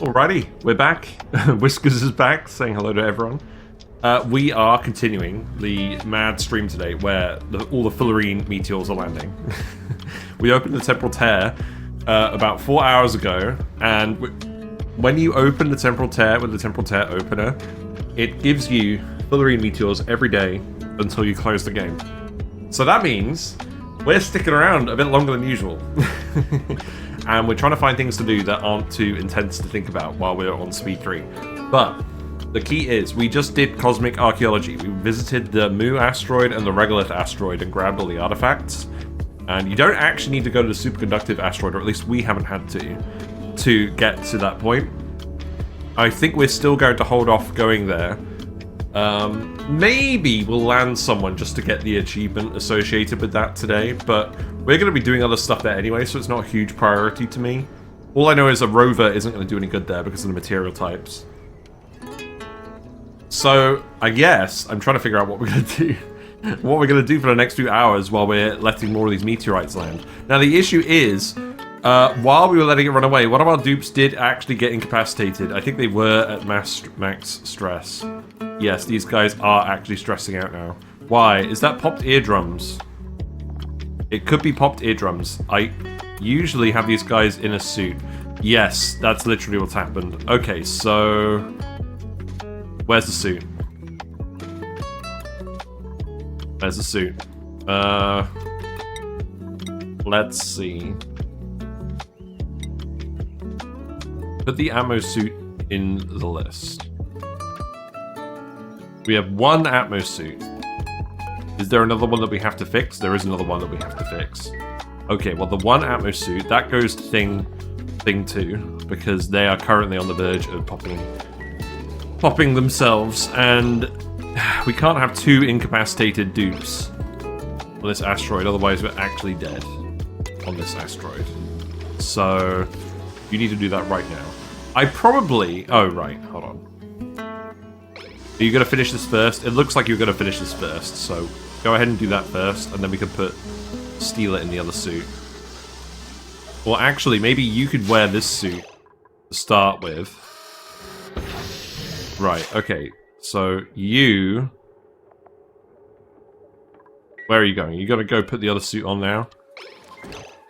Alrighty, we're back. Whiskers is back, saying hello to everyone. We are continuing the mad stream today where all the Fullerene meteors are landing. We opened the Temporal Tear about 4 hours ago, and when you open the Temporal Tear with the Temporal Tear Opener, it gives you Fullerene meteors every day until you close the game. So that means we're sticking around a bit longer than usual. And we're trying to find things to do that aren't too intense to think about while we're on speed 3. But the key is, we just did cosmic archaeology. We visited the Mu asteroid and the Regolith asteroid and grabbed all the artifacts. And you don't actually need to go to the Superconductive Asteroid, or at least we haven't had to get to that point. I think we're still going to hold off going there. Maybe we'll land someone just to get the achievement associated with that today, but we're going to be doing other stuff there anyway, so it's not a huge priority to me. All I know is a rover isn't going to do any good there because of the material types. So, I guess, I'm trying to figure out what we're going to do. What we're going to do for the next few hours while we're letting more of these meteorites land. Now, the issue is, while we were letting it run away, one of our dupes did actually get incapacitated. I think they were at max stress. Yes, these guys are actually stressing out now. Why? Is that popped eardrums? It could be popped eardrums. I usually have these guys in a suit. Yes, that's literally what's happened. Okay, so... where's the suit? Where's the suit? Let's see. Put the ammo suit in the list. We have one Atmo suit. Is there another one that we have to fix? There is another one that we have to fix. Okay, well the one Atmo suit, that goes to thing 2, because they are currently on the verge of popping themselves, and we can't have 2 incapacitated dupes on this asteroid, otherwise we're actually dead on this asteroid. So, you need to do that right now. I probably... oh, right, hold on. Are you going to finish this first? It looks like you're going to finish this first, so go ahead and do that first, and then we can put Steeler in the other suit. Or actually, maybe you could wear this suit to start with. Right, okay. So, you... where are you going? You got to go put the other suit on now?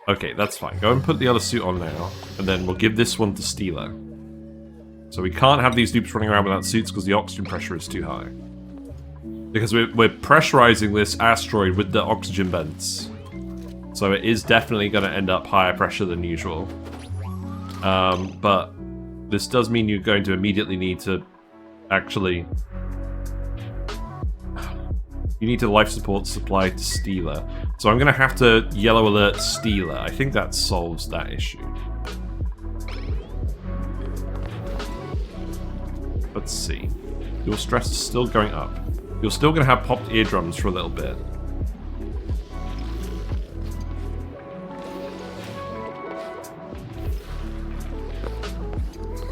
Okay, that's fine. Go and put the other suit on now, and then we'll give this one to Steeler. So we can't have these dupes running around without suits because the oxygen pressure is too high. Because we're pressurizing this asteroid with the oxygen vents. So it is definitely going to end up higher pressure than usual. But this does mean you're going to immediately need to actually... you need to life support supply to Steeler. So I'm going to have to yellow alert Steeler. I think that solves that issue. Let's see. Your stress is still going up. You're still going to have popped eardrums for a little bit.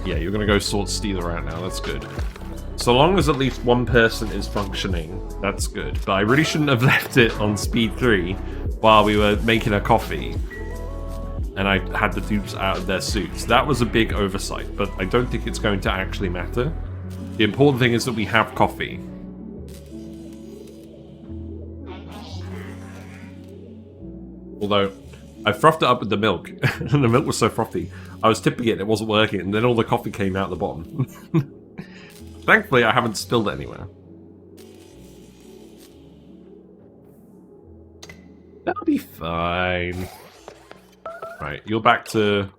Yeah, you're going to go sort Steeler out now. That's good. So long as at least one person is functioning, that's good. But I really shouldn't have left it on speed 3 while we were making a coffee. And I had the dupes out of their suits. That was a big oversight, but I don't think it's going to actually matter. The important thing is that we have coffee. Although, I frothed it up with the milk, and the milk was so frothy. I was tipping it and it wasn't working, and then all the coffee came out the bottom. Thankfully, I haven't spilled it anywhere. That'll be fine. Right, you're back to...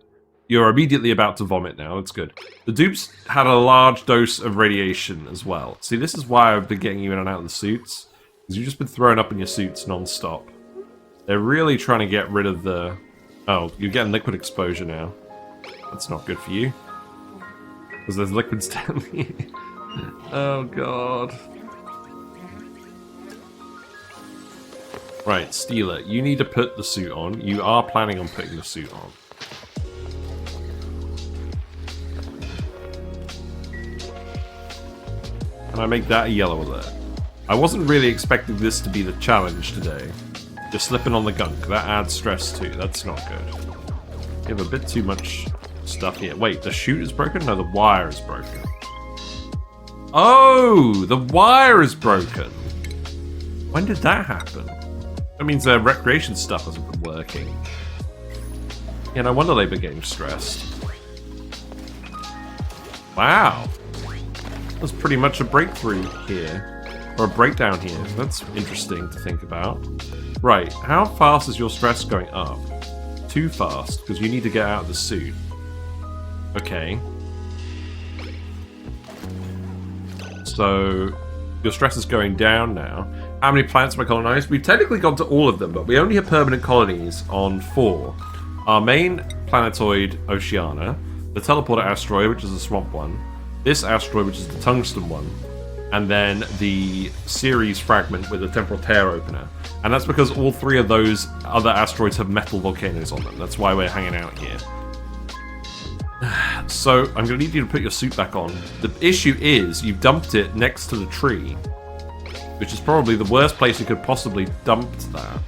you're immediately about to vomit now, that's good. The dupes had a large dose of radiation as well. See, this is why I've been getting you in and out of the suits. Because you've just been thrown up in your suits non-stop. They're really trying to get rid of the... oh, you're getting liquid exposure now. That's not good for you. Because there's liquids down here. Oh, God. Right, Steeler, you need to put the suit on. You are planning on putting the suit on. Can I make that a yellow alert? I wasn't really expecting this to be the challenge today. You're slipping on the gunk. That adds stress too. That's not good. You have a bit too much stuff here. Wait, the chute is broken? No, the wire is broken. Oh, the wire is broken. When did that happen? That means their recreation stuff hasn't been working. Yeah, no wonder they've been getting stressed. Wow. That's pretty much a breakthrough here. Or a breakdown here. That's interesting to think about. Right, how fast is your stress going up? Too fast, because you need to get out of the suit. Okay. So, your stress is going down now. How many planets have I colonized? We've technically gone to all of them, but we only have permanent colonies on 4. Our main planetoid, Oceania, the Teleporter Asteroid, which is the swamp one, this asteroid, which is the tungsten one, and then the Ceres fragment with the Temporal Tear Opener. And that's because all 3 of those other asteroids have metal volcanoes on them. That's why we're hanging out here. So, I'm going to need you to put your suit back on. The issue is, you've dumped it next to the tree, which is probably the worst place you could possibly dump that.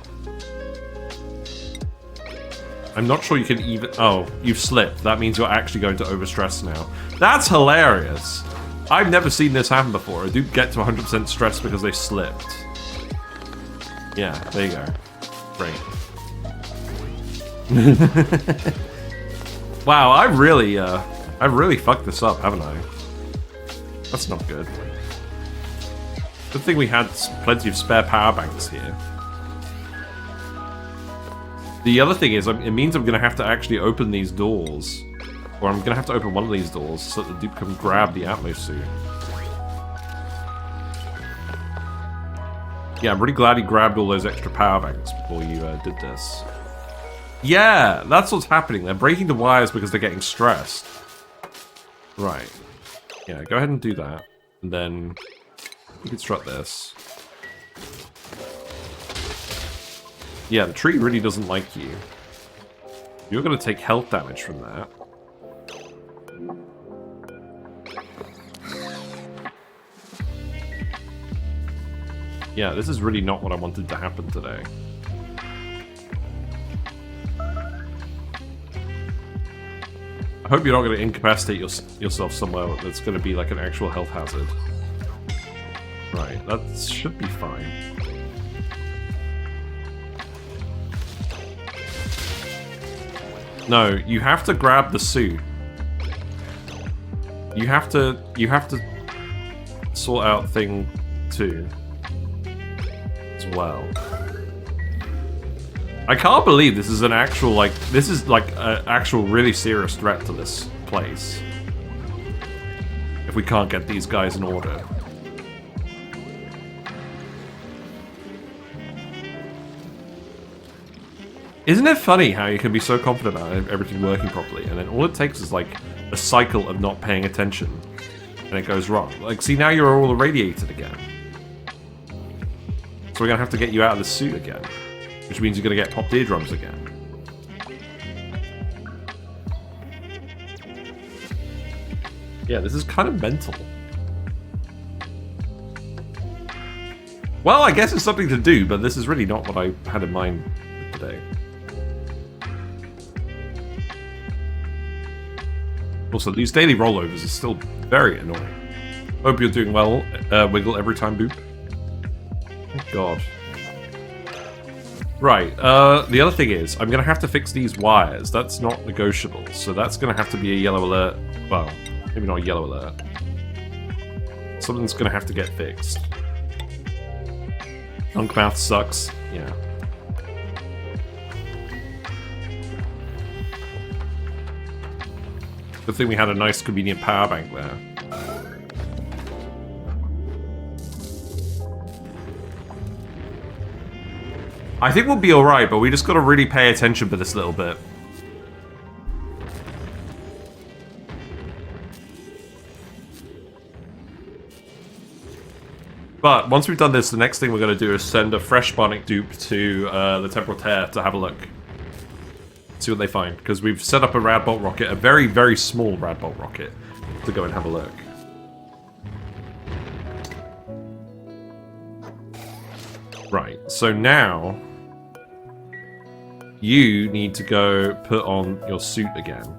I'm not sure you can even... Oh, you've slipped. That means you're actually going to overstress now. That's hilarious! I've never seen this happen before. I do get to 100% stress because they slipped. Yeah, there you go. Great. Wow, I really fucked this up, haven't I? That's not good. Good thing we had plenty of spare power banks here. The other thing is, it means I'm going to have to actually open these doors. Or I'm going to have to open one of these doors so that the dude can grab the Atmos suit. Yeah, I'm really glad he grabbed all those extra power banks before you did this. Yeah, that's what's happening. They're breaking the wires because they're getting stressed. Right. Yeah, go ahead and do that. And then reconstruct this. Yeah, the tree really doesn't like you. You're going to take health damage from that. Yeah, this is really not what I wanted to happen today. I hope you're not going to incapacitate yourself somewhere that's going to be like an actual health hazard. Right, that should be fine. No, you have to grab the suit. You have to sort out thing 2 as well. I can't believe this is an actual, like, this is like an actual really serious threat to this place. If we can't get these guys in order. Isn't it funny how you can be so confident about everything working properly, and then all it takes is like a cycle of not paying attention, and it goes wrong. Like, see, now you're all irradiated again. So we're gonna have to get you out of the suit again, which means you're gonna get popped eardrums again. Yeah, this is kind of mental. Well, I guess it's something to do, but this is really not what I had in mind today. Also, these daily rollovers are still very annoying. Hope you're doing well, Wiggle every time boop. Thank God. Right, the other thing is, I'm going to have to fix these wires. That's not negotiable, so that's going to have to be a yellow alert. Well, maybe not a yellow alert. Something's going to have to get fixed. Unkmouth sucks. Yeah. Good thing we had a nice convenient power bank there. I think we'll be alright, but we just gotta really pay attention for this little bit. But once we've done this, the next thing we're gonna do is send a fresh Bionic Dupe to the Temporal Tear to have a look. See what they find, because we've set up a Radbolt rocket, a very, very small Radbolt rocket, to go and have a look. Right, so now you need to go put on your suit again.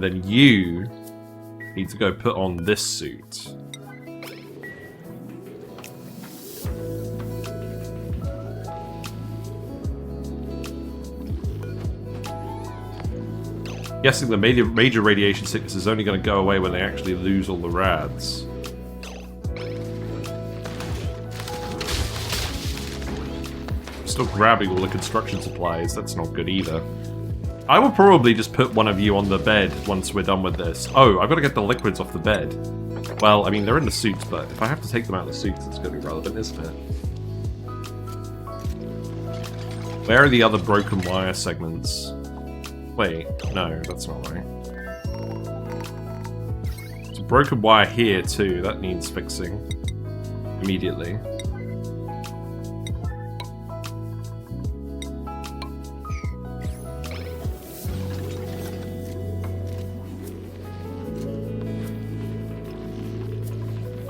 And then you need to go put on this suit. Guessing the major radiation sickness is only going to go away when they actually lose all the rads. Still grabbing all the construction supplies, that's not good either. I will probably just put one of you on the bed once we're done with this. Oh, I've got to get the liquids off the bed. Well, I mean, they're in the suits, but if I have to take them out of the suits, it's going to be relevant, isn't it? Where are the other broken wire segments? Wait, no, that's not right. There's a broken wire here, too. That needs fixing. Immediately.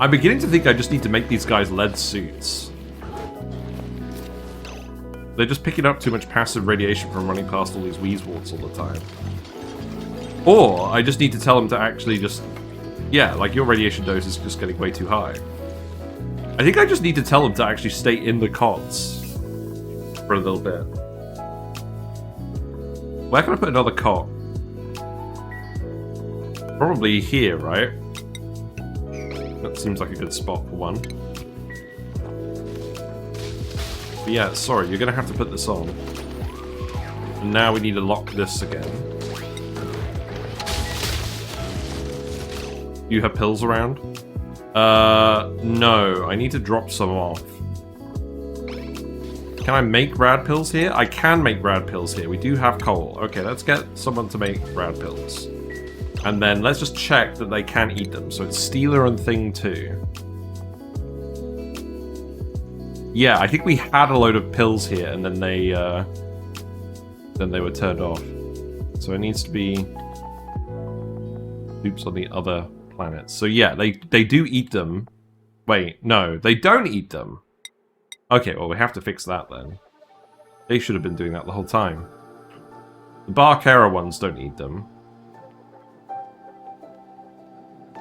I'm beginning to think I just need to make these guys lead suits. They're just picking up too much passive radiation from running past all these Weezewarts all the time. Or, I just need to tell them to actually just... Yeah, like your radiation dose is just getting way too high. I think I just need to tell them to actually stay in the cots for a little bit. Where can I put another cot? Probably here, right? That seems like a good spot for one. But yeah, sorry, you're gonna have to put this on. And now we need to lock this again. You have pills around? No, I need to drop some off. Can I make rad pills here? I can make rad pills here. We do have coal. Okay, let's get someone to make rad pills. And then let's just check that they can eat them. So it's Stealer and Thing 2. Yeah, I think we had a load of pills here, and then they were turned off. So it needs to be oops on the other planets. So yeah, they do eat them. Wait, no, they don't eat them. Okay, well we have to fix that then. They should have been doing that the whole time. The Barcara ones don't eat them.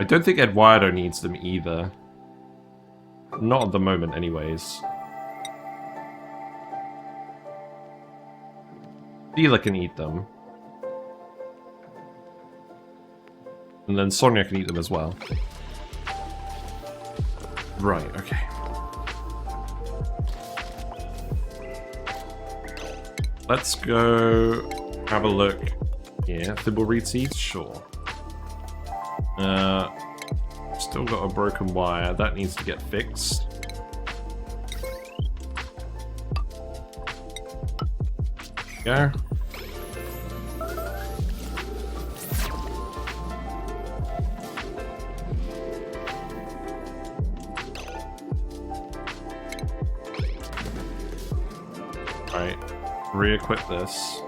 I don't think Eduardo needs them either. Not at the moment, anyways. Steeler can eat them. And then Sonia can eat them as well. Right, okay. Let's go have a look here. Thimbleweed seeds? Sure. Still got a broken wire. That needs to get fixed. Go. Alright. Re-equip this.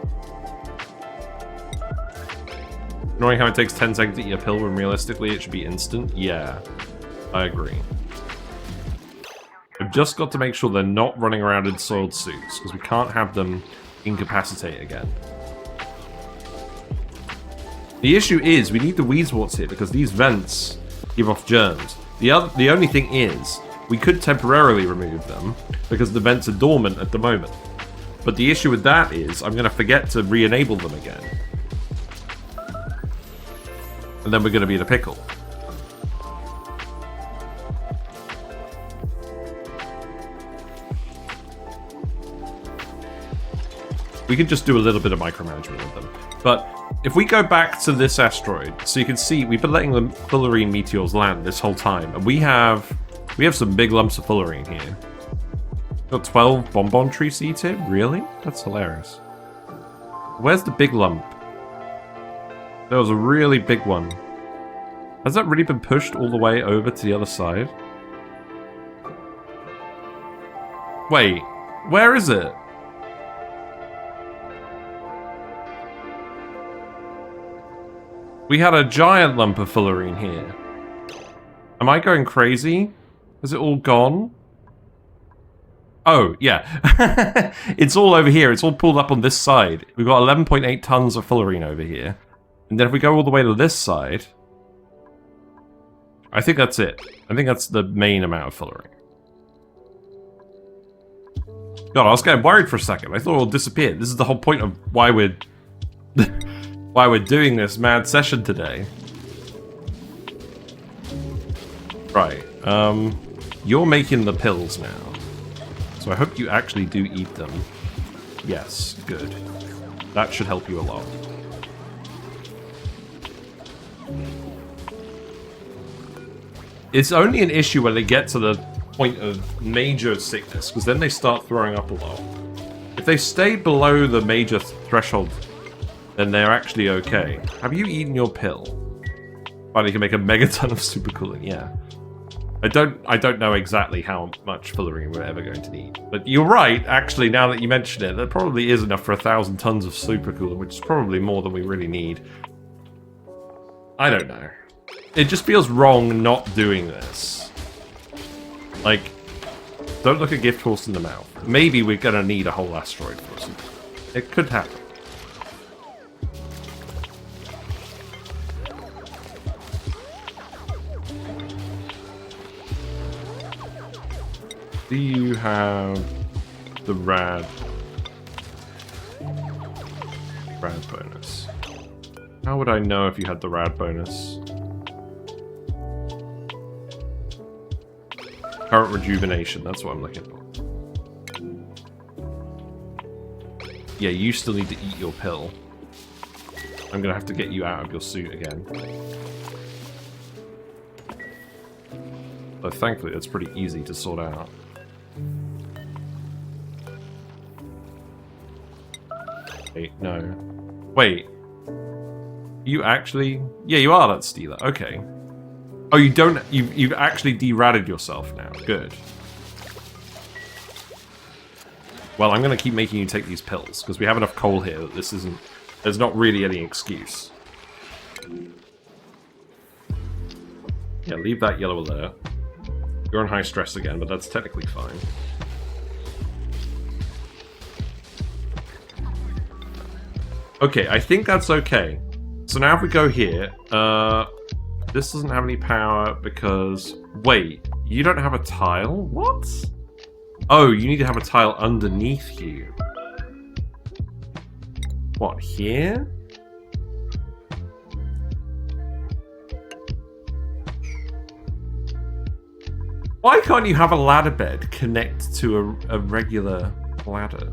Knowing how it takes 10 seconds to eat a pill when realistically it should be instant? Yeah, I agree. I've just got to make sure they're not running around in soiled suits, because we can't have them incapacitate again. The issue is, we need the Weezewarts here, because these vents give off germs. The only thing is, we could temporarily remove them, because the vents are dormant at the moment. But the issue with that is, I'm going to forget to re-enable them again. And then we're going to be in a pickle. We can just do a little bit of micromanagement with them. But if we go back to this asteroid, so you can see we've been letting the Fullerene meteors land this whole time, and we have some big lumps of Fullerene here. Got 12 bonbon tree seeds here? Really? That's hilarious. Where's the big lump? There was a really big one. Has that really been pushed all the way over to the other side? Wait, where is it? We had a giant lump of Fullerene here. Am I going crazy? Is it all gone? Oh, yeah. It's all over here. It's all pulled up on this side. We've got 11.8 tons of Fullerene over here. And then if we go all the way to this side, I think that's it. I think that's the main amount of fullerene. God, I was getting worried for a second. I thought it all disappeared. This is the whole point of why we're why we're doing this mad session today. Right. You're making the pills now. So I hope you actually do eat them. Yes, good. That should help you a lot. It's only an issue when they get to the point of major sickness, because then they start throwing up a lot. If they stay below the major threshold, then they're actually okay. Have you eaten your pill? Finally, you can make a megaton of supercoolant, yeah. I don't know exactly how much fullerene we're ever going to need. But you're right, actually, now that you mention it, there probably is enough for 1,000 tons of supercoolant, which is probably more than we really need. I don't know. It just feels wrong not doing this. Like, don't look a gift horse in the mouth. Maybe we're gonna need a whole asteroid for something. It could happen. Do you have the rad bonus? How would I know if you had the rad bonus? Current rejuvenation, that's what I'm looking for. Yeah, you still need to eat your pill. I'm gonna have to get you out of your suit again. But thankfully, it's pretty easy to sort out. Wait, no. Wait. You actually... Yeah, you are that stealer. Okay. Oh, you don't... You've actually de-ratted yourself now. Good. Well, I'm going to keep making you take these pills, because we have enough coal here that this isn't... There's not really any excuse. Yeah, leave that yellow alert. You're on high stress again, but that's technically fine. Okay, I think that's okay. So now if we go here, this doesn't have any power because... Wait, you don't have a tile? What? Oh, you need to have a tile underneath you. What, here? Why can't you have a ladder bed connect to a regular ladder?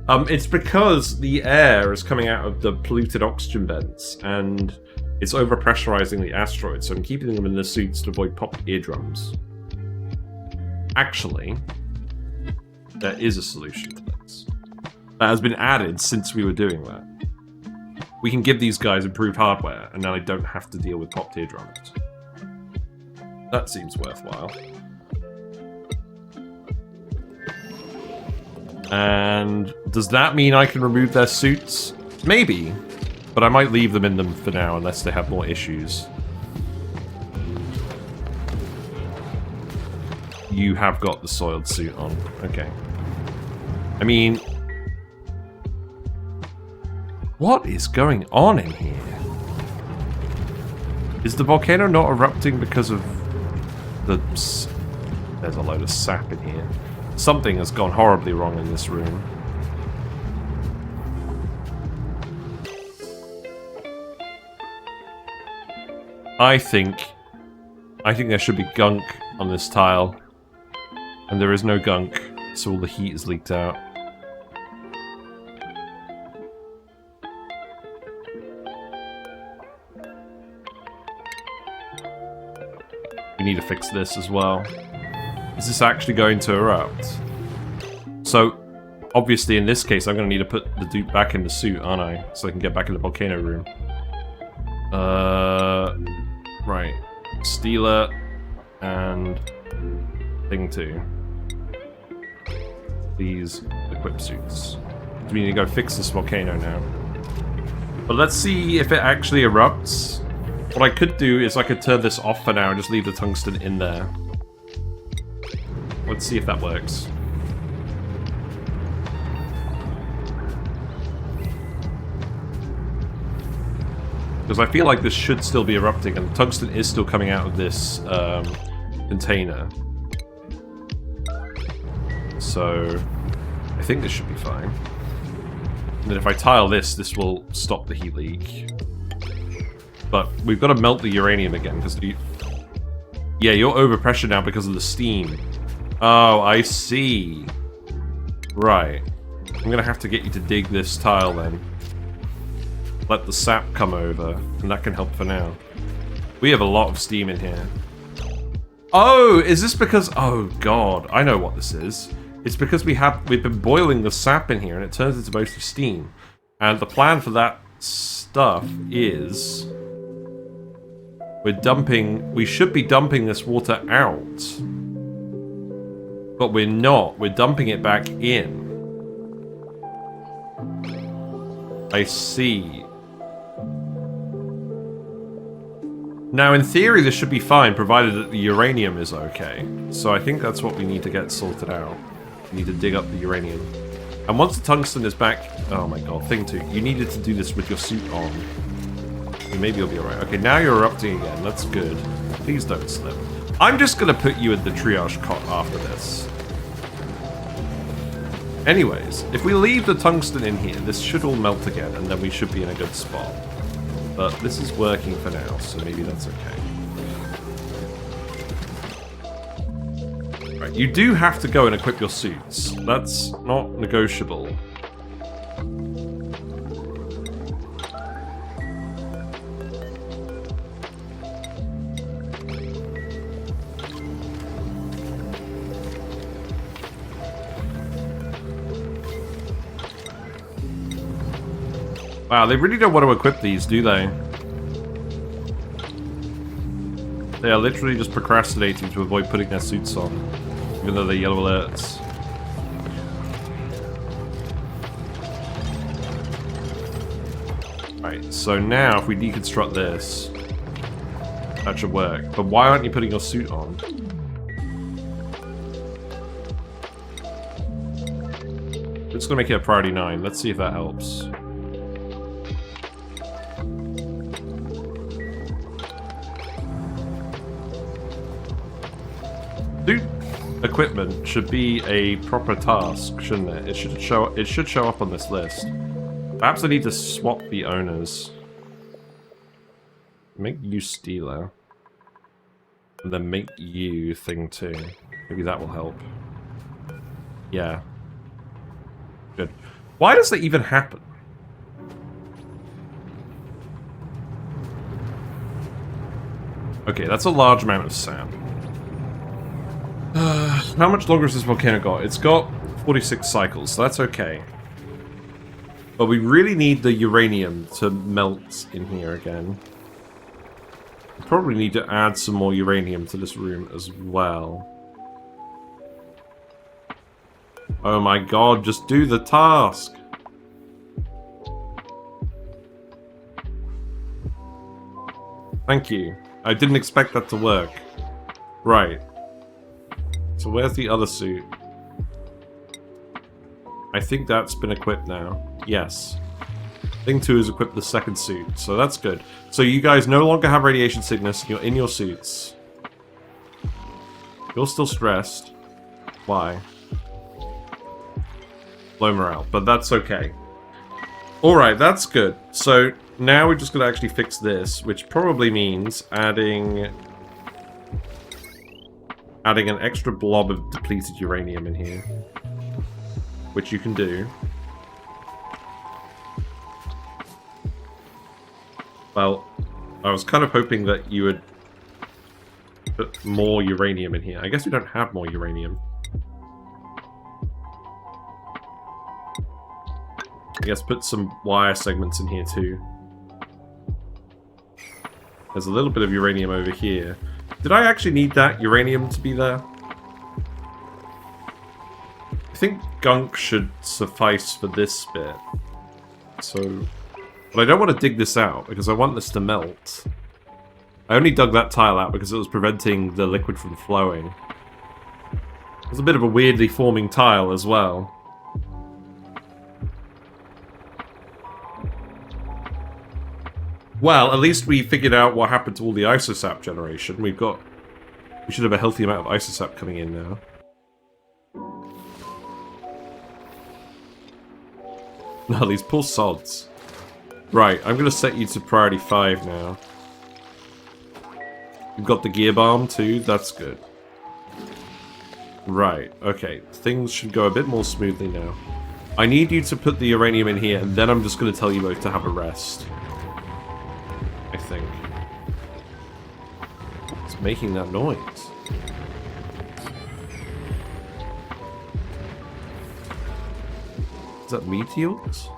It's because the air is coming out of the polluted oxygen vents, and it's overpressurizing the asteroid, so I'm keeping them in the suits to avoid popped eardrums. Actually, there is a solution to this. That has been added since we were doing that. We can give these guys improved hardware, and now they don't have to deal with popped eardrums. That seems worthwhile. And does that mean I can remove their suits? Maybe, but I might leave them in them for now unless they have more issues. You have got the soiled suit on. Okay. I mean... What is going on in here? Is the volcano not erupting because of the... There's a load of sap in here. Something has gone horribly wrong in this room. I think there should be gunk on this tile. And there is no gunk, so all the heat is leaked out. We need to fix this as well. Is this actually going to erupt? So, obviously in this case I'm going to need to put the dupe back in the suit, aren't I? So I can get back in the volcano room. Right. Stealer and Thing 2. These equip suits. We need to go fix this volcano now. But let's see if it actually erupts. What I could do is I could turn this off for now and just leave the tungsten in there. Let's see if that works. Because I feel like this should still be erupting, and tungsten is still coming out of this container. So I think this should be fine. And then if I tile this, this will stop the heat leak. But we've got to melt the uranium again, because yeah, you're overpressure now because of the steam. Oh, I see. Right. I'm going to have to get you to dig this tile then. Let the sap come over, and that can help for now. We have a lot of steam in here. Oh, is this because... Oh, God. I know what this is. It's because we've been boiling the sap in here, and it turns into mostly steam. And the plan for that stuff is... We should be dumping this water out. But we're not. We're dumping it back in. I see. Now, in theory, this should be fine, provided that the uranium is okay. So I think that's what we need to get sorted out. We need to dig up the uranium. And once the tungsten is back... Oh my god, thing 2. You needed to do this with your suit on. Maybe you'll be alright. Okay, now you're erupting again. That's good. Please don't slip. I'm just going to put you in the triage cot after this. Anyways, if we leave the tungsten in here, this should all melt again, and then we should be in a good spot. But this is working for now, so maybe that's okay. Right, you do have to go and equip your suits. That's not negotiable. Wow, they really don't want to equip these, do they? They are literally just procrastinating to avoid putting their suits on, even though they're yellow alerts. Right, so now if we deconstruct this, that should work. But why aren't you putting your suit on? We're just gonna make it a priority 9. Let's see if that helps. Suit equipment should be a proper task, shouldn't it? It should show up on this list. Perhaps I need to swap the owners. Make you Stealer. And then make you Thing 2. Maybe that will help. Yeah. Good. Why does that even happen? Okay, that's a large amount of sand. How much longer has this volcano got? It's got 46 cycles, so that's okay. But we really need the uranium to melt in here again. We probably need to add some more uranium to this room as well. Oh my god, just do the task! Thank you. I didn't expect that to work. Right. So where's the other suit? I think that's been equipped now. Yes. Thing 2 has equipped the second suit, so that's good. So you guys no longer have radiation sickness, you're in your suits. You're still stressed. Why? Low morale, but that's okay. Alright, that's good. So now we're just going to actually fix this, which probably means adding an extra blob of depleted uranium in here. Which you can do. Well, I was kind of hoping that you would put more uranium in here. I guess we don't have more uranium. I guess put some wire segments in here too. There's a little bit of uranium over here. Did I actually need that uranium to be there? I think gunk should suffice for this bit. So... But I don't want to dig this out, because I want this to melt. I only dug that tile out because it was preventing the liquid from flowing. It's a bit of a weirdly forming tile as well. Well, at least we figured out what happened to all the isosap generation. We should have a healthy amount of isosap coming in now. No, these poor sods. Right, I'm gonna set you to priority 5 now. You've got the gear bomb too, that's good. Right, okay. Things should go a bit more smoothly now. I need you to put the uranium in here, and then I'm just gonna tell you both to have a rest. I think. It's making that noise. Is that meteors?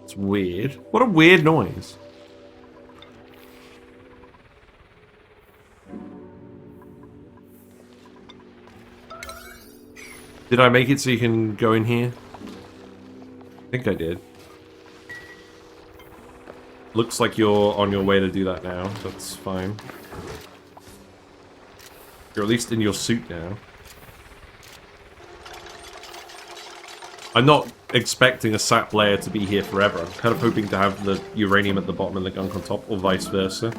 It's weird. What a weird noise. Did I make it so you can go in here? I think I did. Looks like you're on your way to do that now. That's fine. You're at least in your suit now. I'm not expecting a sap layer to be here forever. I'm kind of hoping to have the uranium at the bottom and the gunk on top, or vice versa.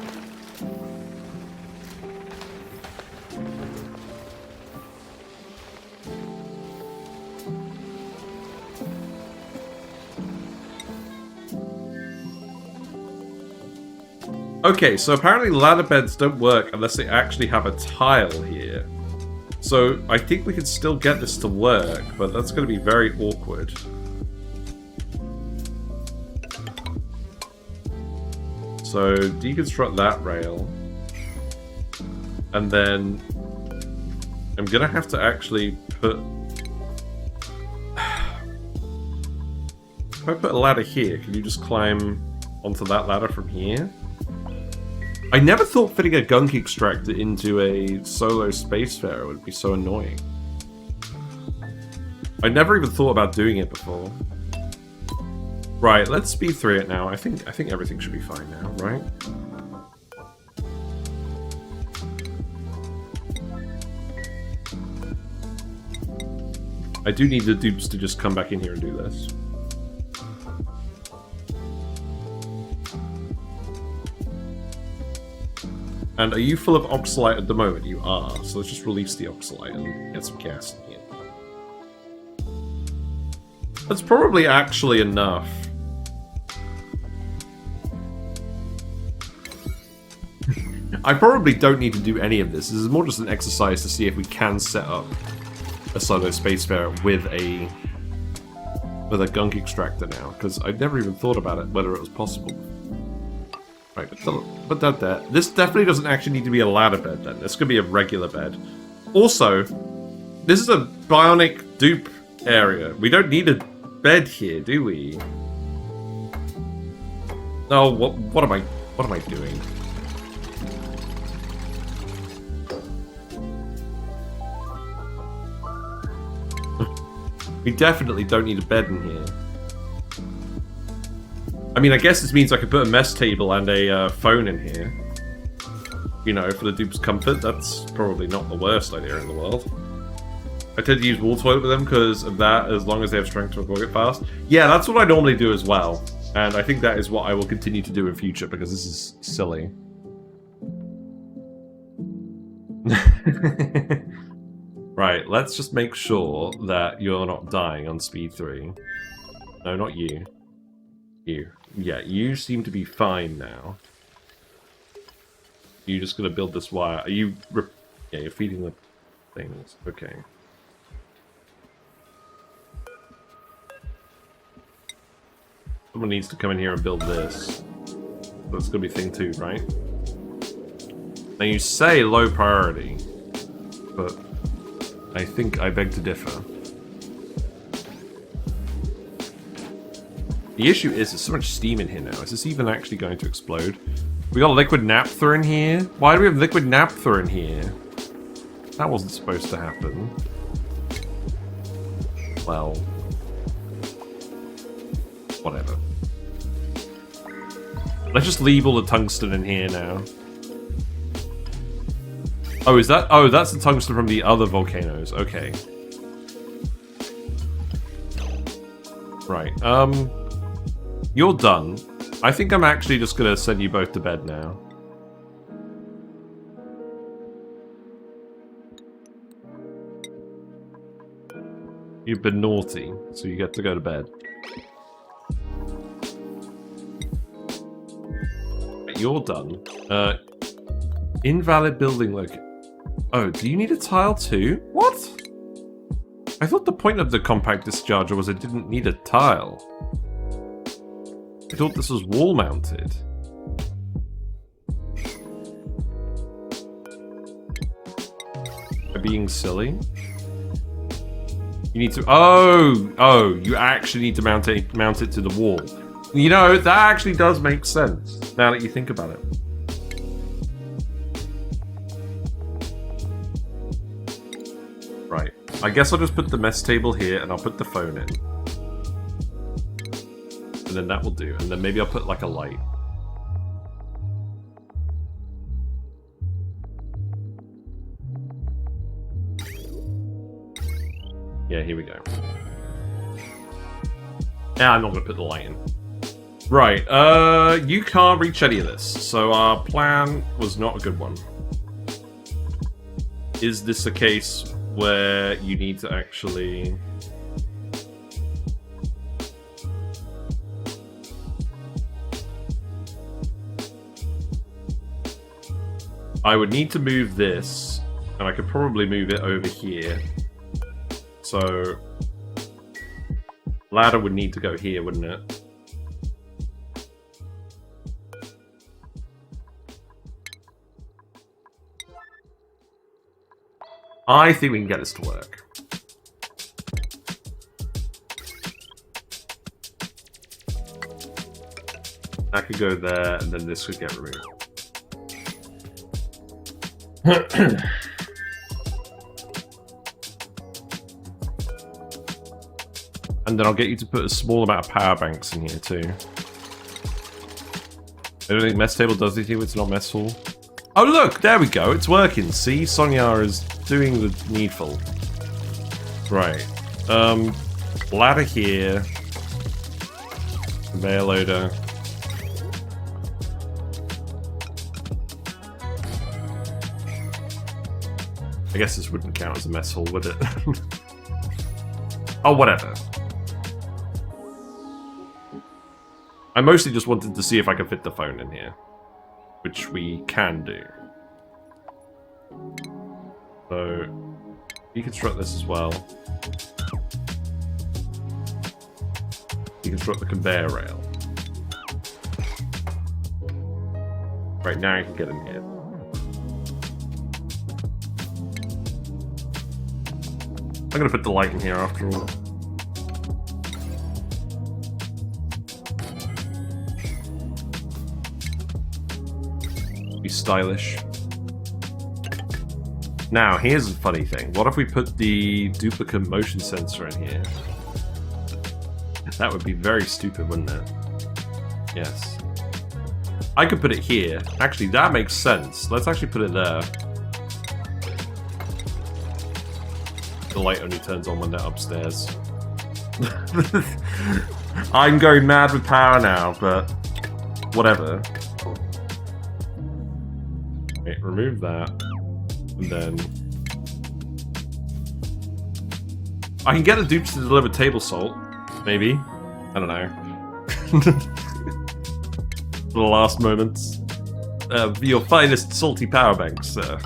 Okay, so apparently ladder beds don't work unless they actually have a tile here. So I think we can still get this to work, but that's going to be very awkward. So deconstruct that rail. And then I'm going to have to actually put... If I put a ladder here, can you just climb onto that ladder from here? I never thought fitting a gunk extractor into a solo spacefarer would be so annoying. I never even thought about doing it before. Right, let's speed through it now. I think everything should be fine now, right? I do need the dupes to just come back in here and do this. And are you full of oxalite at the moment? You are. So let's just release the oxalite and get some gas in here. That's probably actually enough. I probably don't need to do any of this. This is more just an exercise to see if we can set up a solo spacefarer with a gunk extractor now, because I'd never even thought about it, whether it was possible. Right, put that there. This definitely doesn't actually need to be a ladder bed then. This could be a regular bed. Also, this is a bionic dupe area. We don't need a bed here, do we? Oh, what am I doing? We definitely don't need a bed in here. I mean, I guess this means I could put a mess table and a phone in here. You know, for the dupe's comfort. That's probably not the worst idea in the world. I tend to use wall toilet with them because of that, as long as they have strength to uncork it fast. Yeah, that's what I normally do as well. And I think that is what I will continue to do in future, because this is silly. Right, let's just make sure that you're not dying on speed 3. No, not you. You. Yeah, you seem to be fine now. You're just gonna build this wire. Are you... Yeah, you're feeding the things. Okay. Someone needs to come in here and build this. That's gonna be thing 2, right? Now you say low priority, but I think I beg to differ. The issue is there's so much steam in here now. Is this even actually going to explode? We got liquid naphtha in here? Why do we have liquid naphtha in here? That wasn't supposed to happen. Well... whatever. Let's just leave all the tungsten in here now. Oh, is that? Oh, that's the tungsten from the other volcanoes. Okay. Right. You're done. I think I'm actually just gonna send you both to bed now. You've been naughty, so you get to go to bed. You're done. Invalid building look. Oh, do you need a tile too? What? I thought the point of the compact discharger was it didn't need a tile. I thought this was wall mounted. Am I being silly? You need to. Oh, you actually need to mount it to the wall. You know, that actually does make sense now that you think about it. Right. I guess I'll just put the mess table here and I'll put the phone in. And then that will do. And then maybe I'll put like a light. Yeah, here we go. Yeah, I'm not going to put the light in. Right, you can't reach any of this, so our plan was not a good one. Is this a case where you need to actually... I would need to move this, and I could probably move it over here. So... ladder would need to go here, wouldn't it? I think we can get this to work. That could go there, and then this could get removed. And then I'll get you to put a small amount of power banks in here too. I don't think mess table does anything, it's not messful. Oh look, there we go, it's working. See, Sonia is doing the needful. Right. Ladder here. Conveyor loader. I guess this wouldn't count as a mess hall, would it? Oh, whatever. I mostly just wanted to see if I could fit the phone in here. Which we can do. So, deconstruct this as well. Deconstruct the conveyor rail. Right, now you can get in here. I'm gonna put the light in here after all. Be stylish. Now, here's a funny thing. What if we put the duplicate motion sensor in here? That would be very stupid, wouldn't it? Yes. I could put it here. Actually, that makes sense. Let's actually put it there. The light only turns on when they're upstairs. I'm going mad with power now, but whatever. Wait, remove that. And then... I can get a dupe to deliver table salt. Maybe. I don't know. The last moments. Your finest salty power banks, sir.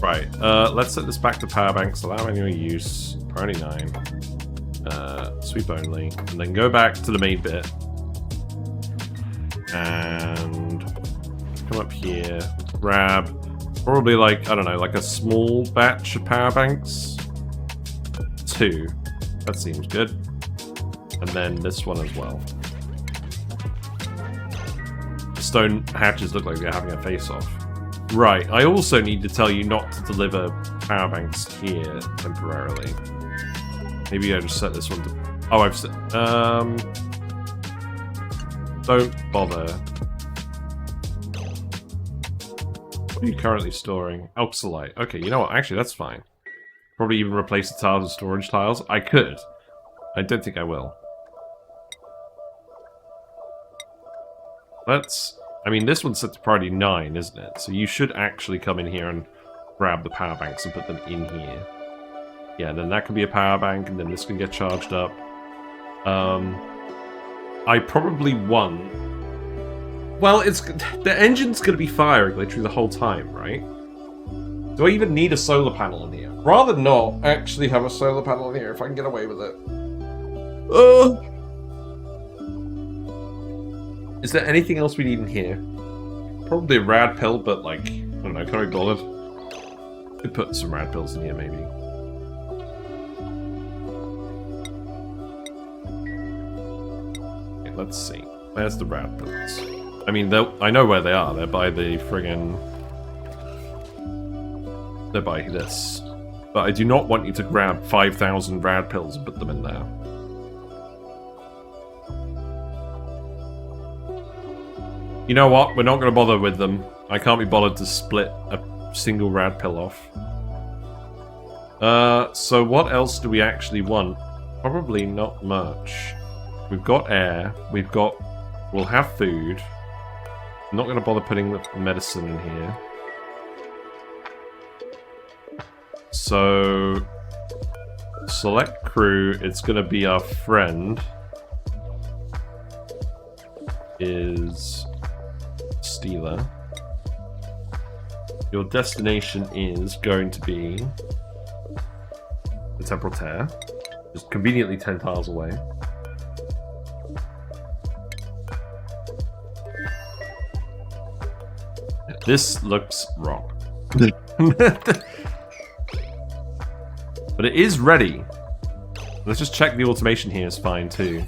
Right, let's set this back to power banks, allow manual use, priority 9, sweep only, and then go back to the main bit. And come up here, grab probably like, I don't know, like a small batch of power banks. 2. That seems good. And then this one as well. The stone hatches look like they're having a face-off. Right, I also need to tell you not to deliver power banks here temporarily. Maybe I just set this one to... Oh, I've set... Don't bother. What are you currently storing? Oxalite. Okay, you know what? Actually, that's fine. Probably even replace the tiles with storage tiles. I could. I don't think I will. Let's... I mean, this one's set to priority 9, isn't it? So you should actually come in here and grab the power banks and put them in here. Yeah, and then that can be a power bank, and then this can get charged up. I probably won. Well, the engine's going to be firing literally the whole time, right? Do I even need a solar panel in here? Rather not actually have a solar panel in here if I can get away with it. Is there anything else we need in here? Probably a rad pill, but like, I don't know, can I be bothered? Could put some rad pills in here, maybe. Okay, let's see. Where's the rad pills? I mean, I know where they are. They're by the friggin'... They're by this. But I do not want you to grab 5,000 rad pills and put them in there. You know what? We're not going to bother with them. I can't be bothered to split a single rad pill off. So what else do we actually want? Probably not much. We've got air. We'll have food. I'm not going to bother putting the medicine in here. So... select crew. It's going to be our friend. Is... Steeler. Your destination is going to be the Temporal Tear, just conveniently 10 tiles away. This looks wrong. But it is ready. Let's just check the automation here is fine too.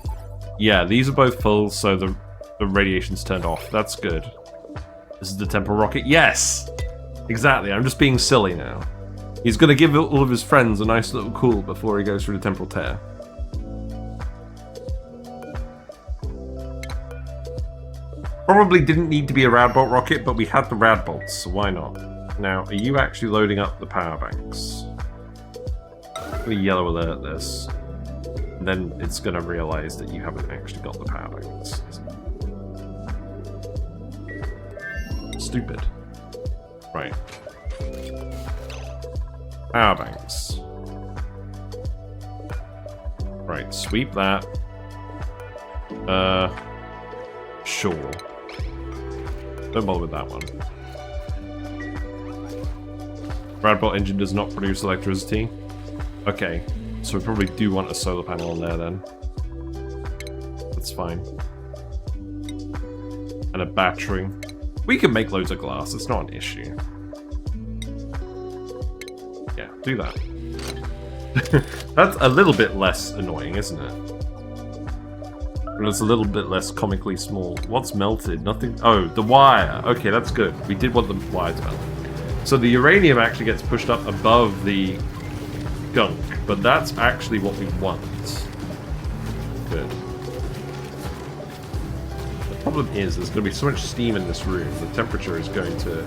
Yeah, these are both full, so the radiation's turned off. That's good. This is the temporal rocket. Yes! Exactly, I'm just being silly now. He's going to give all of his friends a nice little cool before he goes through the temporal tear. Probably didn't need to be a Radbolt rocket, but we had the Radbolts, so why not? Now, are you actually loading up the power banks? I'm going to yellow alert this. And then it's going to realize that you haven't actually got the power banks. Stupid. Right. Power banks. Right, sweep that. Sure. Don't bother with that one. Radbolt engine does not produce electricity. Okay, so we probably do want a solar panel on there then. That's fine. And a battery. We can make loads of glass, it's not an issue. Yeah, do that. That's a little bit less annoying, isn't it? And it's a little bit less comically small. What's melted? Nothing. Oh, the wire. Okay, that's good. We did want the wire to melt. So the uranium actually gets pushed up above the gunk, but that's actually what we want. Good. The problem is there's going to be so much steam in this room. The temperature is going to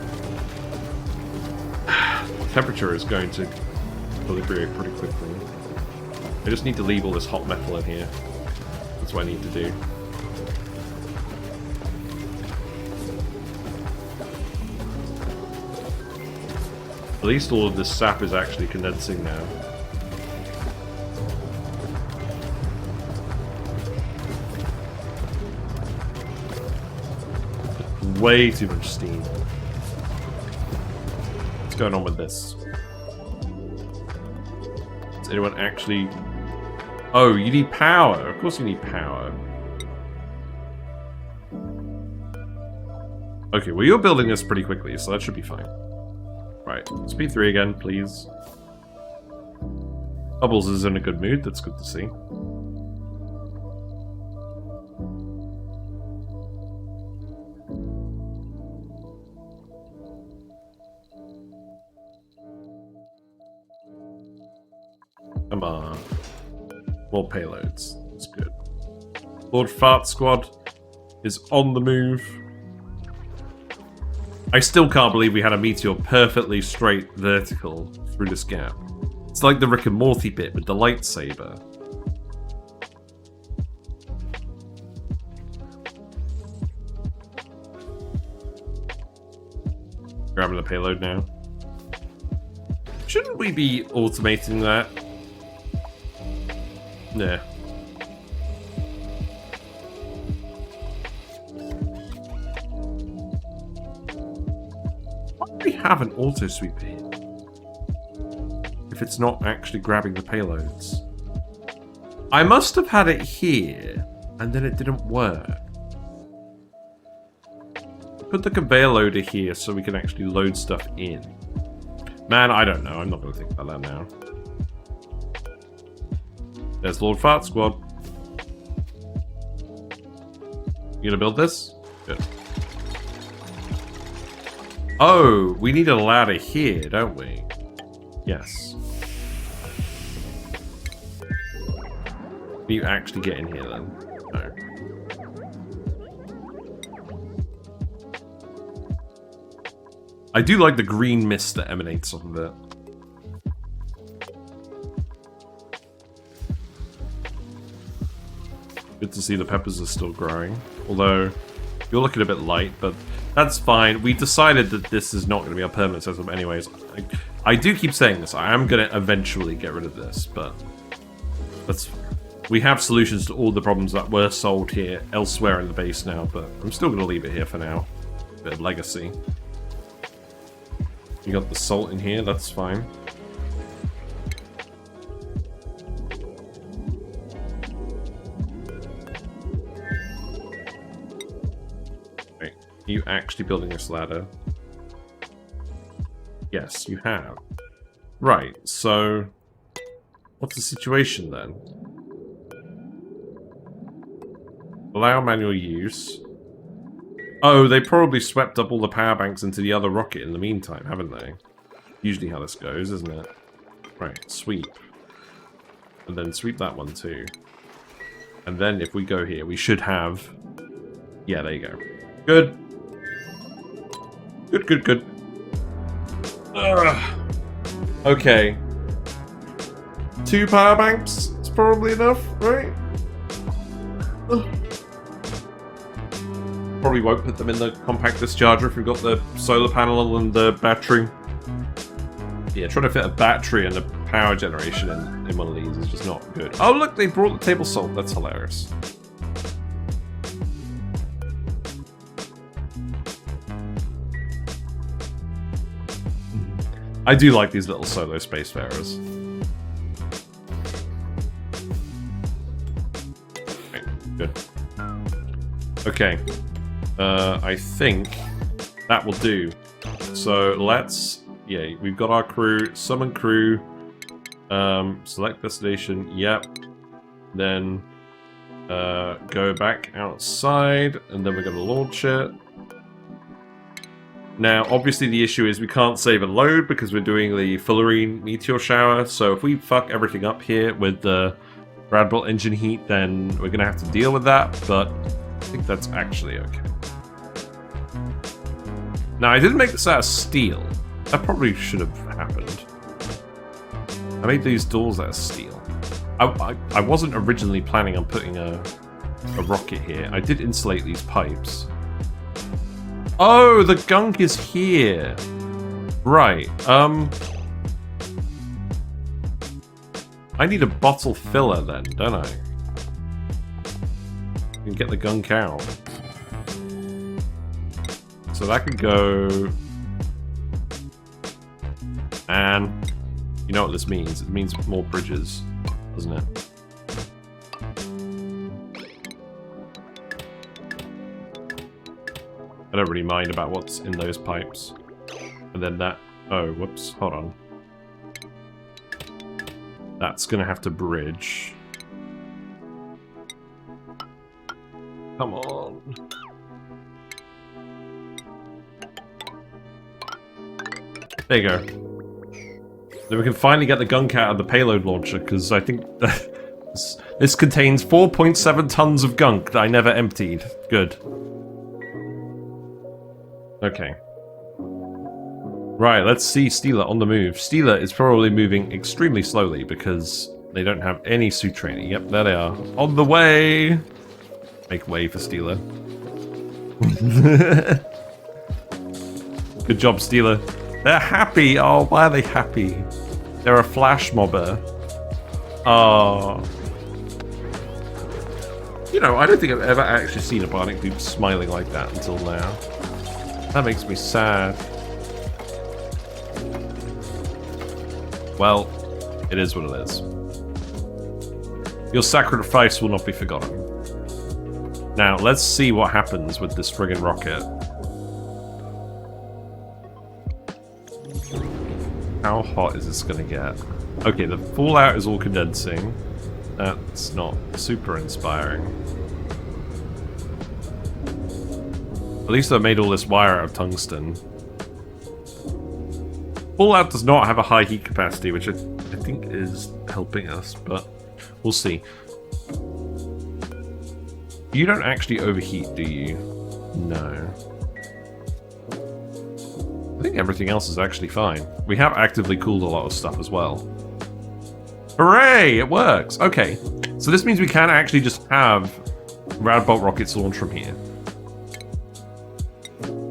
equilibrate pretty quickly. I just need to leave all this hot metal in here. That's what I need to do. At least all of this sap is actually condensing now. Way too much steam. What's going on with this? Does anyone actually... Oh, you need power. Of course you need power. Okay, well you're building this pretty quickly, so that should be fine. Right, speed 3 again, please. Bubbles is in a good mood, that's good to see. Come on. More payloads. That's good. Lord Fart Squad is on the move. I still can't believe we had a meteor perfectly straight vertical through this gap. It's like the Rick and Morty bit with the lightsaber. Grabbing the payload now. Shouldn't we be automating that? Nah. Why do we have an auto sweep here? If it's not actually grabbing the payloads. I must have had it here, and then it didn't work. Put the conveyor loader here so we can actually load stuff in. Man, I don't know. I'm not going to think about that now. There's Lord Fart Squad. You gonna build this? Good. Oh, we need a ladder here, don't we? Yes. Can you actually get in here then? No. I do like the green mist that emanates off of it. Good to see the peppers are still growing. Although, you're looking a bit light, but that's fine. We decided that this is not going to be our permanent setup anyways. I do keep saying this. I am going to eventually get rid of this, but we have solutions to all the problems that were solved here elsewhere in the base now, but I'm still going to leave it here for now. Bit of legacy. You got the salt in here, that's fine. Wait, are you actually building this ladder? Yes, you have. Right, so what's the situation then? Allow manual use. Oh, they probably swept up all the power banks into the other rocket in the meantime, haven't they? Usually how this goes, isn't it? Right, sweep. And then sweep that one too. And then if we go here, we should have... Yeah, there you go. Good. Good, good, good. Ugh. Okay. 2 power banks is probably enough, right? Ugh. Probably won't put them in the compact discharger if we've got the solar panel and the battery. Yeah, trying to fit a battery and a power generation in one of these is just not good. Oh look, they brought the table salt. That's hilarious. I do like these little solo spacefarers. Okay, good. Okay. I think that will do. So let's... Yeah, we've got our crew. Summon crew. Select destination. Yep. Then go back outside. And then we're going to launch it. Now, obviously the issue is we can't save and load because we're doing the Fullerene Meteor Shower. So if we fuck everything up here with the Radbolt engine heat, then we're going to have to deal with that. But I think that's actually okay. Now, I didn't make this out of steel. That probably should have happened. I made these doors out of steel. I wasn't originally planning on putting a rocket here. I did insulate these pipes. Oh, the gunk is here. Right. I need a bottle filler then, don't I? You can get the gunk out. So that could go... And... You know what this means? It means more bridges, doesn't it? I don't really mind about what's in those pipes. And then that... Oh, whoops. Hold on. That's gonna have to bridge. Come on. There you go. Then we can finally get the gunk out of the payload launcher, because I think this contains 4.7 tons of gunk that I never emptied. Good. Okay. Right, let's see Steela on the move. Steela is probably moving extremely slowly because they don't have any suit training. Yep, there they are. On the way! Make way for Steela. Good job, Steela. They're happy! Oh, why are they happy? They're a flash mobber. Oh. You know, I don't think I've ever actually seen a Bionic dude smiling like that until now. That makes me sad. Well, it is what it is. Your sacrifice will not be forgotten. Now, let's see what happens with this friggin' rocket. How hot is this gonna get? Okay, the fallout is all condensing. That's not super inspiring. At least I made all this wire out of tungsten. Fallout does not have a high heat capacity, which I think is helping us, but we'll see. You don't actually overheat, do you? No. I think everything else is actually fine. We have actively cooled a lot of stuff as well. Hooray! It works! Okay. So this means we can actually just have Radbolt rockets launch from here.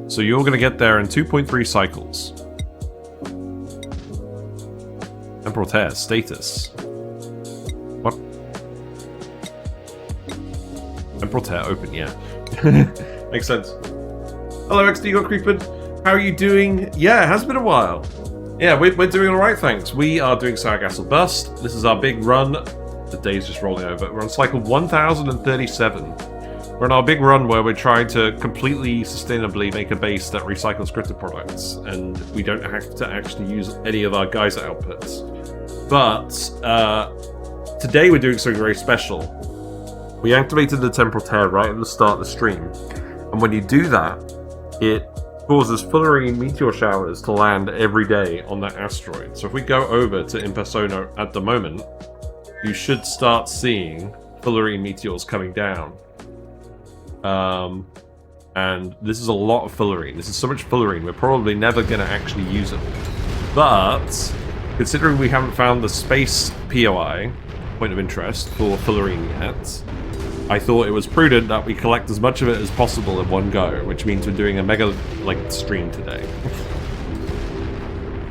So you're going to get there in 2.3 cycles. Temporal Tear, status. What? Temporal Tear, open, yeah. Makes sense. Hello, XD got Creepin. How are you doing? Yeah, it has been a while. Yeah, we're doing alright, thanks. We are doing Sargassel Bust. This is our big run. The day's just rolling over. We're on cycle 1037. We're on our big run where we're trying to completely sustainably make a base that recycles scripted products, and we don't have to actually use any of our geyser outputs. But today we're doing something very special. We activated the Temporal Tear right at the start of the stream, and when you do that, it causes Fullerene meteor showers to land every day on that asteroid. So if we go over to In Persona at the moment, you should start seeing Fullerene meteors coming down. And this is a lot of Fullerene. This is so much Fullerene, we're probably never going to actually use it. But considering we haven't found the space POI, point of interest, for Fullerene yet, I thought it was prudent that we collect as much of it as possible in one go, which means we're doing a mega length stream today.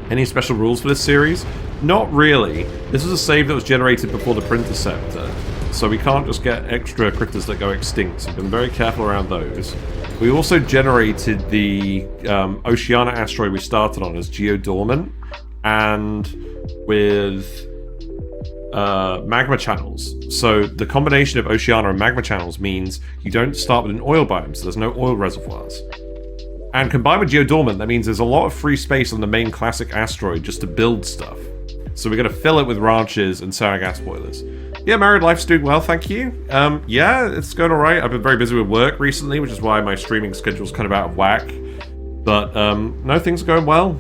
Any special rules for this series? Not really. This was a save that was generated before the Printer Scepter, so we can't just get extra critters that go extinct, so we've been very careful around those. We also generated the Oceana asteroid we started on as geodormant, and with magma channels. So the combination of Oceana and magma channels means you don't start with an oil biome, so there's no oil reservoirs. And combined with geodormant, that means there's a lot of free space on the main classic asteroid just to build stuff. So we're going to fill it with ranches and sour gas boilers. Yeah, married life's doing well, thank you. Yeah, it's going alright. I've been very busy with work recently, which is why my streaming schedule's kind of out of whack. But no, things are going well.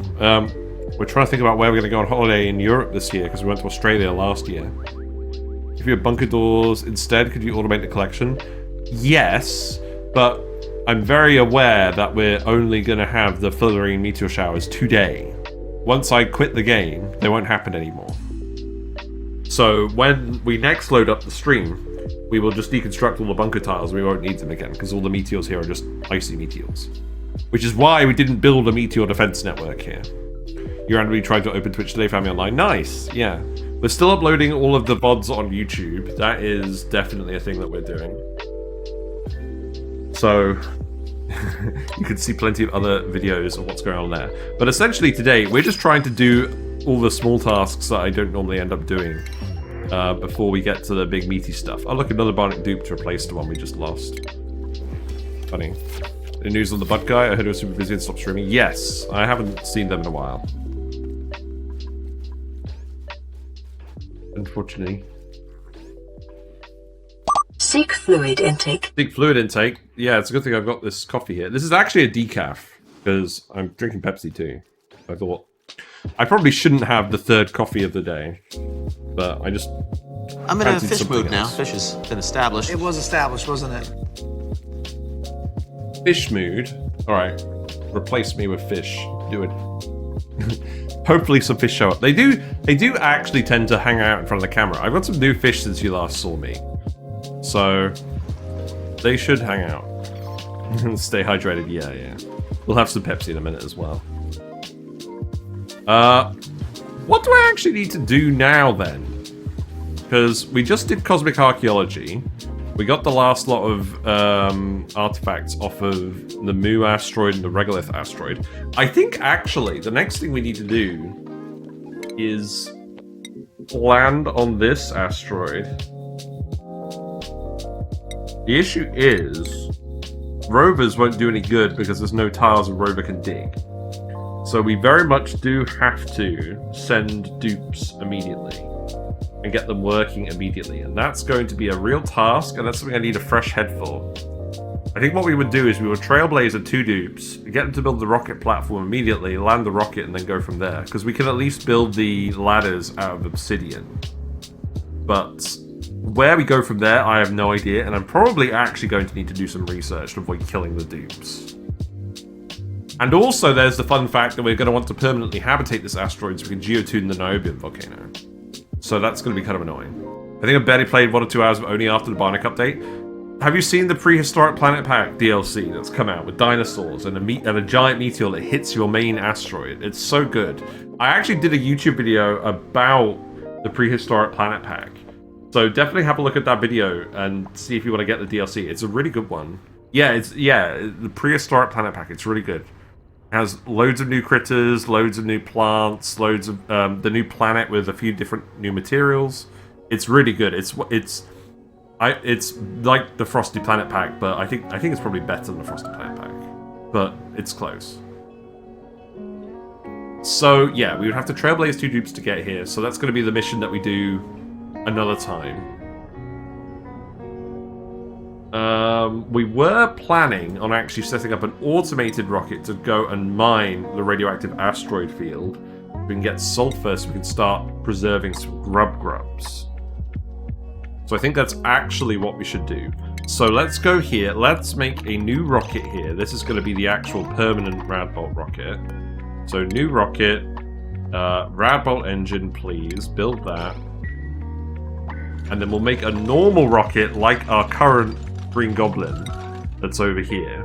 We're trying to think about where we're going to go on holiday in Europe this year, because we went to Australia last year. If you have bunker doors instead, could you automate the collection? Yes, but I'm very aware that we're only going to have the Fullerene meteor showers today. Once I quit the game, they won't happen anymore. So when we next load up the stream, we will just deconstruct all the bunker tiles. We won't need them again, because all the meteors here are just icy meteors. Which is why we didn't build a meteor defense network here. You randomly tried to open Twitch today, found me online. Nice, yeah. We're still uploading all of the VODs on YouTube. That is definitely a thing that we're doing. So you can see plenty of other videos of what's going on there. But essentially today, we're just trying to do all the small tasks that I don't normally end up doing before we get to the big meaty stuff. Oh look, another Bionic dupe to replace the one we just lost. Funny. Any news on the Butt guy? I heard he was super busy and stopped streaming. Yes, I haven't seen them in a while. Unfortunately. Seek fluid intake. Seek fluid intake. Yeah, it's a good thing I've got this coffee here. This is actually a decaf, because I'm drinking Pepsi too. I thought I probably shouldn't have the third coffee of the day, but I just I'm in a fish mood now. Fish has been established. It was established, wasn't it? Fish mood. Alright. Replace me with fish. Do it. Hopefully some fish show up. They do actually tend to hang out in front of the camera. I've got some new fish since you last saw me. So they should hang out. Stay hydrated, yeah. We'll have some Pepsi in a minute as well. What do I actually need to do now then? Because we just did cosmic archaeology. We got the last lot of artifacts off of the Mu asteroid and the Regolith asteroid. I think actually the next thing we need to do is land on this asteroid. The issue is rovers won't do any good because there's no tiles a rover can dig. So we very much do have to send dupes immediately and get them working immediately. And that's going to be a real task, and that's something I need a fresh head for. I think what we would do is we would trailblaze 2 dupes, get them to build the rocket platform immediately, land the rocket, and then go from there. Because we can at least build the ladders out of obsidian. But where we go from there, I have no idea, and I'm probably actually going to need to do some research to avoid killing the dupes. And also, there's the fun fact that we're going to want to permanently habitate this asteroid so we can geotune the Niobium volcano. So that's going to be kind of annoying. I think I barely played 1 or 2 hours of ONI after the Bionic update. Have you seen the Prehistoric Planet Pack DLC that's come out with dinosaurs and a giant meteor that hits your main asteroid? It's so good. I actually did a YouTube video about the Prehistoric Planet Pack. So definitely have a look at that video and see if you want to get the DLC. It's a really good one. Yeah, the Prehistoric Planet Pack, it's really good. It has loads of new critters, loads of new plants, loads of the new planet with a few different new materials. It's really good. It's like the Frosty Planet Pack, but I think it's probably better than the Frosty Planet Pack. But it's close. So yeah, we would have to trailblaze 2 dupes to get here. So that's going to be the mission that we do another time. We were planning on actually setting up an automated rocket to go and mine the radioactive asteroid field. We can get sulfur so we can start preserving some grubs. So I think that's actually what we should do. So let's go here. Let's make a new rocket here. This is going to be the actual permanent Radbolt rocket. So new rocket, Radbolt engine, please. Build that. And then we'll make a normal rocket like our current Green Goblin that's over here.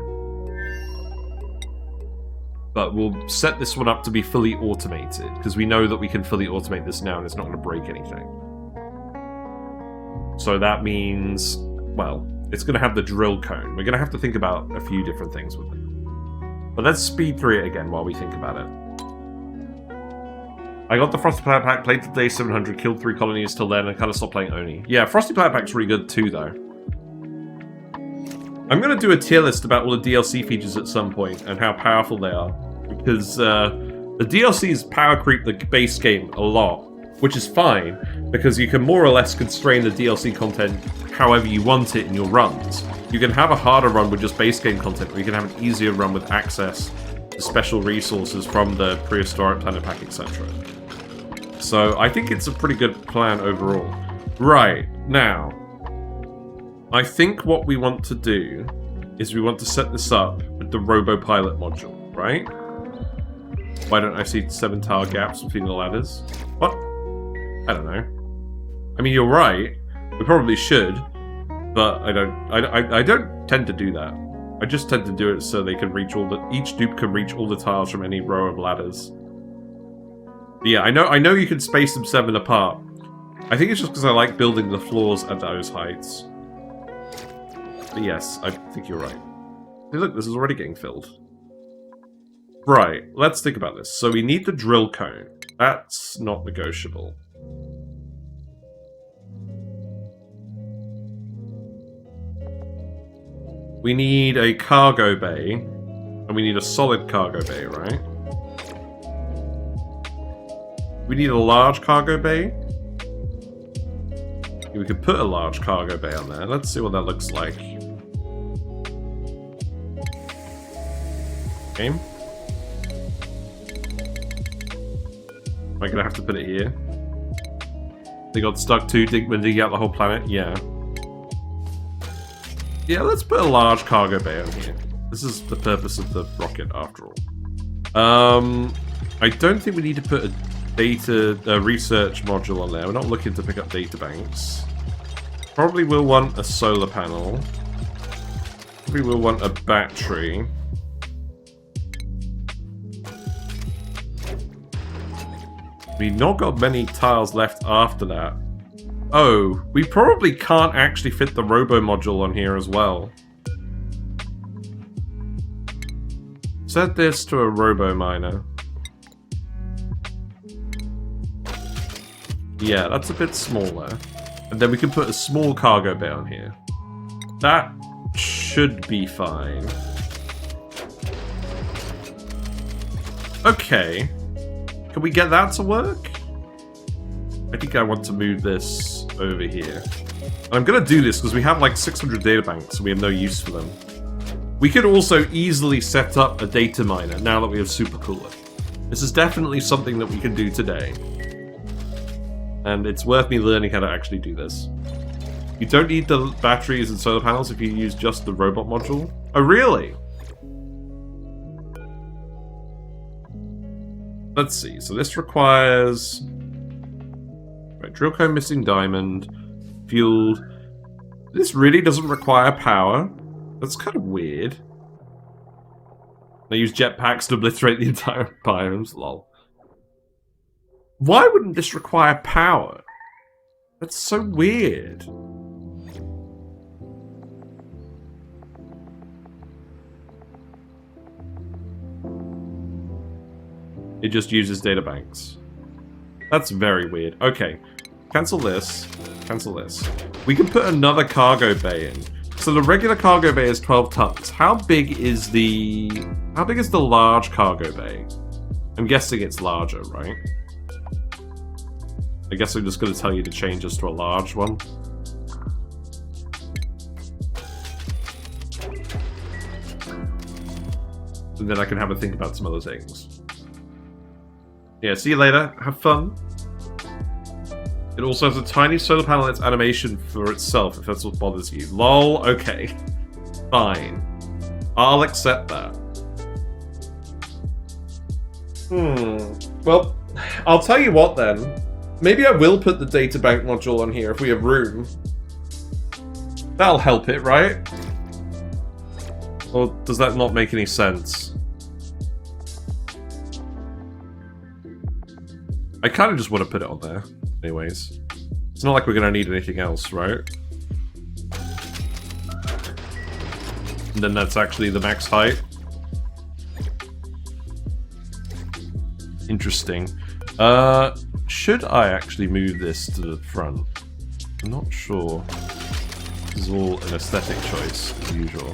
But we'll set this one up to be fully automated, because we know that we can fully automate this now and it's not going to break anything. So that means, well, it's going to have the drill cone. We're going to have to think about a few different things with it. But let's speed through it again while we think about it. I got the Frosty Planet Pack, played till day 700, killed 3 colonies till then, and kind of stopped playing ONI. Yeah, Frosty Planet Pack's really good too, though. I'm going to do a tier list about all the DLC features at some point and how powerful they are. Because the DLCs power creep the base game a lot, which is fine, because you can more or less constrain the DLC content however you want it in your runs. You can have a harder run with just base game content, or you can have an easier run with access to special resources from the Prehistoric Planet Pack, etc. So I think it's a pretty good plan overall. Right, now, I think what we want to do is we want to set this up with the Robo-Pilot Module, right? Why don't I see 7 tile gaps between the ladders? What? I don't know. I mean, you're right. We probably should, but I don't tend to do that. I just tend to do it so they can reach each dupe can reach all the tiles from any row of ladders. But yeah, I know you can space them 7 apart. I think it's just because I like building the floors at those heights. But yes, I think you're right. Hey, look, this is already getting filled. Right, let's think about this. So we need the drill cone. That's not negotiable. We need a cargo bay, and we need a solid cargo bay, right? We need a large cargo bay. We could put a large cargo bay on there. Let's see what that looks like. Game. Am I gonna have to put it here? They got stuck too when digging out the whole planet? Yeah. Yeah, let's put a large cargo bay on here. This is the purpose of the rocket, after all. I don't think we need to put a research module on there. We're not looking to pick up data banks. Probably will want a solar panel. Probably will want a battery. We've not got many tiles left after that. Oh, we probably can't actually fit the Robo module on here as well. Set this to a Robo miner. Yeah, that's a bit smaller. And then we can put a small cargo bay on here. That should be fine. Okay. Can we get that to work? I think I want to move this over here. And I'm going to do this because we have like 600 data banks, so we have no use for them. We could also easily set up a data miner now that we have supercooler. This is definitely something that we can do today. And it's worth me learning how to actually do this. You don't need the batteries and solar panels if you use just the robot module. Oh, really? Let's see. So this requires... Right, drill cone missing diamond. Fueled. This really doesn't require power. That's kind of weird. They use jetpacks to obliterate the entire biomes. Lol. Why wouldn't this require power? That's so weird. It just uses data banks. That's very weird. Okay. Cancel this. Cancel this. We can put another cargo bay in. So the regular cargo bay is 12 tons. How big is the large cargo bay? I'm guessing it's larger, right? I guess I'm just going to tell you to change this to a large one. And then I can have a think about some other things. Yeah, see you later. Have fun. It also has a tiny solar panel in its animation for itself, if that's what bothers you. Lol, okay. Fine. I'll accept that. Well, I'll tell you what then. Maybe I will put the databank module on here if we have room. That'll help it, right? Or does that not make any sense? I kind of just want to put it on there. Anyways, it's not like we're gonna need anything else, right? And then that's actually the max height. Interesting. Should I actually move this to the front? I'm not sure. This is all an aesthetic choice, as usual.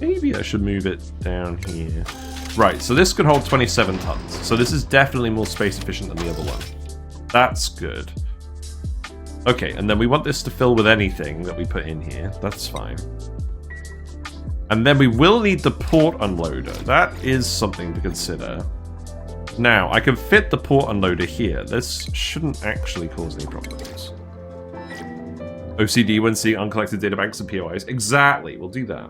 Maybe I should move it down here. Right, so this could hold 27 tons. So this is definitely more space efficient than the other one. That's good. Okay, and then we want this to fill with anything that we put in here. That's fine. And then we will need the port unloader. That is something to consider. Now, I can fit the port unloader here. This shouldn't actually cause any problems. OCD when seeing uncollected data banks and POIs. Exactly, we'll do that.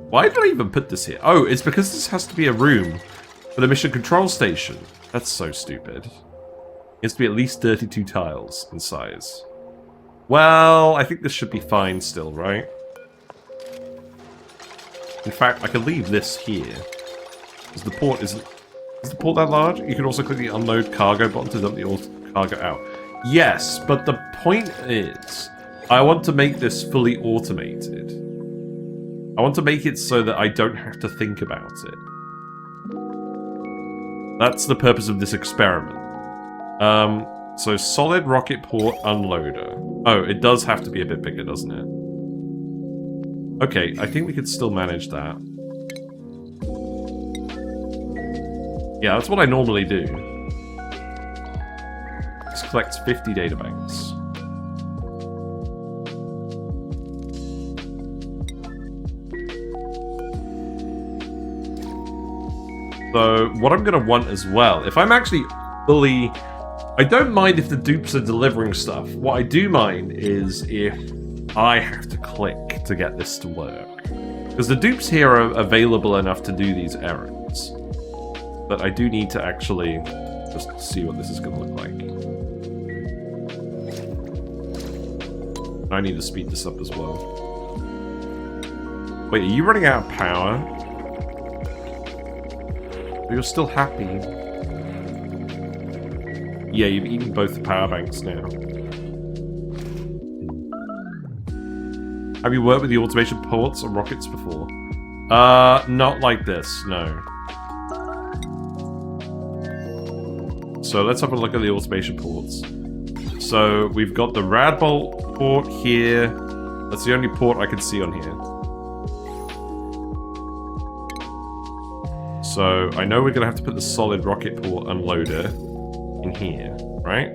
Why did I even put this here? Oh, it's because this has to be a room for the mission control station. That's so stupid. It has to be at least 32 tiles in size. Well, I think this should be fine still, right? In fact, I could leave this here. Because the port isn't... Is the port that large? You can also click the unload cargo button to dump the cargo out. Yes, but the point is... I want to make this fully automated. I want to make it so that I don't have to think about it. That's the purpose of this experiment. So solid rocket port unloader. Oh, it does have to be a bit bigger, doesn't it? Okay, I think we could still manage that. Yeah, that's what I normally do. This collects 50 databanks. So, what I'm going to want as well, if I'm actually fully I don't mind if the dupes are delivering stuff. What I do mind is if I have to click to get this to work. Because the dupes here are available enough to do these errands. But I do need to actually just see what this is going to look like. I need to speed this up as well. Wait, are you running out of power? You're still happy. Yeah, you've eaten both the power banks now. Have you worked with the automation ports on rockets before? Not like this, no. So let's have a look at the automation ports. So we've got the Radbolt port here. That's the only port I can see on here. So I know we're going to have to put the solid rocket port unloader in here, right?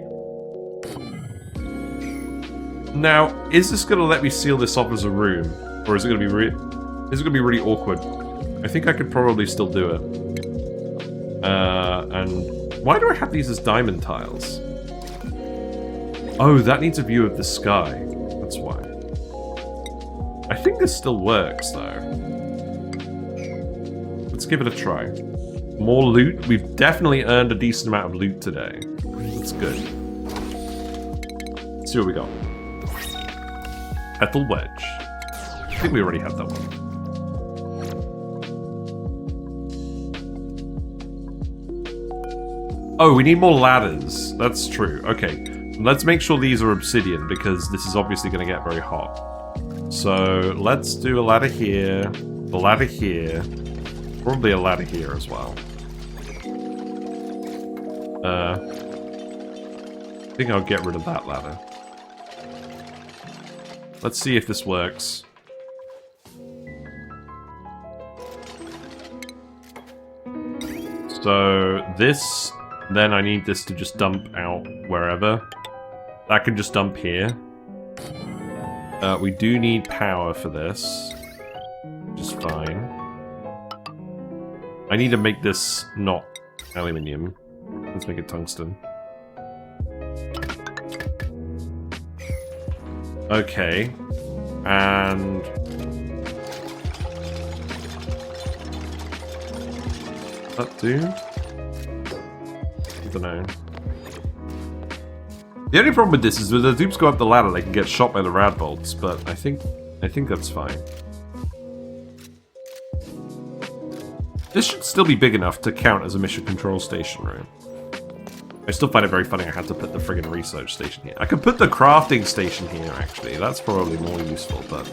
Now, is this going to let me seal this off as a room? Or is it going to be really awkward? I think I could probably still do it. And why do I have these as diamond tiles? Oh, that needs a view of the sky. That's why. I think this still works, though. Let's give it a try. More loot. We've definitely earned a decent amount of loot today. That's good. Let's see what we got. Petal wedge. I think we already have that one. Oh, we need more ladders. That's true. Okay. Let's make sure these are obsidian, because this is obviously going to get very hot. So, let's do a ladder here. A ladder here. Probably a ladder here as well. I think I'll get rid of that ladder. Let's see if this works. So this, then I need this to just dump out wherever. That can just dump here. We do need power for this, which is fine. I need to make this not aluminium. Let's make it tungsten. Okay. And... that do? I don't know. The only problem with this is when the dupes go up the ladder, they can get shot by the rad bolts, but I think that's fine. This should still be big enough to count as a mission control station room. I still find it very funny I had to put the friggin' research station here. I could put the crafting station here, actually. That's probably more useful, but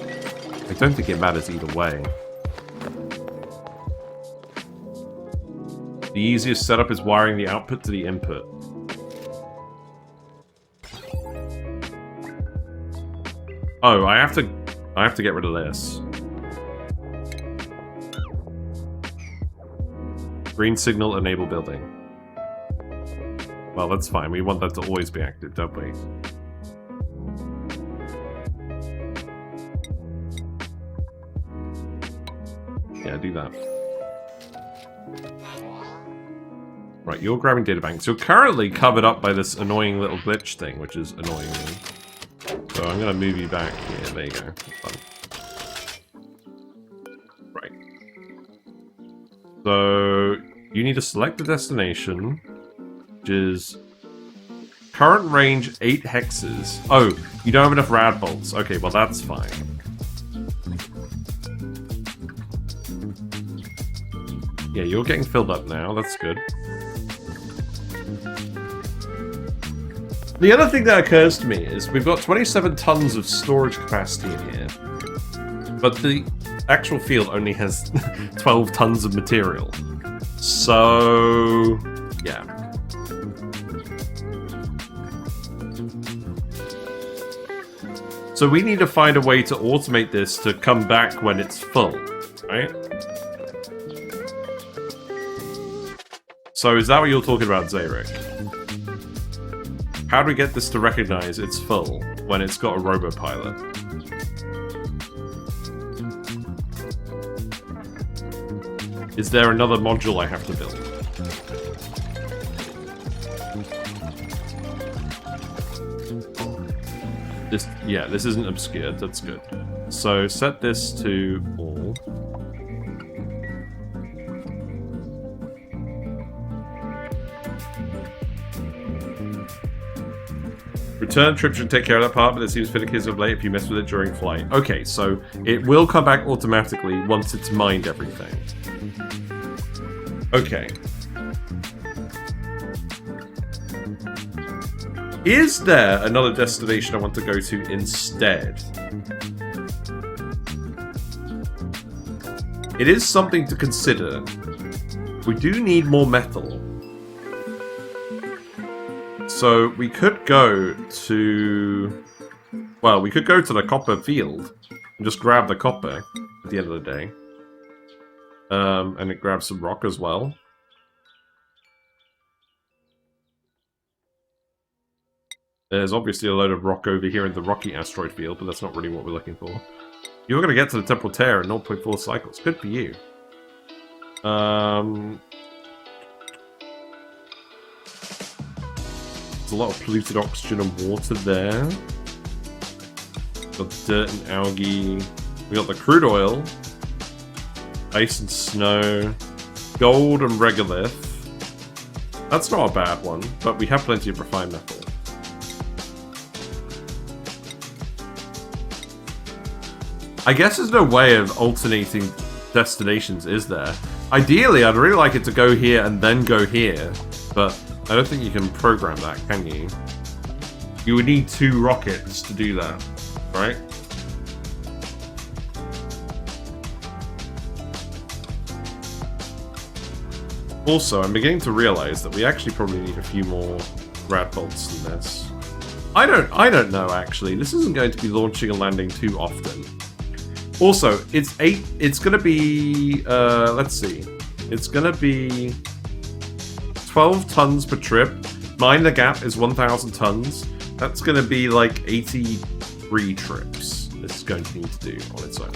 I don't think it matters either way. The easiest setup is wiring the output to the input. Oh, I have to get rid of this. Green signal enable building. Well, that's fine. We want that to always be active, don't we? Yeah, do that. Right, you're grabbing data banks. You're currently covered up by this annoying little glitch thing, which is annoying me. So I'm going to move you back here. There you go. Fun. Right. So you need to select the destination, which is current range 8 hexes. Oh, you don't have enough rad bolts. Okay, well that's fine. Yeah, you're getting filled up now. That's good. The other thing that occurs to me is we've got 27 tons of storage capacity in here, but the actual field only has 12 tons of material. So, yeah. So we need to find a way to automate this to come back when it's full, right? So is that what you're talking about, Zarek? How do we get this to recognize it's full when it's got a Robo-Pilot? Is there another module I have to build? This isn't obscured. That's good. So set this to all. Return trip should take care of that part, but it seems finicky as of late if you mess with it during flight. Okay, so it will come back automatically once it's mined everything. Okay. Is there another destination I want to go to instead? It is something to consider. We do need more metal. So we could go to... Well, we could go to the copper field and just grab the copper at the end of the day. And it grabs some rock as well. There's obviously a load of rock over here in the rocky asteroid field, but that's not really what we're looking for. You're going to get to the temporal tear in 0.4 cycles. Good for you. There's a lot of polluted oxygen and water there. Got dirt and algae. We got the crude oil. Ice and snow. Gold and regolith. That's not a bad one, but we have plenty of refined metal. I guess there's no way of alternating destinations, is there? Ideally, I'd really like it to go here and then go here, but I don't think you can program that, can you? You would need 2 rockets to do that, right? Also, I'm beginning to realize that we actually probably need a few more rad bolts than this. I don't know, actually. This isn't going to be launching and landing too often. Also, it's gonna be, let's see. It's gonna be 12 tons per trip. Mine the gap is 1,000 tons. That's gonna be like 83 trips this is going to need to do on its own.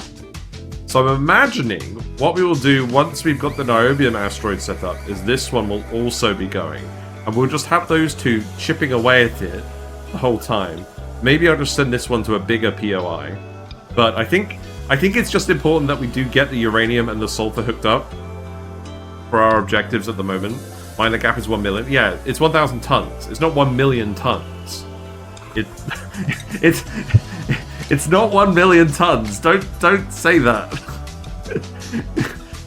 So I'm imagining what we will do once we've got the niobium asteroid set up is this one will also be going. And we'll just have those two chipping away at it the whole time. Maybe I'll just send this one to a bigger POI. But I think it's just important that we do get the uranium and the sulfur hooked up for our objectives at the moment. Mine the gap is 1 million. Yeah, it's 1,000 tons. It's not 1 million tons. It's not 1 million tons. Don't say that.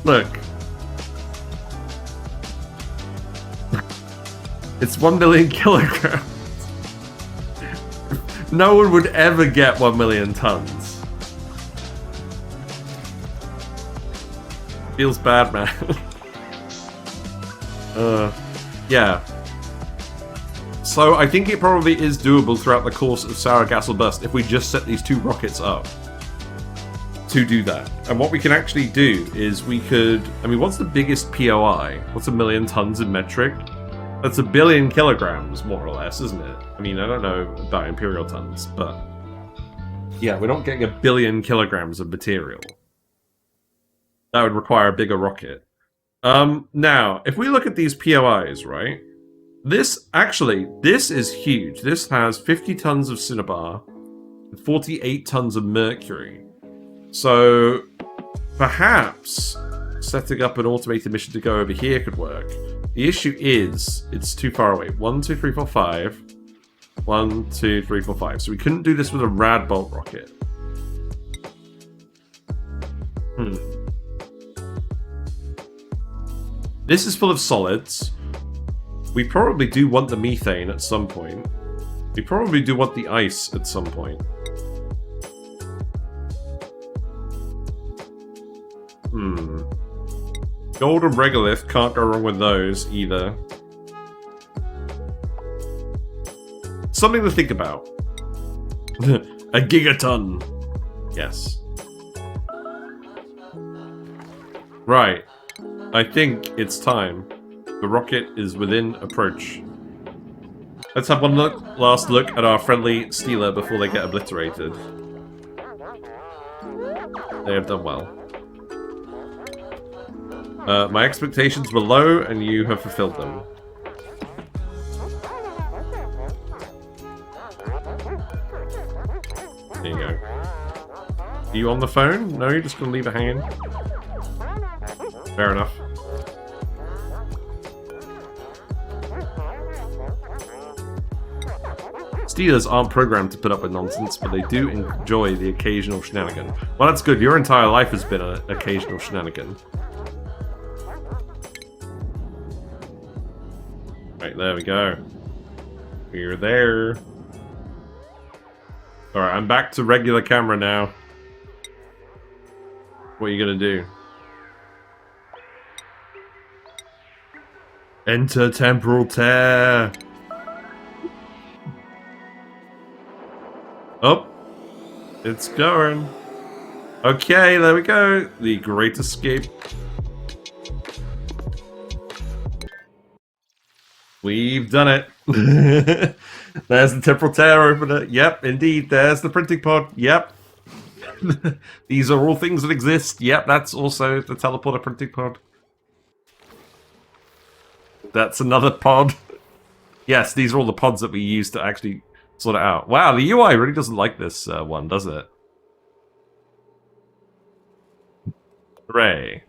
Look. It's 1 million kilograms. No one would ever get 1 million tons. Feels bad, man. Yeah. So I think it probably is doable throughout the course of Sour Gas or Bust if we just set these 2 rockets up to do that. And what we can actually do is we could... I mean, what's the biggest POI? What's 1 million tons in metric? That's 1 billion kilograms, more or less, isn't it? I mean, I don't know about imperial tons, but... yeah, we're not getting 1 billion kilograms of material. That would require a bigger rocket. Now, if we look at these POIs, right? This is huge. This has 50 tons of cinnabar and 48 tons of mercury. So, perhaps setting up an automated mission to go over here could work. The issue is, it's too far away. 1, 2, 3, 4, 5. 1, 2, 3, 4, 5. So we couldn't do this with a rad bolt rocket. This is full of solids. We probably do want the methane at some point. We probably do want the ice at some point. Gold and regolith, can't go wrong with those either. Something to think about. A gigaton. Yes. Right. I think it's time. The rocket is within approach. Let's have one last look at our friendly Stealer before they get obliterated. They have done well. My expectations were low, and you have fulfilled them. There you go. Are you on the phone? No, you're just gonna leave it hanging? Fair enough. Steelers aren't programmed to put up with nonsense, but they do enjoy the occasional shenanigan. Well, that's good. Your entire life has been an occasional shenanigan. Right, there we go. We're there. Alright, I'm back to regular camera now. What are you gonna do? Enter Temporal Tear! Oh! It's going. Okay, there we go. The Great Escape. We've done it. There's the Temporal Tear Opener. Yep, indeed. There's the printing pod. Yep. These are all things that exist. Yep, that's also the teleporter printing pod. That's another pod. Yes, these are all the pods that we use to actually sort it out. Wow, the UI really doesn't like this one, does it? Hooray.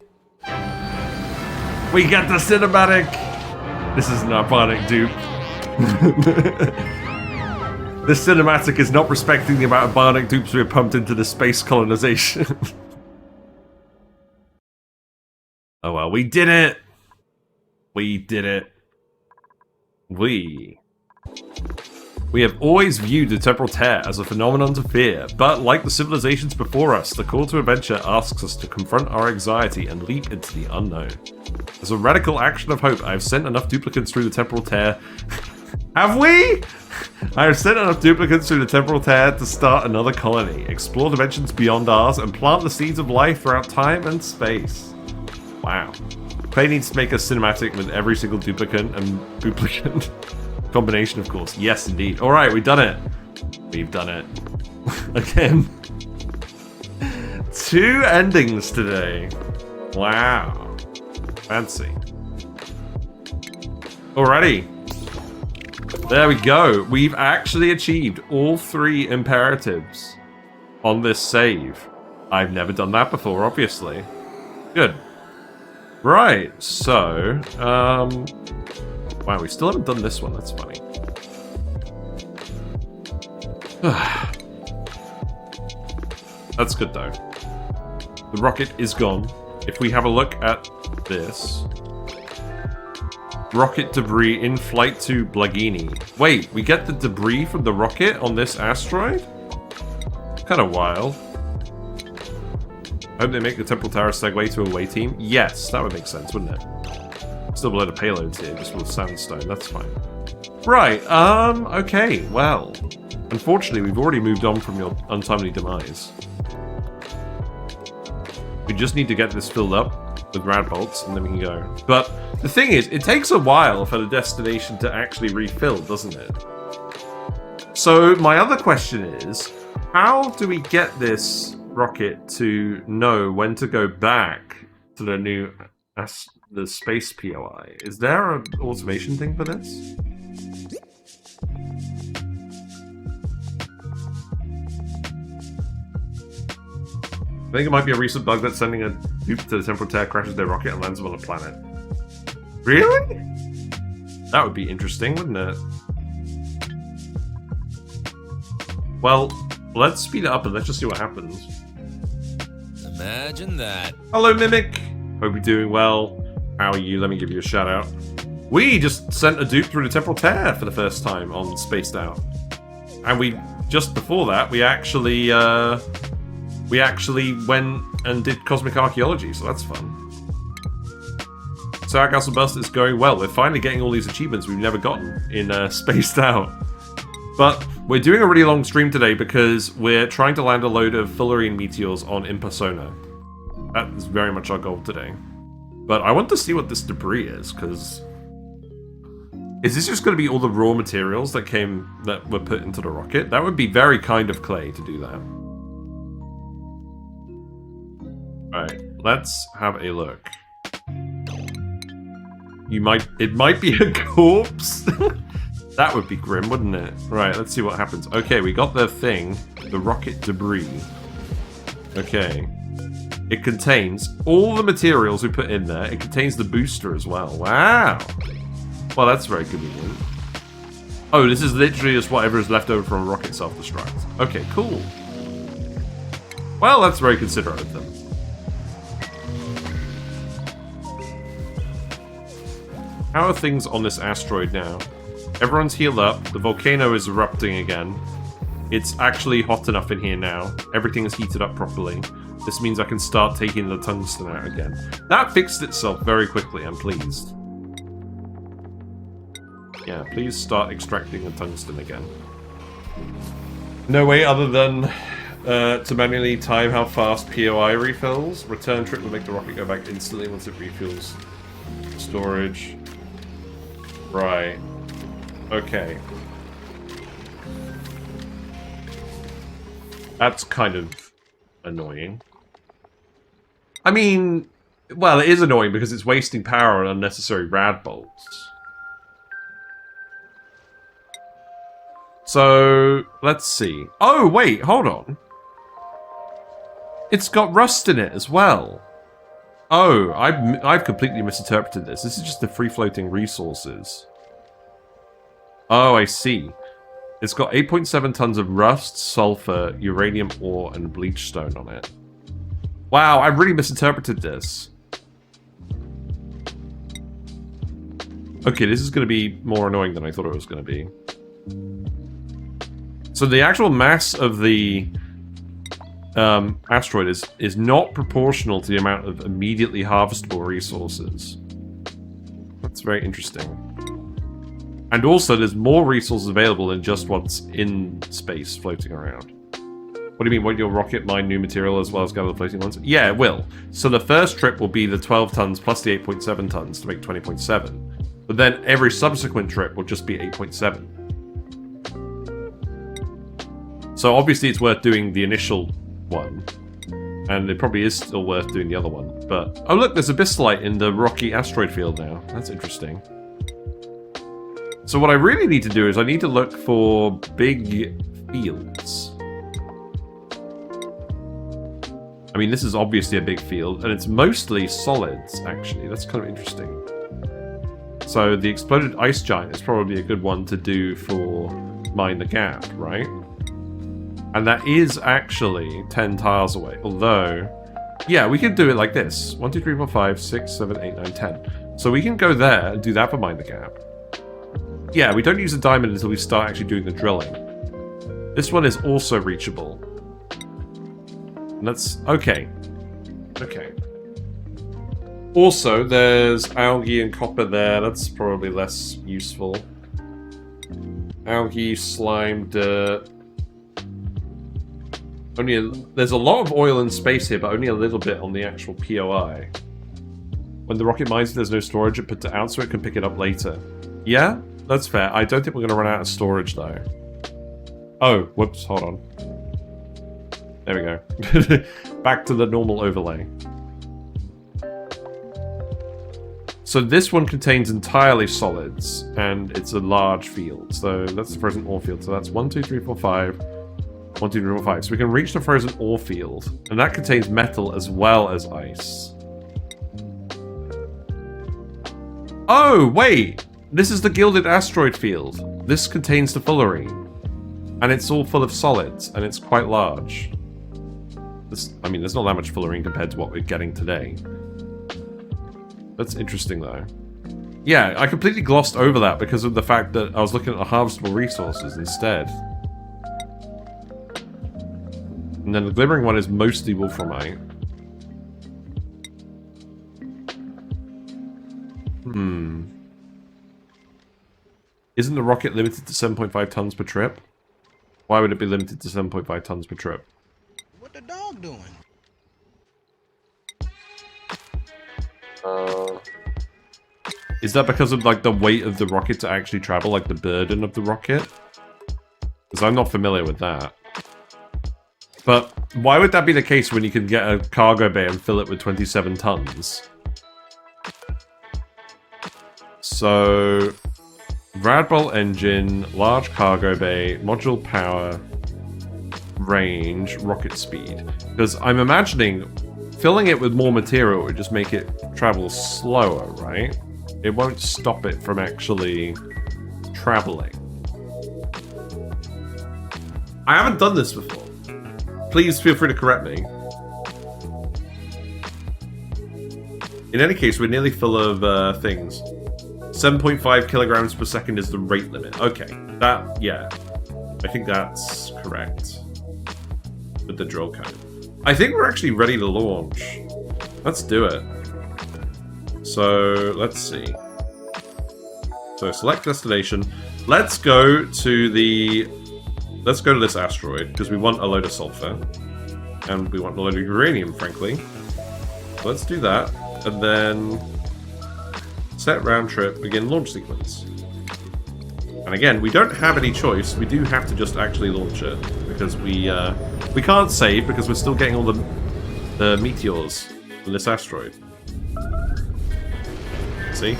We got the cinematic! This is not Bionic Dupe. This cinematic is not respecting the amount of Bionic Dupes we have pumped into the space colonization. Oh well, we did it! We did it. We have always viewed the Temporal Tear as a phenomenon to fear, but like the civilizations before us, the call to adventure asks us to confront our anxiety and leap into the unknown. As a radical action of hope, I have sent enough duplicants through the Temporal Tear. Have we? I have sent enough duplicants through the Temporal Tear to start another colony, explore dimensions beyond ours, and plant the seeds of life throughout time and space. Wow. Clay needs to make a cinematic with every single duplicant and duplicant. Combination, of course. Yes, indeed. Alright, we've done it. We've done it. Again. 2 endings today. Wow. Fancy. Alrighty. There we go. We've actually achieved all 3 imperatives on this save. I've never done that before, obviously. Good. Right, so, wow, we still haven't done this one, that's funny. That's good, though. The rocket is gone. If we have a look at this... Rocket debris in flight to Blagini. Wait, we get the debris from the rocket on this asteroid? Kind of wild. I hope they make the Temporal Tower segue to a away team. Yes, that would make sense, wouldn't it? Still a load of payloads here, just with sandstone. That's fine. Right, okay, well. Unfortunately, we've already moved on from your untimely demise. We just need to get this filled up with rad bolts, and then we can go. But the thing is, it takes a while for the destination to actually refill, doesn't it? So my other question is, how do we get this rocket to know when to go back to the new the space POI? Is there an automation thing for this? I think it might be a recent bug that's sending a dupe to the Temporal Tear, crashes their rocket, and lands them on a planet. Really? That would be interesting, wouldn't it? Well, let's speed it up and let's just see what happens. Imagine that. Hello, Mimic. Hope you're doing well. How are you? Let me give you a shout out. We just sent a dupe through the Temporal Tear for the first time on Spaced Out. And we, just before that, we actually went and did cosmic archaeology, so that's fun. So our Castle Bust is going well. We're finally getting all these achievements we've never gotten in Spaced Out. But we're doing a really long stream today because we're trying to land a load of Fullerene meteors on Impersona. That is very much our goal today. But I want to see what this debris is, because... Is this just going to be all the raw materials that were put into the rocket? That would be very kind of Clay to do that. Alright, let's have a look. It might be a corpse. That would be grim, wouldn't it? Right, let's see what happens. Okay, we got the thing. The rocket debris. Okay. It contains all the materials we put in there. It contains the booster as well. Wow. Well, that's very convenient. Oh, this is literally just whatever is left over from a rocket self-destruct. Okay, cool. Well, that's very considerate of them. How are things on this asteroid now? Everyone's healed up. The volcano is erupting again. It's actually hot enough in here now. Everything is heated up properly. This means I can start taking the tungsten out again. That fixed itself very quickly, I'm pleased. Yeah, please start extracting the tungsten again. No way other than to manually time how fast POI refills. Return trip will make the rocket go back instantly once it refuels. Storage. Right. Okay. That's kind of annoying. I mean, well, it is annoying because it's wasting power on unnecessary rad bolts. So, let's see. Oh, wait, hold on. It's got rust in it as well. Oh, I've completely misinterpreted this. This is just the free-floating resources. Oh, I see. It's got 8.7 tons of rust, sulfur, uranium ore, and bleach stone on it. Wow, I really misinterpreted this. Okay, this is going to be more annoying than I thought it was going to be. So the actual mass of the asteroid is not proportional to the amount of immediately harvestable resources. That's very interesting. And also, there's more resources available than just what's in space floating around. What do you mean, won't your rocket mine new material as well as gather the floating ones? Yeah, it will. So the first trip will be the 12 tons plus the 8.7 tons to make 20.7. But then every subsequent trip will just be 8.7. So obviously it's worth doing the initial one. And it probably is still worth doing the other one. But, oh look, there's abyssalite in the rocky asteroid field now. That's interesting. So what I really need to do is I need to look for big fields. I mean, this is obviously a big field, and it's mostly solids, actually. That's kind of interesting. So the exploded ice giant is probably a good one to do for Mine the Gap, right? And that is actually 10 tiles away. Although, yeah, we could do it like this. 1, 2, 3, 4, 5, 6, 7, 8, 9, 10. So we can go there and do that for Mine the Gap. Yeah, we don't use a diamond until we start actually doing the drilling. This one is also reachable. And that's... okay. Okay. Also, there's algae and copper there. That's probably less useful. Algae, slime, dirt. There's a lot of oil in space here, but only a little bit on the actual POI. When the rocket mines, there's no storage, it puts it out so it can pick it up later. Yeah? That's fair. I don't think we're going to run out of storage, though. Oh, whoops, hold on. There we go. Back to the normal overlay. So this one contains entirely solids, and it's a large field. So that's the frozen ore field. So that's 1, 2, 3, 4, 5. 1, 2, 3, 4, 5. So we can reach the frozen ore field, and that contains metal as well as ice. Oh, wait! This is the gilded asteroid field. This contains the fullerene. And it's all full of solids, and it's quite large. I mean, there's not that much fullerene compared to what we're getting today. That's interesting, though. Yeah, I completely glossed over that because of the fact that I was looking at the harvestable resources instead. And then the glimmering one is mostly wolframite. Isn't the rocket limited to 7.5 tons per trip? Why would it be limited to 7.5 tons per trip? What the dog doing? Is that because of like the weight of the rocket to actually travel, like the burden of the rocket? Because I'm not familiar with that. But why would that be the case when you can get a cargo bay and fill it with 27 tons? So... Radbolt engine, large cargo bay, module power, range, rocket speed. Because I'm imagining filling it with more material would just make it travel slower, right? It won't stop it from actually traveling. I haven't done this before. Please feel free to correct me. In any case, we're nearly full of things. 7.5 kilograms per second is the rate limit. Okay, that, yeah. I think that's correct. With the drill code. I think we're actually ready to launch. Let's do it. So, let's see. So, select destination. Let's go to the... Let's go to this asteroid, because we want a load of sulfur. And we want a load of uranium, frankly. So let's do that. And then... set round trip, begin launch sequence. And again, we don't have any choice. We do have to just actually launch it. Because we can't save, because we're still getting all the meteors from this asteroid. See?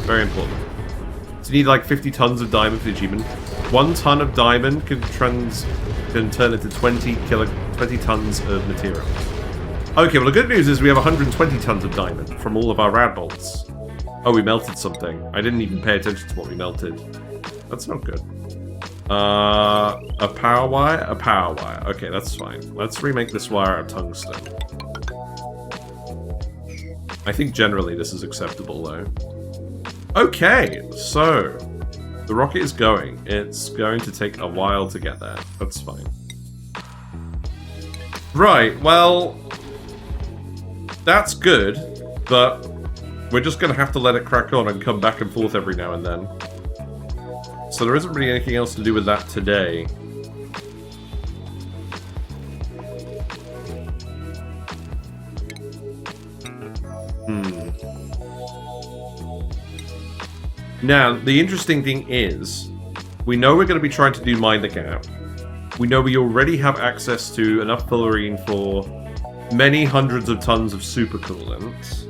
Very important. So you need like 50 tons of diamond for the achievement. 1 ton of diamond can turn into 20 tons of material. Okay, well the good news is we have 120 tons of diamond from all of our rad bolts. Oh, we melted something. I didn't even pay attention to what we melted. That's not good. A power wire? A power wire. Okay, that's fine. Let's remake this wire out of tungsten. I think generally this is acceptable though. Okay, so the rocket is going. It's going to take a while to get there. That's fine. Right, well, that's good, but we're just going to have to let it crack on and come back and forth every now and then. So there isn't really anything else to do with that today. Now, the interesting thing is, we know we're going to be trying to do Mine the Gap. We know we already have access to enough fullerene for many hundreds of tons of supercoolant.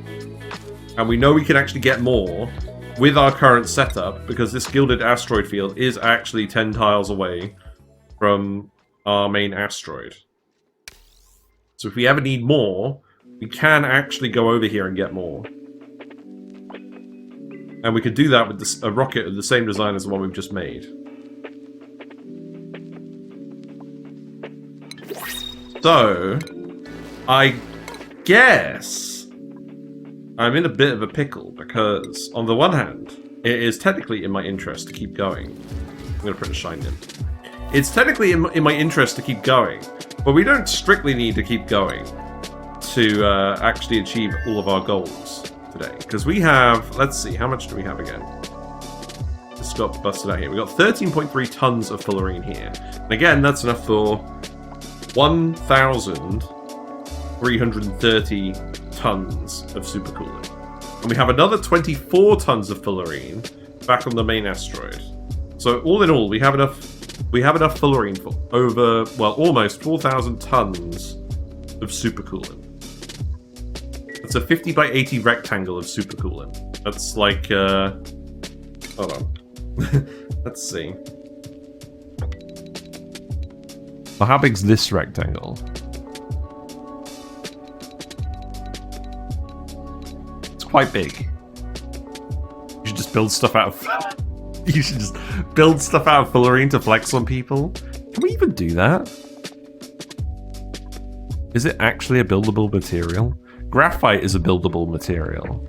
And we know we can actually get more with our current setup, because this gilded asteroid field is actually 10 tiles away from our main asteroid. So if we ever need more, we can actually go over here and get more. And we could do that with a rocket of the same design as the one we've just made. So, I guess I'm in a bit of a pickle, because on the one hand, it is technically in my interest to keep going. I'm going to put a shine in. It's technically in my interest to keep going, but we don't strictly need to keep going to actually achieve all of our goals today. Because we have, let's see, how much do we have again? This got busted out here. We've got 13.3 tons of fullerene here. And again, that's enough for 1,330 tons of supercoolant. And we have another 24 tons of fullerene back on the main asteroid. So all in all, we have enough fullerene for over, well, almost 4,000 tons of supercoolant. It's a 50 by 80 rectangle of supercoolant. That's like, hold on. Let's see. Well, how big's this rectangle? It's quite big. You should just build stuff out of... You should just build stuff out of fullerene to flex on people. Can we even do that? Is it actually a buildable material? Graphite is a buildable material.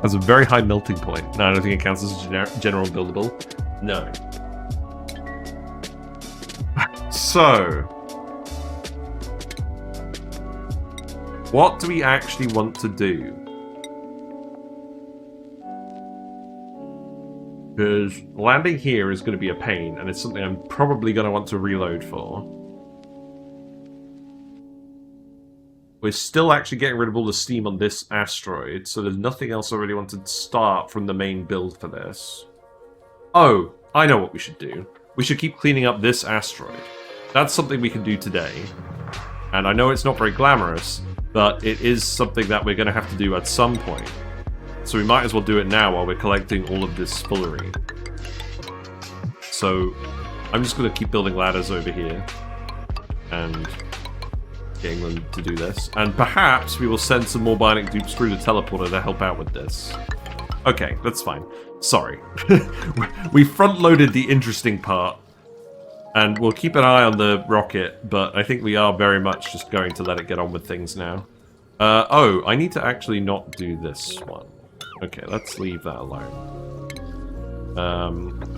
Has a very high melting point. No, I don't think it counts as general buildable. No. So, what do we actually want to do? Because landing here is going to be a pain, and it's something I'm probably going to want to reload for. We're still actually getting rid of all the steam on this asteroid, so there's nothing else I really want to start from the main build for this. Oh, I know what we should do. We should keep cleaning up this asteroid. That's something we can do today. And I know it's not very glamorous, but it is something that we're going to have to do at some point. So we might as well do it now while we're collecting all of this fullerene. So I'm just going to keep building ladders over here and getting them to do this. And perhaps we will send some more bionic dupes through the teleporter to help out with this. Okay, that's fine. Sorry. We front-loaded the interesting part. And we'll keep an eye on the rocket, but I think we are very much just going to let it get on with things now. Oh, I need to actually not do this one. Okay, let's leave that alone.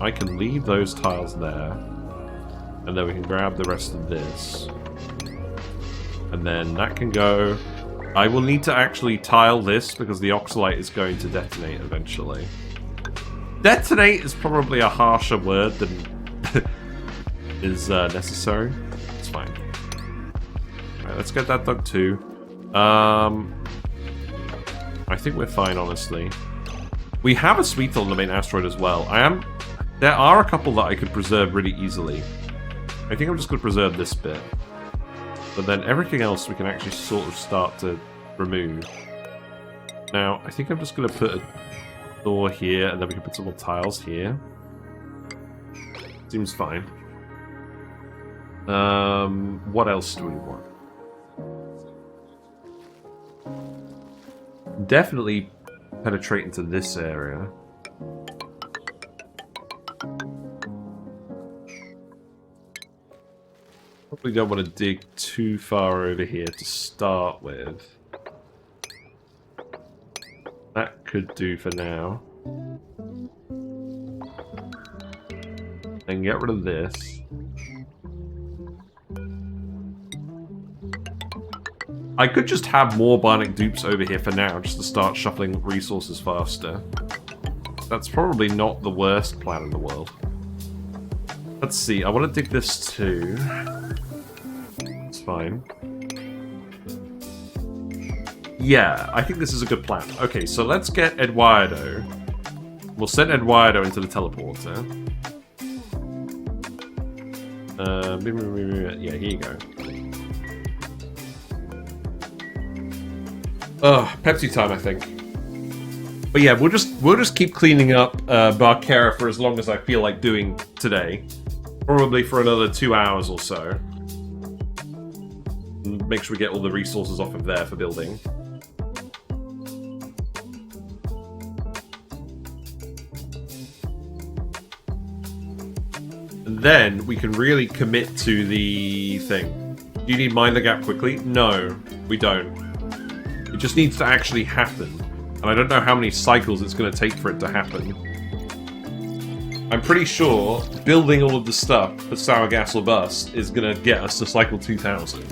I can leave those tiles there. And then we can grab the rest of this. And then that can go. I will need to actually tile this because the oxalite is going to detonate eventually. Detonate is probably a harsher word than is necessary. It's fine. Alright, let's get that done too. I think we're fine, honestly. We have a sweet on the main asteroid as well. There are a couple that I could preserve really easily. I think I'm just going to preserve this bit. But then everything else we can actually sort of start to remove. Now, I think I'm just going to put a door here, and then we can put some more tiles here. Seems fine. What else do we want? Definitely penetrate into this area. Probably don't want to dig too far over here to start with. That could do for now. And get rid of this. I could just have more bionic dupes over here for now, just to start shuffling resources faster. That's probably not the worst plan in the world. Let's see, I want to dig this too. It's fine. Yeah, I think this is a good plan. Okay, so let's get Eduardo. We'll send Eduardo into the teleporter. Yeah, here you go. Pepsi time, I think. But yeah, we'll just keep cleaning up Barkera for as long as I feel like doing today. Probably for another 2 hours or so. And make sure we get all the resources off of there for building. And then we can really commit to the thing. Do you need Mind the Gap quickly? No, we don't. It just needs to actually happen. And I don't know how many cycles it's going to take for it to happen. I'm pretty sure building all of the stuff for Sour Gas or Bust is going to get us to cycle 2000.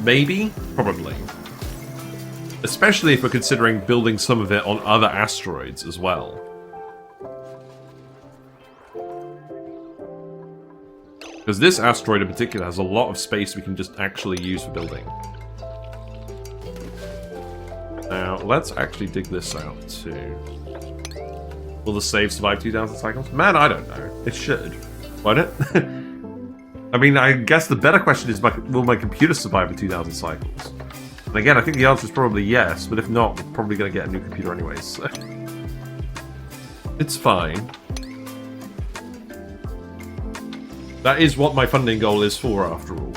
Maybe? Probably. Especially if we're considering building some of it on other asteroids as well. Because this asteroid in particular has a lot of space we can just actually use for building. Now, let's actually dig this out too. Will the save survive 2000 cycles? Man, I don't know. It should. Won't it? I mean, I guess the better question is, will my computer survive the 2000 cycles? And again, I think the answer is probably yes, but if not, we're probably going to get a new computer anyways, so... It's fine. That is what my funding goal is for, after all.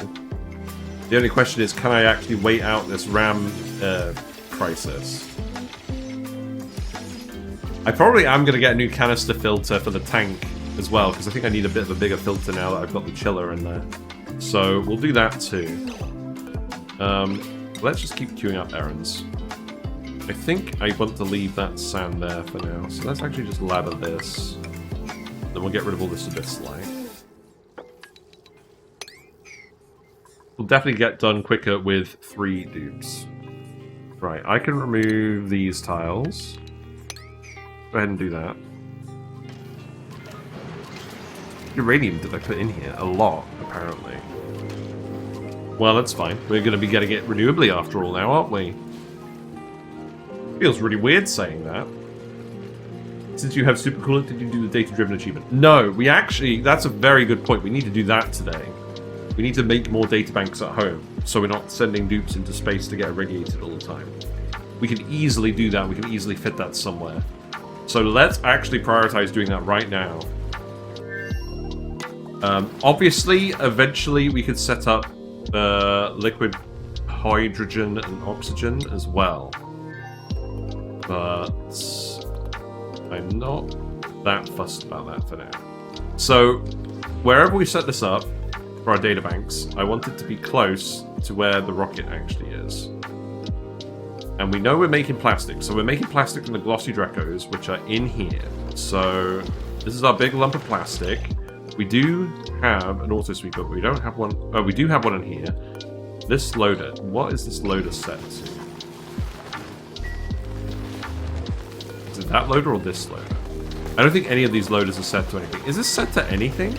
The only question is, can I actually wait out this RAM crisis? I probably am going to get a new canister filter for the tank as well, because I think I need a bit of a bigger filter now that I've got the chiller in there. So we'll do that too. Let's just keep queuing up errands. I think I want to leave that sand there for now, so let's actually just ladder this. Then we'll get rid of all this abyss light. We'll definitely get done quicker with 3 dupes. Right, I can remove these tiles. Go ahead and do that. Uranium did I put in here? A lot, apparently. Well, that's fine. We're going to be getting it renewably after all now, aren't we? Feels really weird saying that. Since you have Supercoolant, did you do the data-driven achievement? No, we actually... That's a very good point. We need to do that today. We need to make more databanks at home, so we're not sending dupes into space to get irradiated all the time. We can easily do that. We can easily fit that somewhere. So let's actually prioritize doing that right now. Obviously, eventually we could set up liquid hydrogen and oxygen as well. But I'm not that fussed about that for now. So wherever we set this up for our databanks, I want it to be close to where the rocket actually is. And we know we're making plastic, so we're making plastic from the glossy Drecos, which are in here. So this is our big lump of plastic. We do have an auto sweeper, but we don't have one. Oh, we do have one in here. This loader. What is this loader set to? Is it that loader or this loader? I don't think any of these loaders are set to anything. Is this set to anything?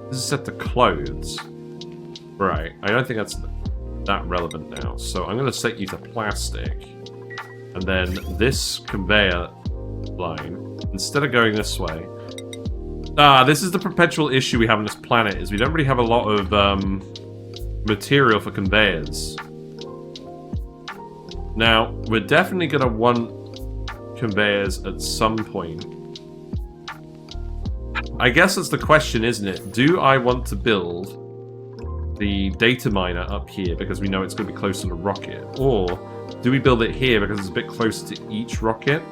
This is set to clothes. Right. I don't think that's that relevant now. So I'm going to set you to plastic. And then this conveyor line, instead of going this way... this is the perpetual issue we have on this planet, is we don't really have a lot of material for conveyors. Now, we're definitely going to want conveyors at some point. I guess that's the question, isn't it? Do I want to build the data miner up here because we know it's going to be close to the rocket? Or do we build it here because it's a bit closer to each rocket?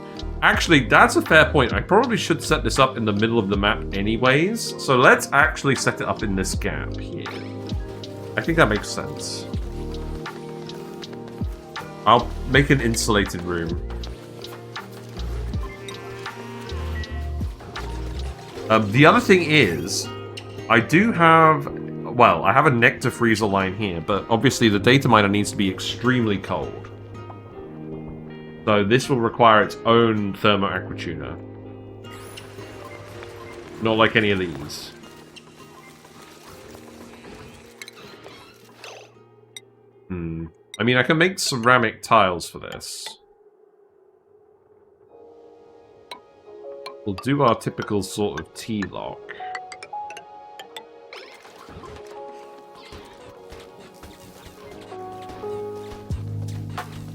Actually, that's a fair point. I probably should set this up in the middle of the map anyways. So let's actually set it up in this gap here. I think that makes sense. I'll make an insulated room. The other thing is, I do have... Well, I have a nectar freezer line here, but obviously the data miner needs to be extremely cold. So this will require its own thermo-aquatuner. Not like any of these. I mean, I can make ceramic tiles for this. We'll do our typical sort of T-lock.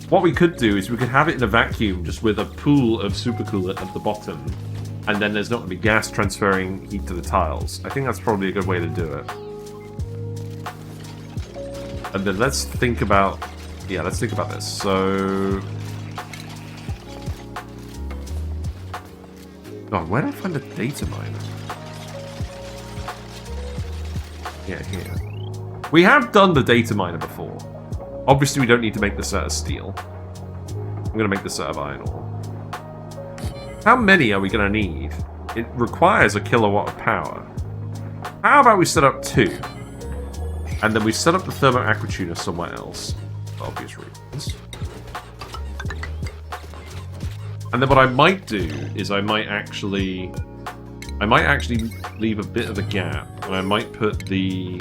What we could do is we could have it in a vacuum just with a pool of supercoolant at the bottom, and then there's not going to be gas transferring heat to the tiles. I think that's probably a good way to do it. And then let's think about... Yeah, let's think about this. So... God, where do I find the data miner? Yeah, here. We have done the data miner before. Obviously, we don't need to make this out of steel. I'm going to make this out of iron ore. How many are we going to need? It requires a kilowatt of power. How about we set up 2? And then we set up the thermo-aquatuner somewhere else. For obvious reasons. And then what I might do is I might actually leave a bit of a gap. And I might put the...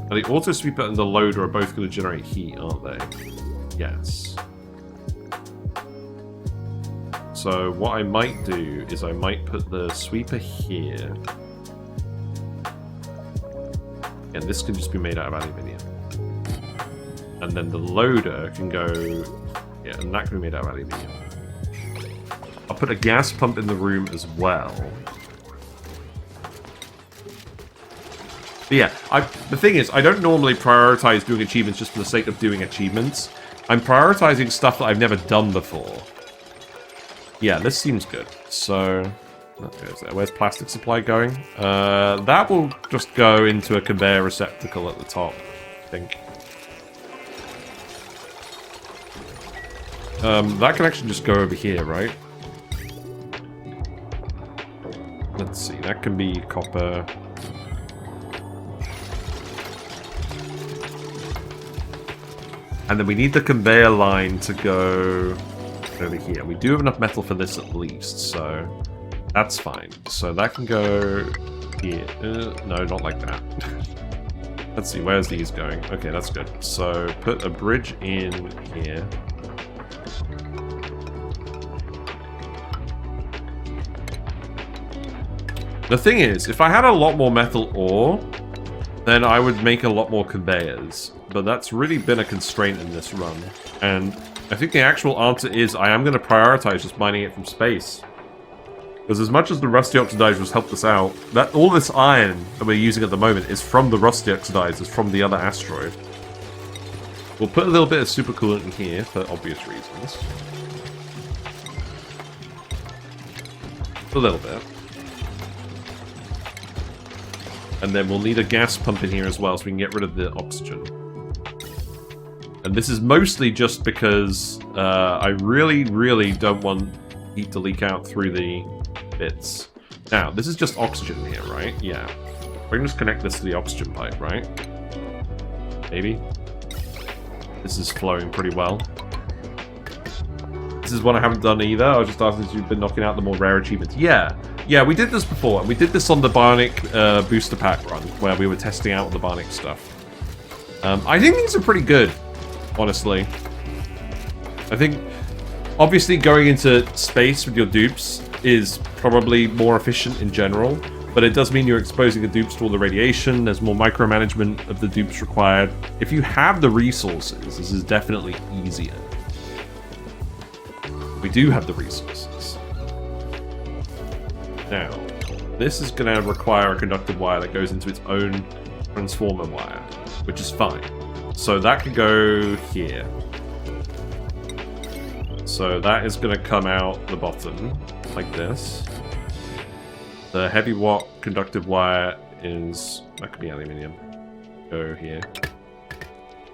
Now, the auto sweeper and the loader are both going to generate heat, aren't they? Yes. So what I might do is I might put the sweeper here. And this can just be made out of aluminium. And then the loader can go... Yeah, and that can be made out of aluminium. I'll put a gas pump in the room as well. But yeah, the thing is, I don't normally prioritize doing achievements just for the sake of doing achievements. I'm prioritizing stuff that I've never done before. Yeah, this seems good. So, that goes there. Where's plastic supply going? That will just go into a conveyor receptacle at the top, I think. That can actually just go over here, right? Let's see, that can be copper. And then we need the conveyor line to go over here. We do have enough metal for this at least, so that's fine. So that can go here. No, not like that. Let's see, where's these going? Okay, that's good. So put a bridge in here. The thing is, if I had a lot more metal ore, then I would make a lot more conveyors. But that's really been a constraint in this run. And I think the actual answer is I am going to prioritize just mining it from space. Because as much as the rusty oxidizers helped us out, that all this iron that we're using at the moment is from the rusty oxidizers from the other asteroid. We'll put a little bit of supercoolant in here for obvious reasons. A little bit. And then we'll need a gas pump in here as well so we can get rid of the oxygen. And this is mostly just because I really, really don't want heat to leak out through the bits. Now, this is just oxygen here, right? Yeah. We can just connect this to the oxygen pipe, right? Maybe. This is flowing pretty well. This is one I haven't done either. I was just asking if you've been knocking out the more rare achievements. Yeah. Yeah, we did this before. And we did this on the Bionic booster pack run, where we were testing out the Bionic stuff. I think these are pretty good, honestly. I think, obviously, going into space with your dupes is probably more efficient in general, but it does mean you're exposing the dupes to all the radiation. There's more micromanagement of the dupes required. If you have the resources, this is definitely easier. We do have the resources. Now, this is going to require a conductive wire that goes into its own transformer wire, which is fine. So that could go here. So that is going to come out the bottom, like this. The heavy watt conductive wire is... that could be aluminium. Go here.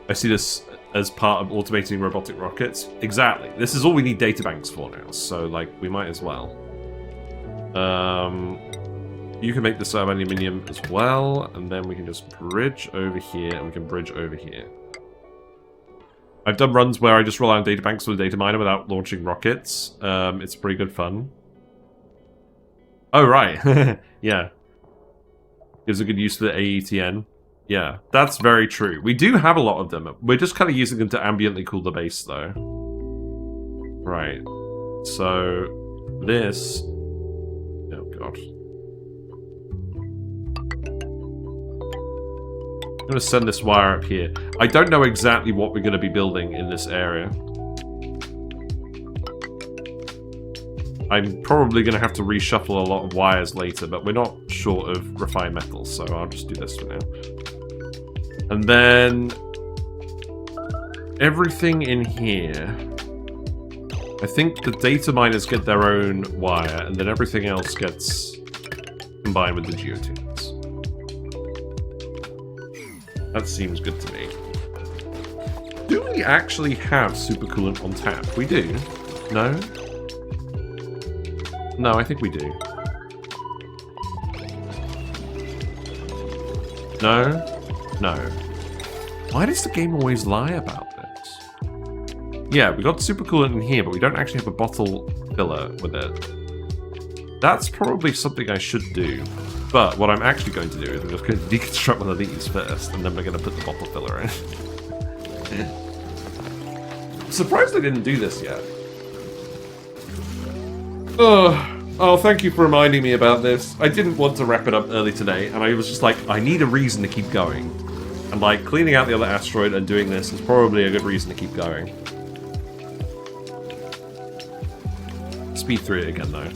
I see this as part of automating robotic rockets. Exactly. This is all we need data banks for now, so, like, we might as well. You can make this out of aluminium as well, and then we can just bridge over here, and we can bridge over here. I've done runs where I just rely on data banks with a data miner without launching rockets. It's pretty good fun. Oh, right. Yeah. Gives a good use for the AETN. Yeah, that's very true. We do have a lot of them. We're just kind of using them to ambiently cool the base, though. Right. So, this... oh, God. I'm going to send this wire up here. I don't know exactly what we're going to be building in this area. I'm probably going to have to reshuffle a lot of wires later, but we're not short of refined metals, so I'll just do this for now. And then... everything in here... I think the data miners get their own wire, and then everything else gets combined with the geotunes. That seems good to me. Do we actually have supercoolant on tap? We do. No? No, I think we do. No? No. Why does the game always lie about this? Yeah, we got supercoolant in here, but we don't actually have a bottle filler with it. That's probably something I should do. But what I'm actually going to do is I'm just going to deconstruct one of these first, and then we're going to put the bottle filler in. I'm surprised I didn't do this yet. Oh, thank you for reminding me about this. I didn't want to wrap it up early today, and I was just like, I need a reason to keep going. And like, cleaning out the other asteroid and doing this is probably a good reason to keep going. Speed through it again, though.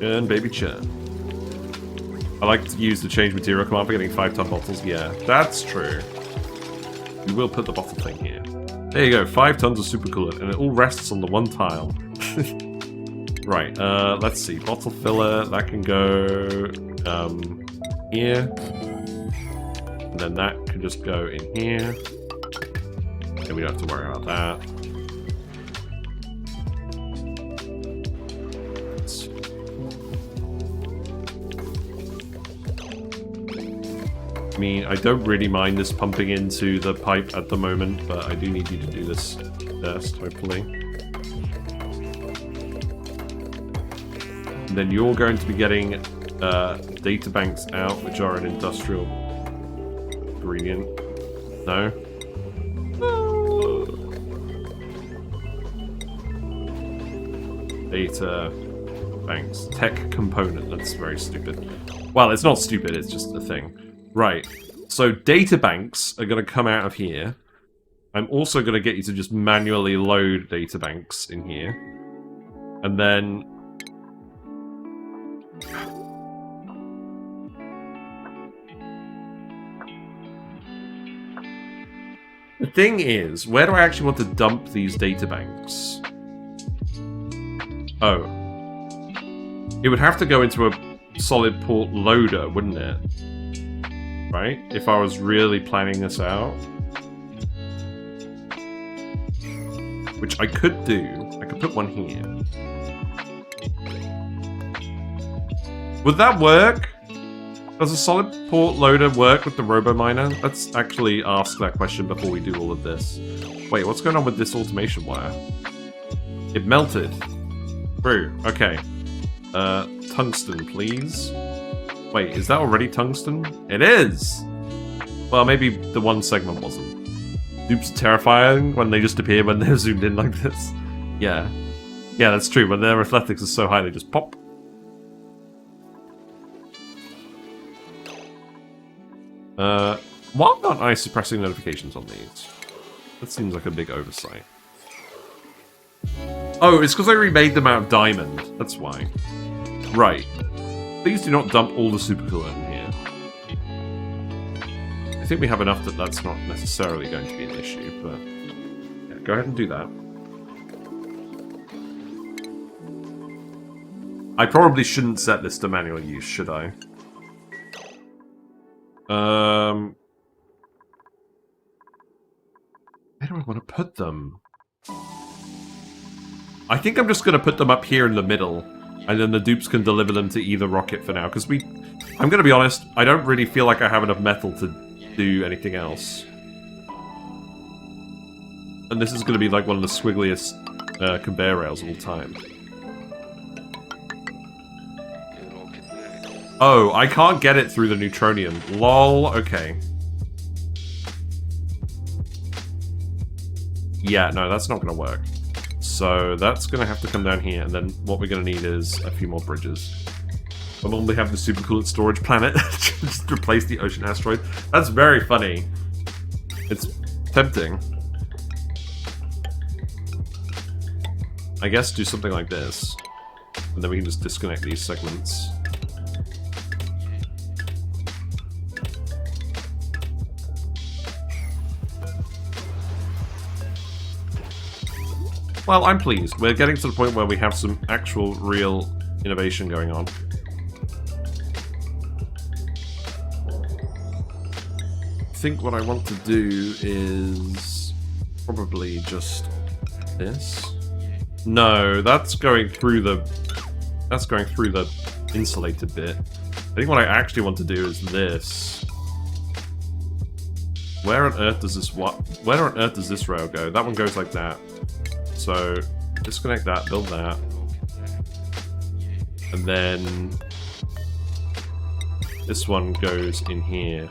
Churn, baby, churn. I like to use the change material command for getting 5-ton bottles. Yeah, that's true. We will put the bottle thing here. There you go, 5 tons of supercoolant, and it all rests on the one tile. Right, let's see. Bottle filler, that can go here. And then that can just go in here. And we don't have to worry about that. I mean, I don't really mind this pumping into the pipe at the moment, but I do need you to do this first, hopefully. And then you're going to be getting data banks out, which are an industrial ingredient. No? Data banks. Tech component. That's very stupid. Well, it's not stupid, it's just a thing. Right. So data banks are going to come out of here. I'm also going to get you to just manually load data banks in here. And then... the thing is, where do I actually want to dump these data banks? Oh. It would have to go into a solid port loader, wouldn't it? Right? If I was really planning this out. Which I could do. I could put one here. Would that work? Does a solid port loader work with the Robo-Miner? Let's actually ask that question before we do all of this. Wait, what's going on with this automation wire? It melted. True. Okay. Tungsten, please. Wait, is that already tungsten? It is! Well, maybe the one segment wasn't. Dupes are terrifying when they just appear when they're zoomed in like this. Yeah. Yeah, that's true. When their athletics is so high, they just pop. Why aren't I suppressing notifications on these? That seems like a big oversight. Oh, it's because I remade them out of diamond. That's why. Right. Please do not dump all the supercoolant in here. I think we have enough that that's not necessarily going to be an issue, but... yeah, go ahead and do that. I probably shouldn't set this to manual use, should I? Where do I want to put them? I think I'm just going to put them up here in the middle, and then the dupes can deliver them to either rocket for now, because I'm going to be honest, I don't really feel like I have enough metal to do anything else. And this is going to be like one of the squiggliest conveyor rails of all time. Oh, I can't get it through the neutronium. Lol, okay. Yeah, no, that's not going to work. So that's going to have to come down here, and then what we're going to need is a few more bridges. We'll normally have the supercoolant storage planet just replace the ocean asteroid. That's very funny. It's tempting. I guess do something like this, and then we can just disconnect these segments. Well, I'm pleased. We're getting to the point where we have some actual, real innovation going on. I think what I want to do is probably just this. No, that's going through the insulated bit. I think what I actually want to do is this. Where on earth does this rail go? That one goes like that. So, disconnect that, build that. And then this one goes in here.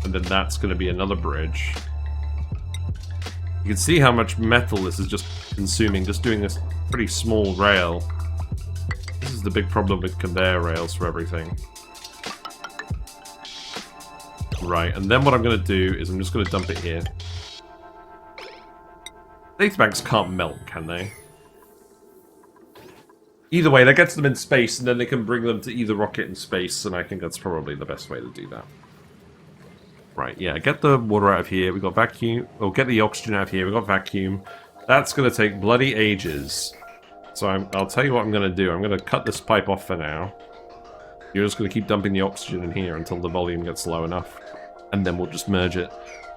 And then that's going to be another bridge. You can see how much metal this is just consuming, just doing this pretty small rail. This is the big problem with conveyor rails for everything. Right, and then what I'm going to do is I'm just going to dump it here. Data banks can't melt, can they? Either way, that gets them in space, and then they can bring them to either rocket in space, and I think that's probably the best way to do that. Right, yeah, get the water out of here, we got vacuum, or get the oxygen out of here, we got vacuum. That's going to take bloody ages. So I'll tell you what I'm going to do. I'm going to cut this pipe off for now. You're just going to keep dumping the oxygen in here until the volume gets low enough, and then we'll just merge it.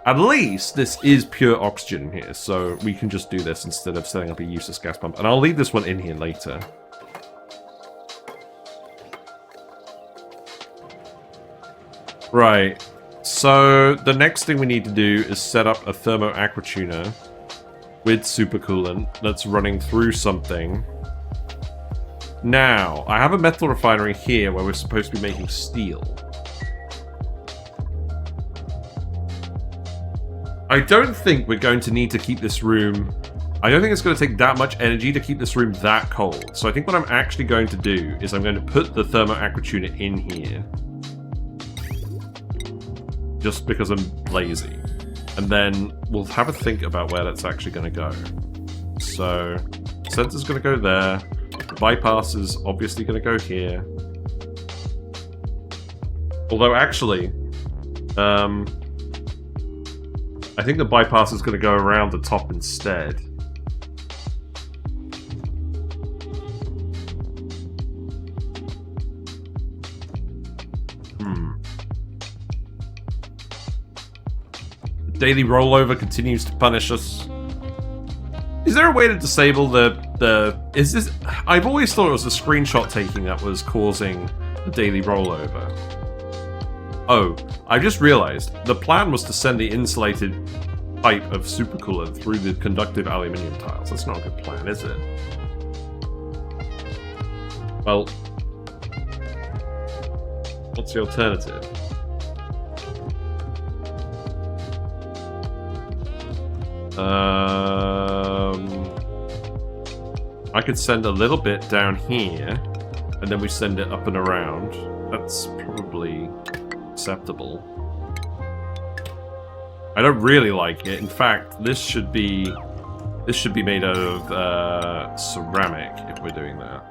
At least this is pure oxygen here, so we can just do this instead of setting up a useless gas pump. And I'll leave this one in here later. Right, so the next thing we need to do is set up a thermo aquatuner with supercoolant that's running through something. Now, I have a metal refinery here where we're supposed to be making steel. I don't think we're going to need to keep this room I don't think it's going to take that much energy to keep this room that cold. So I think what I'm actually going to do is I'm going to put the thermo aquatuner in here. Just because I'm lazy. And then we'll have a think about where that's actually going to go. So, sensor's going to go there. The bypass is obviously going to go here. Although, actually, I think the bypass is going to go around the top instead. Daily rollover continues to punish us. Is there a way to disable the... Is this... I've always thought it was the screenshot taking that was causing the daily rollover. Oh, I just realized. The plan was to send the insulated pipe of supercoolant through the conductive aluminium tiles. That's not a good plan, is it? Well... What's the alternative? I could send a little bit down here, and then we send it up and around. That's probably acceptable. I don't really like it. In fact, this should be made out of ceramic if we're doing that.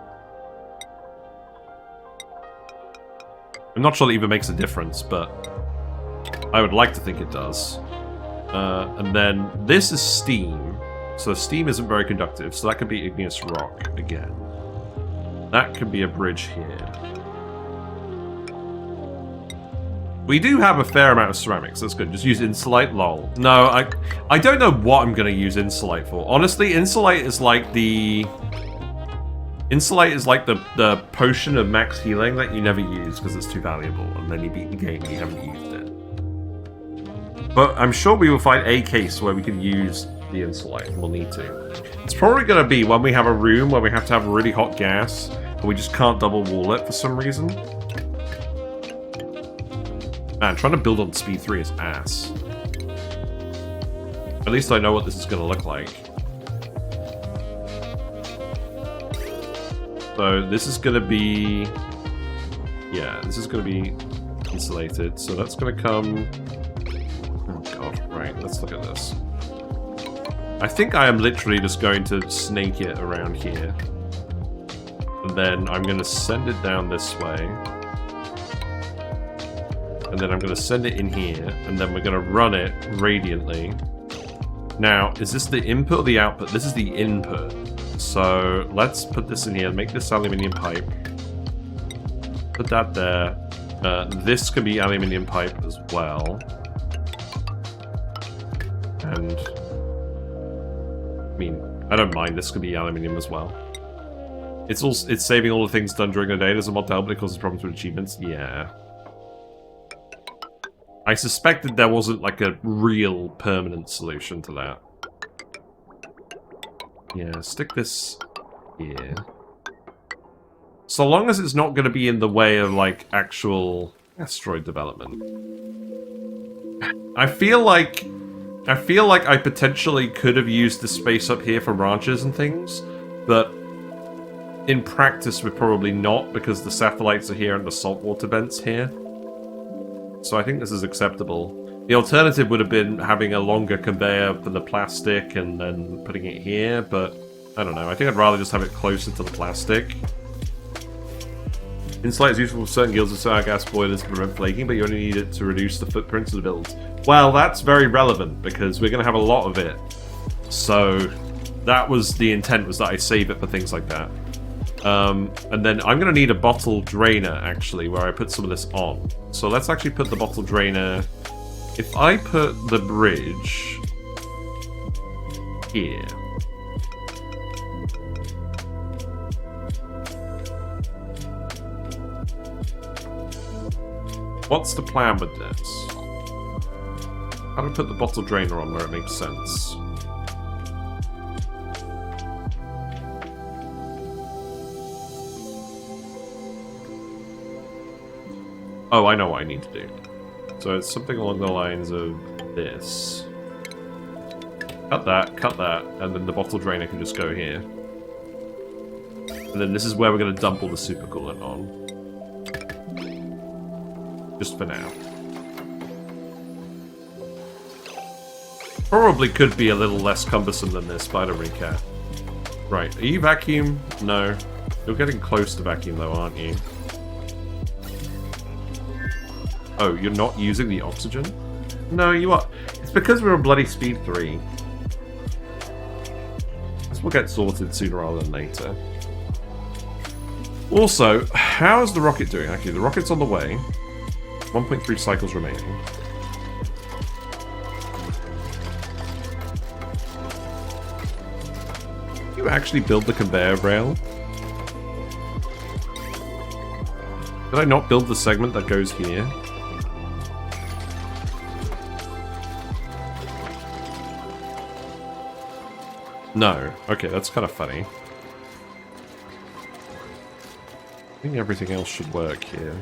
I'm not sure that even makes a difference, but I would like to think it does. And then this is steam. So steam isn't very conductive, so that could be igneous rock again. That could be a bridge here. We do have a fair amount of ceramics, that's good. Just use insulate, lol. No, I don't know what I'm going to use insulate for. Honestly, insulate is like the... Insulate is like the potion of max healing that you never use because it's too valuable, and then you beat the game and you haven't used it. But I'm sure we will find a case where we can use the insulate, and we'll need to. It's probably going to be when we have a room where we have to have really hot gas, and we just can't double wall it for some reason. Man, trying to build on speed 3 is ass. At least I know what this is going to look like. So this is going to be... Yeah, this is going to be insulated, so that's going to come... Oh god, right, let's look at this. I think I am literally just going to snake it around here. And then I'm going to send it down this way. And then I'm going to send it in here. And then we're going to run it radiantly. Now, is this the input or the output? This is the input. So let's put this in here. Make this aluminium pipe. Put that there. This can be aluminium pipe as well. And... I mean, I don't mind. This could be aluminium as well. It's saving all the things done during the day. Does a mod to help, but it causes problems with achievements? Yeah. I suspected there wasn't like a real permanent solution to that. Yeah, stick this here. So long as it's not going to be in the way of like actual asteroid development. I feel like I potentially could have used the space up here for ranches and things, but in practice we're probably not because the satellites are here and the saltwater vents here. So I think this is acceptable. The alternative would have been having a longer conveyor for the plastic and then putting it here, but I don't know. I think I'd rather just have it closer to the plastic. Insulate is useful for certain guilds of sour gas boilers to prevent flaking, but you only need it to reduce the footprints of the build. Well, that's very relevant, because we're going to have a lot of it. So, that was the intent, was that I save it for things like that. And then I'm going to need a bottle drainer, actually, where I put some of this on. So let's actually put the bottle drainer... If I put the bridge... here... What's the plan with this? How do I put the bottle drainer on where it makes sense? Oh, I know what I need to do. So it's something along the lines of this. cut that, and then the bottle drainer can just go here. And then this is where we're going to dump all the supercoolant on. Just for now. Probably could be a little less cumbersome than this, but I don't really care. Right, are you vacuum? No. You're getting close to vacuum though, aren't you? Oh, you're not using the oxygen? No, you are. It's because we're on bloody speed 3. This will get sorted sooner rather than later. Also, how is the rocket doing? Okay, the rocket's on the way. 1.3 cycles remaining. Did you actually build the conveyor rail? Did I not build the segment that goes here? No. Okay, that's kind of funny. I think everything else should work here.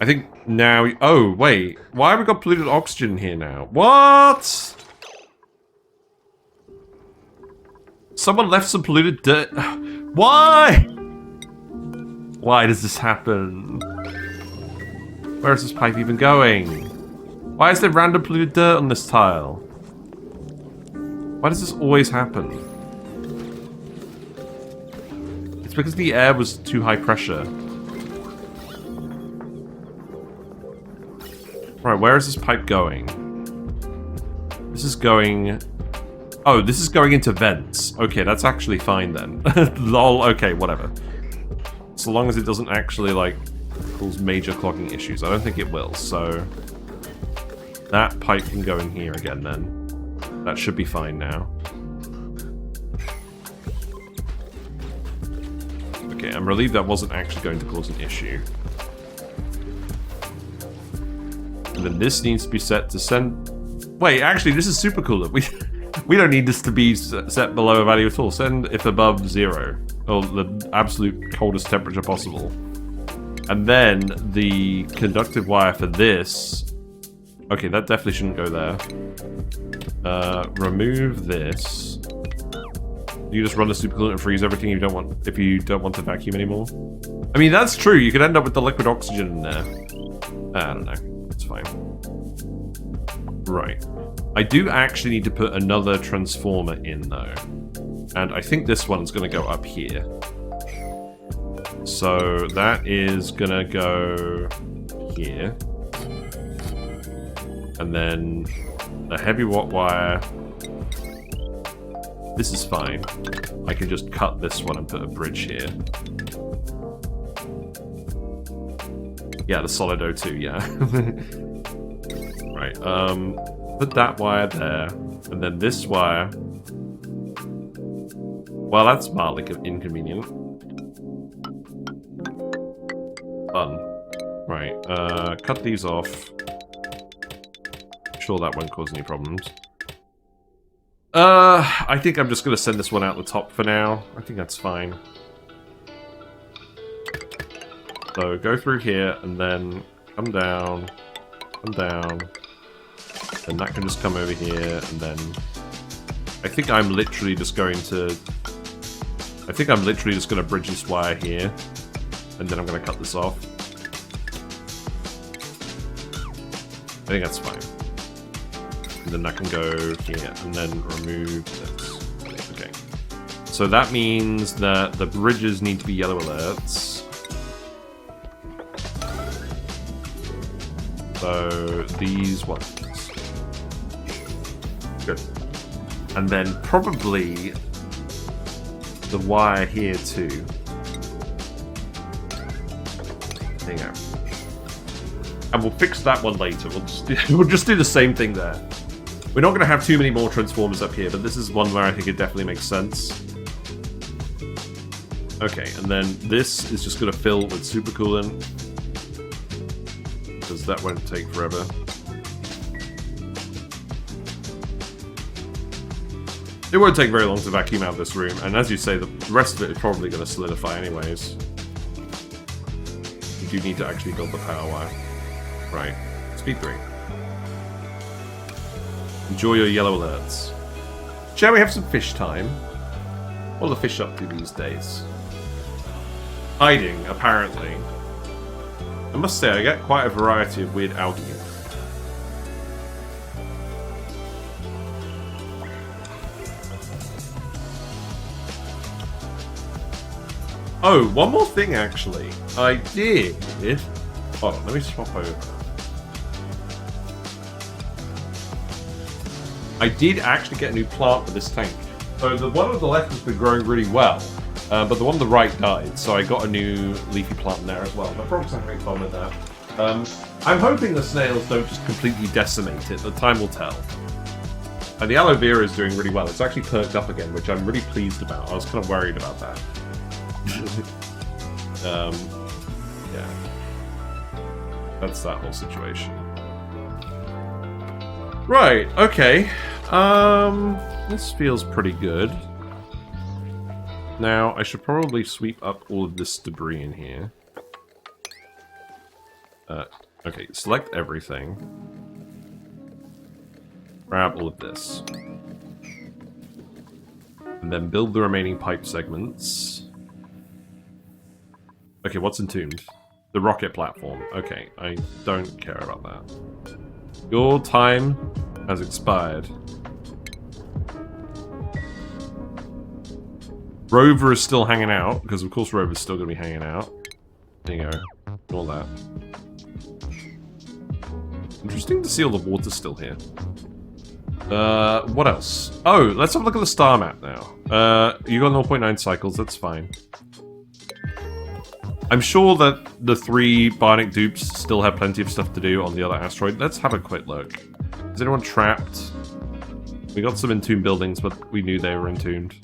I think now... Oh, wait. Why have we got polluted oxygen here now? What? Someone left some polluted dirt. Why? Why does this happen? Where is this pipe even going? Why is there random polluted dirt on this tile? Why does this always happen? It's because the air was too high pressure. Right, where is this pipe going? This is going... Oh, this is going into vents. Okay, that's actually fine then. Lol, okay, whatever. So long as it doesn't actually, like, cause major clogging issues. I don't think it will, so... That pipe can go in here again then. That should be fine now. Okay, I'm relieved that wasn't actually going to cause an issue. And then this needs to be set to send... Wait, actually, this is super cool. We don't need this to be set below a value at all. Send if above 0. Or the absolute coldest temperature possible. And then the conductive wire for this... Okay, that definitely shouldn't go there. Remove this. You just run the supercoolant and freeze everything you don't want if you don't want to vacuum anymore. I mean, that's true. You could end up with the liquid oxygen in there. I don't know. It's fine. Right. I do actually need to put another transformer in, though. And I think this one's going to go up here. So that is going to go here. And then a heavy watt wire. This is fine. I can just cut this one and put a bridge here. Yeah, the solid O2, yeah. Right, put that wire there. And then this wire. Well, that's mildly inconvenient. Fun. Right, cut these off. Sure that won't cause any problems. I think I'm just gonna send this one out the top for now. I think that's fine. So go through here and then come down, and that can just come over here, and then I think I'm literally just going to bridge this wire here, and then I'm gonna cut this off. I think that's fine. And then that can go here, and then remove this. Okay. So that means that the bridges need to be yellow alerts. So these ones. Good. And then probably the wire here too. There you go. And we'll fix that one later. We'll just do the same thing there. We're not going to have too many more transformers up here, but this is one where I think it definitely makes sense. Okay, and then this is just going to fill with supercoolant. Because that won't take forever. It won't take very long to vacuum out this room, and as you say, the rest of it is probably going to solidify anyways. You do need to actually build the power wire. Right. Speed 3. Enjoy your yellow alerts. Shall we have some fish time? What are the fish up to these days? Hiding, apparently. I must say, I get quite a variety of weird algae. Oh, one more thing, actually. I did... Hold on, let me swap over. I did actually get a new plant for this tank. So the one on the left has been growing really well, but the one on the right died, so I got a new leafy plant in there as well. My frogs having fun with that. I'm hoping the snails don't just completely decimate it. The time will tell. And the aloe vera is doing really well. It's actually perked up again, which I'm really pleased about. I was kind of worried about that. Yeah. That's that whole situation. Right, okay. This feels pretty good. Now, I should probably sweep up all of this debris in here. Okay, select everything. Grab all of this. And then build the remaining pipe segments. Okay, what's entombed? The rocket platform. Okay, I don't care about that. Your time has expired. Rover is still hanging out, because of course Rover's still going to be hanging out. There you go. All that. Interesting to see all the water still here. What else? Oh, let's have a look at the star map now. You got 0.9 cycles, that's fine. I'm sure that the 3 Bionic Dupes still have plenty of stuff to do on the other asteroid. Let's have a quick look. Is anyone trapped? We got some entombed buildings, but we knew they were entombed.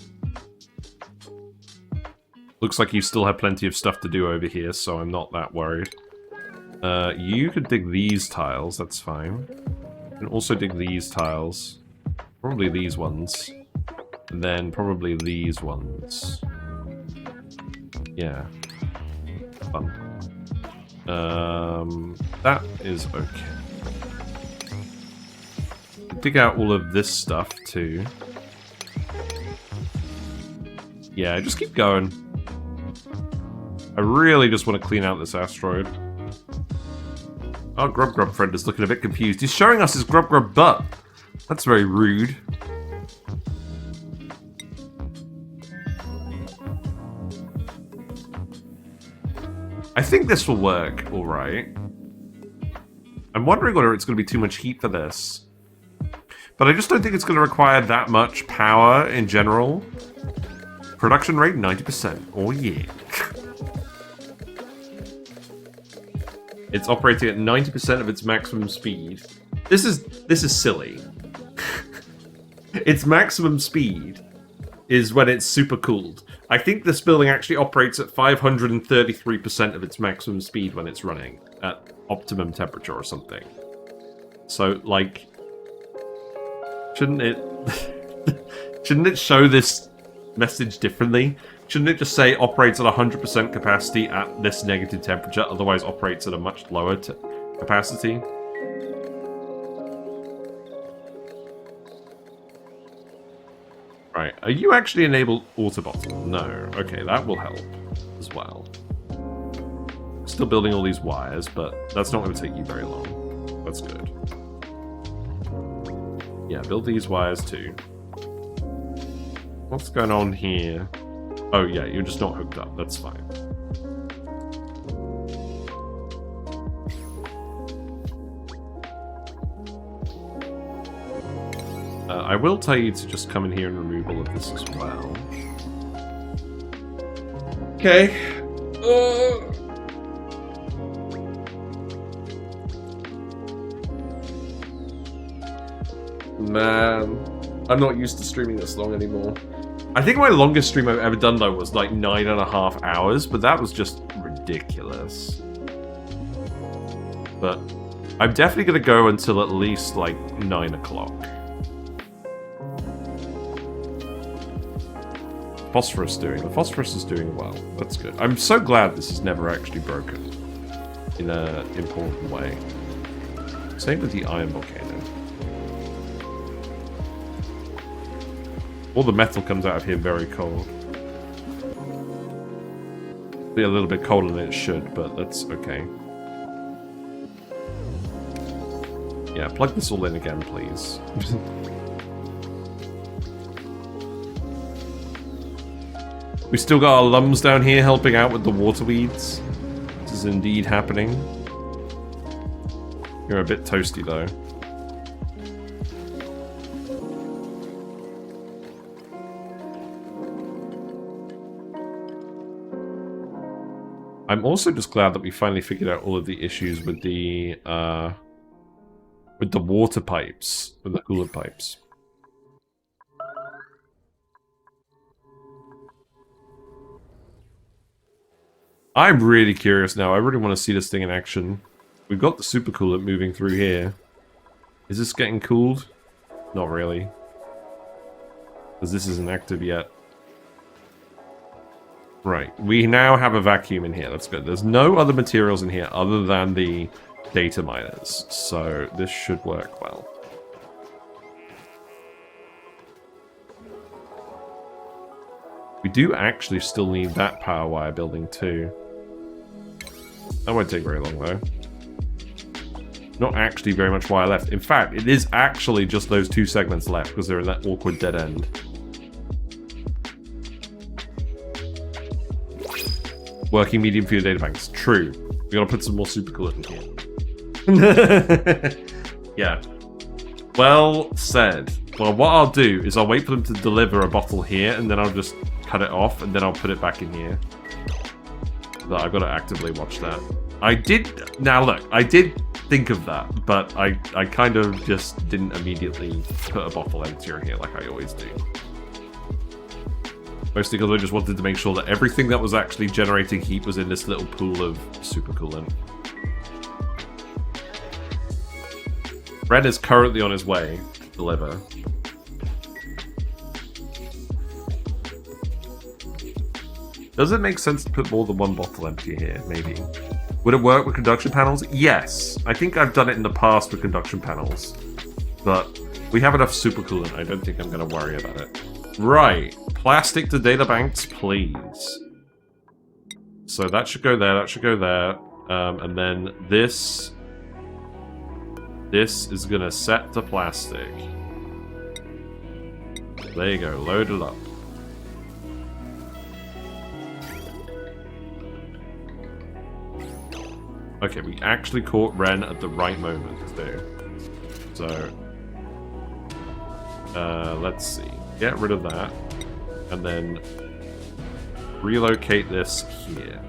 Looks like you still have plenty of stuff to do over here, so I'm not that worried. You could dig these tiles, that's fine. You can also dig these tiles. Probably these ones. And then probably these ones. Yeah. Fun. That is okay. Dig out all of this stuff too. Yeah, just keep going. I really just want to clean out this asteroid. Our Grub Grub friend is looking a bit confused. He's showing us his Grub Grub butt. That's very rude. I think this will work alright. I'm wondering whether it's going to be too much heat for this. But I just don't think it's going to require that much power in general. Production rate 90%. Oh yeah. It's operating at 90% of its maximum speed. This is silly. Its maximum speed is when it's super cooled. I think this building actually operates at 533% of its maximum speed when it's running at optimum temperature or something. So, like, shouldn't it show this message differently? Shouldn't it just say operates at 100% capacity at this negative temperature, otherwise operates at a much lower capacity? Right, are you actually enabled autobottle? No. Okay, that will help as well. Still building all these wires, but that's not going to take you very long. That's good. Yeah, build these wires too. What's going on here? Oh yeah, you're just not hooked up. That's fine. I will tell you to just come in here and remove all of this as well. Okay. Man, I'm not used to streaming this long anymore. I think my longest stream I've ever done, though, was like 9.5 hours, but that was just ridiculous. But I'm definitely going to go until at least like 9 o'clock. Phosphorus doing? The phosphorus is doing well. That's good. I'm so glad this is never actually broken in an important way. Same with the iron volcano. All the metal comes out of here very cold. Be a little bit colder than it should, but that's okay. Yeah, plug this all in again, please. We still got our lums down here helping out with the water weeds. This is indeed happening. You're a bit toasty though. I'm also just glad that we finally figured out all of the issues with the water pipes, with the coolant pipes. I'm really curious now. I really want to see this thing in action. We've got the supercoolant moving through here. Is this getting cooled? Not really. Because this isn't active yet. Right. We now have a vacuum in here. That's good. There's no other materials in here other than the data miners. So this should work well. We do actually still need that power wire building too. That won't take very long though. Not actually very much wire left. In fact, it is actually just those 2 segments left because they're in that awkward dead end. Working medium for your data banks. True. We gotta put some more supercoolant in here. Yeah. Well said. Well, what I'll do is I'll wait for them to deliver a bottle here, and then I'll just cut it off, and then I'll put it back in here. But I've got to actively watch that. I did... Now, look, I did think of that, but I kind of just didn't immediately put a bottle emptier in here like I always do. Mostly because I just wanted to make sure that everything that was actually generating heat was in this little pool of supercoolant. Red is currently on his way to deliver. Does it make sense to put more than 1 bottle empty here? Maybe. Would it work with conduction panels? Yes. I think I've done it in the past with conduction panels. But we have enough supercoolant. I don't think I'm going to worry about it. Right. Plastic to data banks, please. So that should go there. That should go there. And then this... This is going to set to plastic. There you go. Load it up. Okay, we actually caught Ren at the right moment, too. So, let's see. Get rid of that. And then relocate this here.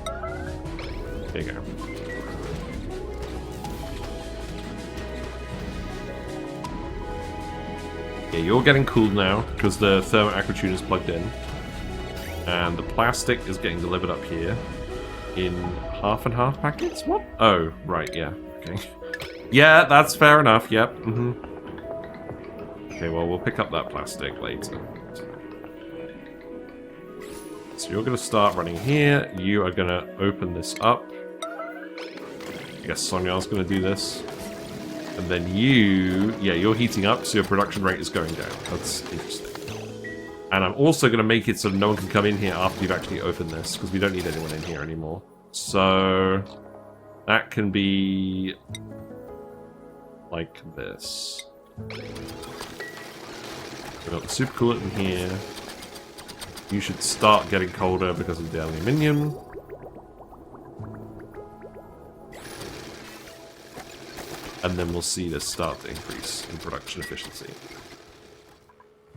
There you go. Yeah, you're getting cooled now, because the thermal aquatune is plugged in. And the plastic is getting delivered up here. In half and half packets? What? Oh, right, yeah. Okay. Yeah, that's fair enough, yep. Okay, well, we'll pick up that plastic later. So you're going to start running here. You are going to open this up. I guess Sonya's going to do this. And then you... Yeah, you're heating up, so your production rate is going down. That's interesting. And I'm also going to make it so no one can come in here after you've actually opened this, because we don't need anyone in here anymore. So that can be like this. We've got the supercoolant in here. You should start getting colder because of the aluminium. And then we'll see this start to increase in production efficiency.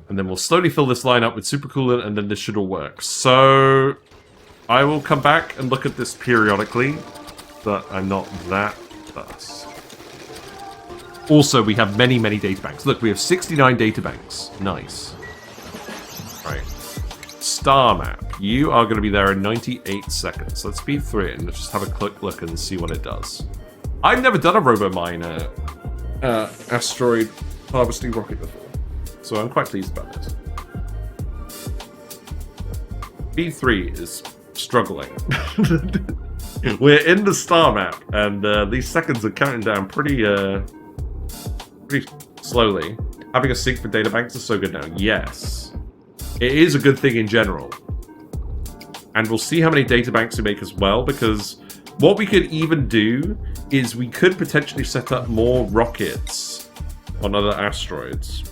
And then we'll slowly fill this line up with supercoolant, and then this should all work. So I will come back and look at this periodically, but I'm not that fast. Also, we have many, many databanks. Look, we have 69 databanks. Nice. Right. Star map. You are going to be there in 98 seconds. Let's speed through it and let's just have a quick look and see what it does. I've never done a Robo-Miner asteroid harvesting rocket before. So I'm quite pleased about this. B3 is struggling. We're in the star map, and these seconds are counting down pretty slowly. Having a sync for databanks is so good now. Yes. It is a good thing in general. And we'll see how many databanks we make as well, because what we could even do is we could potentially set up more rockets on other asteroids.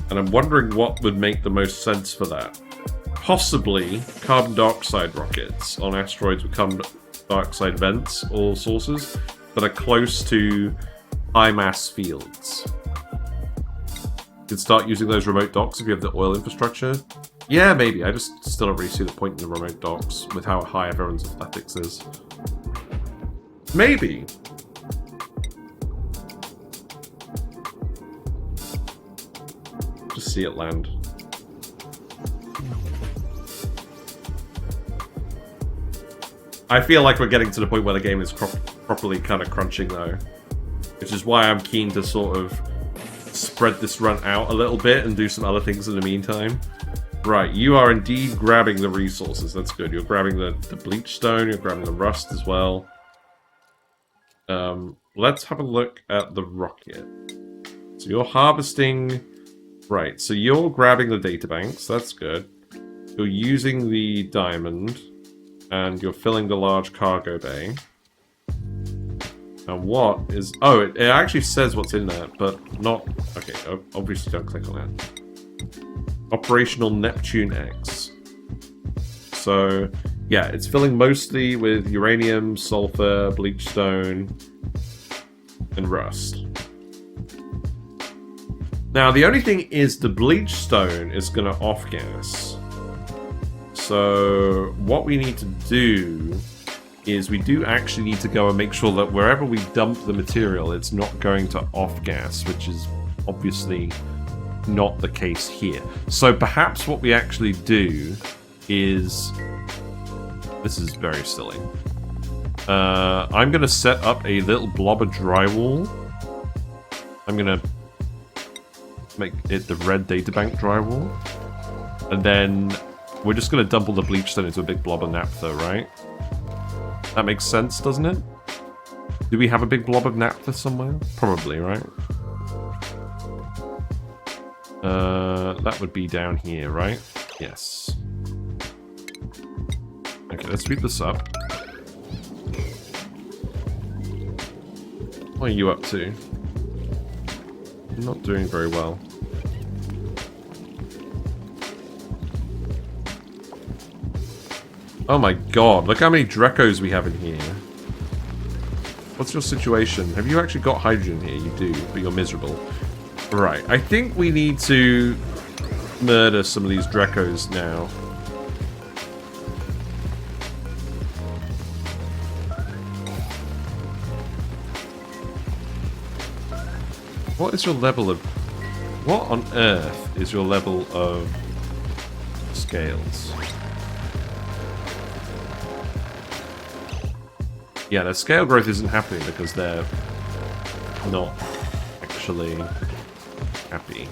And I'm wondering what would make the most sense for that. Possibly carbon dioxide rockets on asteroids with carbon dioxide vents or sources that are close to high mass fields. You could start using those remote docks if you have the oil infrastructure. Yeah, maybe. I just still don't really see the point in the remote docks with how high everyone's athletics is. Maybe. Just see it land. I feel like we're getting to the point where the game is properly kind of crunching though. Which is why I'm keen to sort of spread this run out a little bit and do some other things in the meantime. Right, you are indeed grabbing the resources. That's good. You're grabbing the bleach stone, you're grabbing the rust as well. Let's have a look at the rocket. So you're harvesting... Right, so you're grabbing the databanks. That's good. You're using the diamond. And you're filling the large cargo bay. And what is... Oh, it actually says what's in there, but not... Okay, obviously don't click on it. Operational Neptune X. So, yeah, it's filling mostly with uranium, sulfur, bleach stone, and rust. Now, the only thing is the bleach stone is going to off-gas. So, what we need to do is we do actually need to go and make sure that wherever we dump the material, it's not going to off-gas, which is obviously not the case here. So perhaps what we actually do is... This is very silly. I'm going to set up a little blob of drywall. I'm going to make it the red databank drywall. And then we're just going to dump all the bleach stone into a big blob of naphtha, right? That makes sense, doesn't it? Do we have a big blob of naphtha somewhere? Probably, right? That would be down here, right? Yes. Okay, let's speed this up. What are you up to? You're not doing very well. Oh my god, look how many Drecos we have in here. What's your situation? Have you actually got hydrogen here? You do, but you're miserable. Right, I think we need to murder some of these Drecos now. What is your level of... What on earth is your level of scales? Yeah, their scale growth isn't happening because they're not actually happy.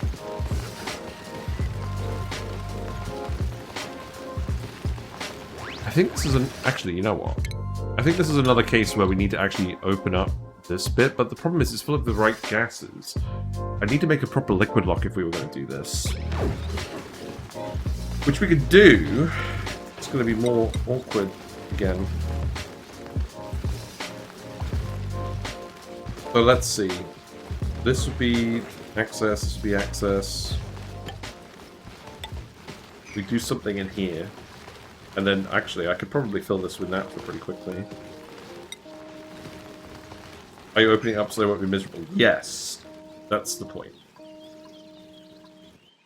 I think this is an... Actually, you know what? I think this is another case where we need to actually open up this bit, but the problem is it's full of the right gases. I need to make a proper liquid lock if we were going to do this. Which we could do. It's going to be more awkward again. So let's see. This would be access, this would be access. We do something in here. And then, actually, I could probably fill this with naphtha pretty quickly. Are you opening it up so they won't be miserable? Yes. That's the point.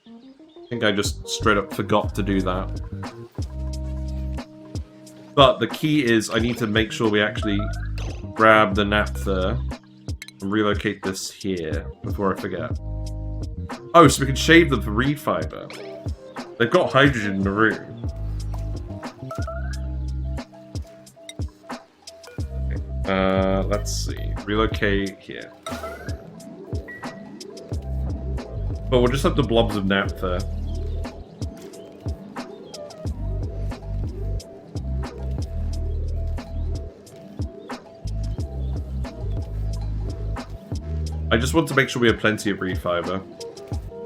I think I just straight up forgot to do that. But the key is I need to make sure we actually grab the naphtha and relocate this here before I forget. Oh, so we can shave them for reed fiber. They've got hydrogen in the room. Let's see. Relocate here. But we'll just have the blobs of naphtha. I just want to make sure we have plenty of reed fiber.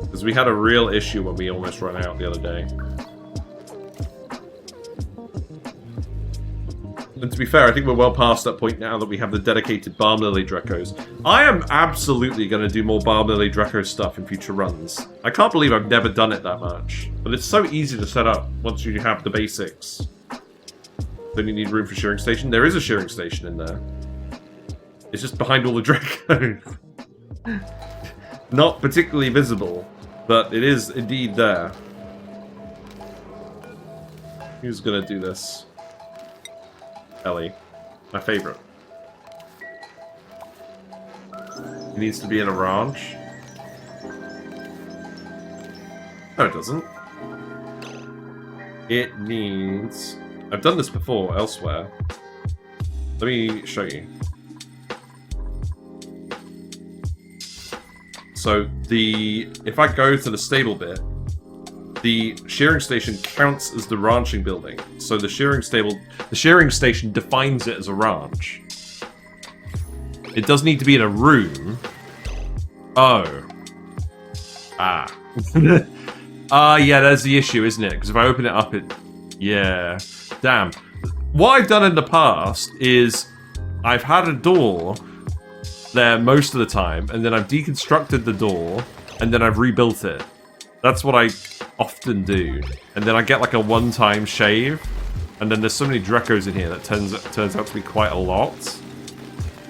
Because we had a real issue when we almost ran out the other day. And to be fair, I think we're well past that point now that we have the dedicated Balm Lily Drecos. I am absolutely going to do more Balm Lily Dreco stuff in future runs. I can't believe I've never done it that much. But it's so easy to set up once you have the basics. Then you need room for shearing station. There is a shearing station in there. It's just behind all the Drecos. Not particularly visible, but it is indeed there. Who's going to do this? Ellie. My favorite. It needs to be in a ranch. No, it doesn't. It needs... I've done this before elsewhere. Let me show you. So if I go to the stable bit, the shearing station counts as the ranching building. So the shearing station defines it as a ranch. It does need to be in a room. Oh. Ah. Yeah, that's the issue, isn't it? Because if I open it up, yeah. Damn. What I've done in the past is I've had a door there most of the time, and then I've deconstructed the door, and then I've rebuilt it. That's what I often do. And then I get like a one-time shave, and then there's so many Drecos in here that turns out to be quite a lot.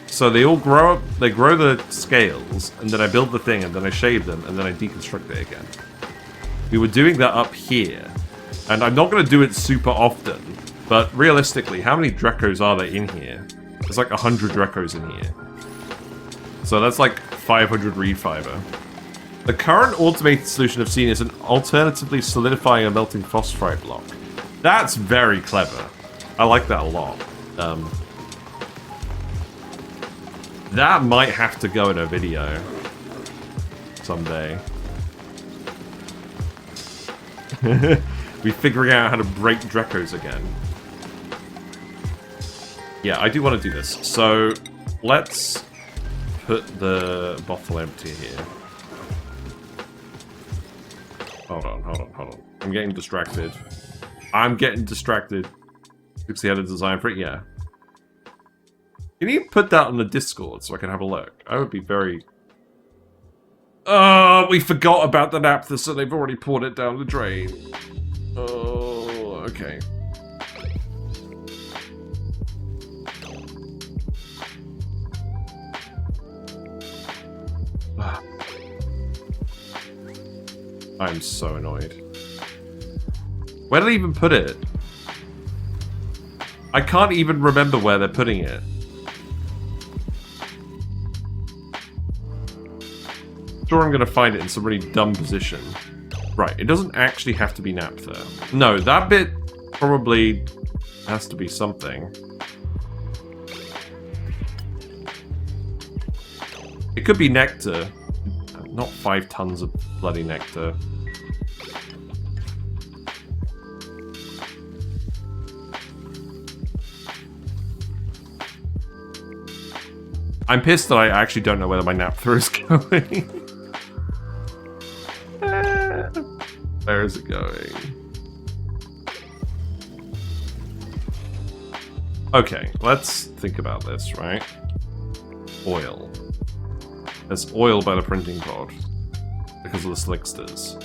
So they all grow up, they grow the scales, and then I build the thing, and then I shave them, and then I deconstruct it again. We were doing that up here, and I'm not going to do it super often, but realistically, how many Drecos are there in here? There's like 100 Drecos in here. So that's like 500 reed fiber. The current automated solution I've seen is an alternatively solidifying a melting phosphide block. That's very clever. I like that a lot. That might have to go in a video someday. We're figuring out how to break Drecos again. Yeah, I do want to do this. So let's put the bottle empty here. Hold on. I'm getting distracted. 60 had a design for it, yeah. Can you put that on the Discord so I can have a look? I would be very... Oh, we forgot about the naphtha, so they've already poured it down the drain. Oh, okay. I'm so annoyed. Where did they even put it? I can't even remember where they're putting it. Sure, I'm gonna find it in some really dumb position. Right, it doesn't actually have to be naphtha. No, that bit probably has to be something. It could be nectar. Not 5 tons of bloody nectar. I'm pissed that I actually don't know whether my naphtha is going. Where is it going? Okay, let's think about this, right? Oil. There's oil by the printing pod because of the slicksters.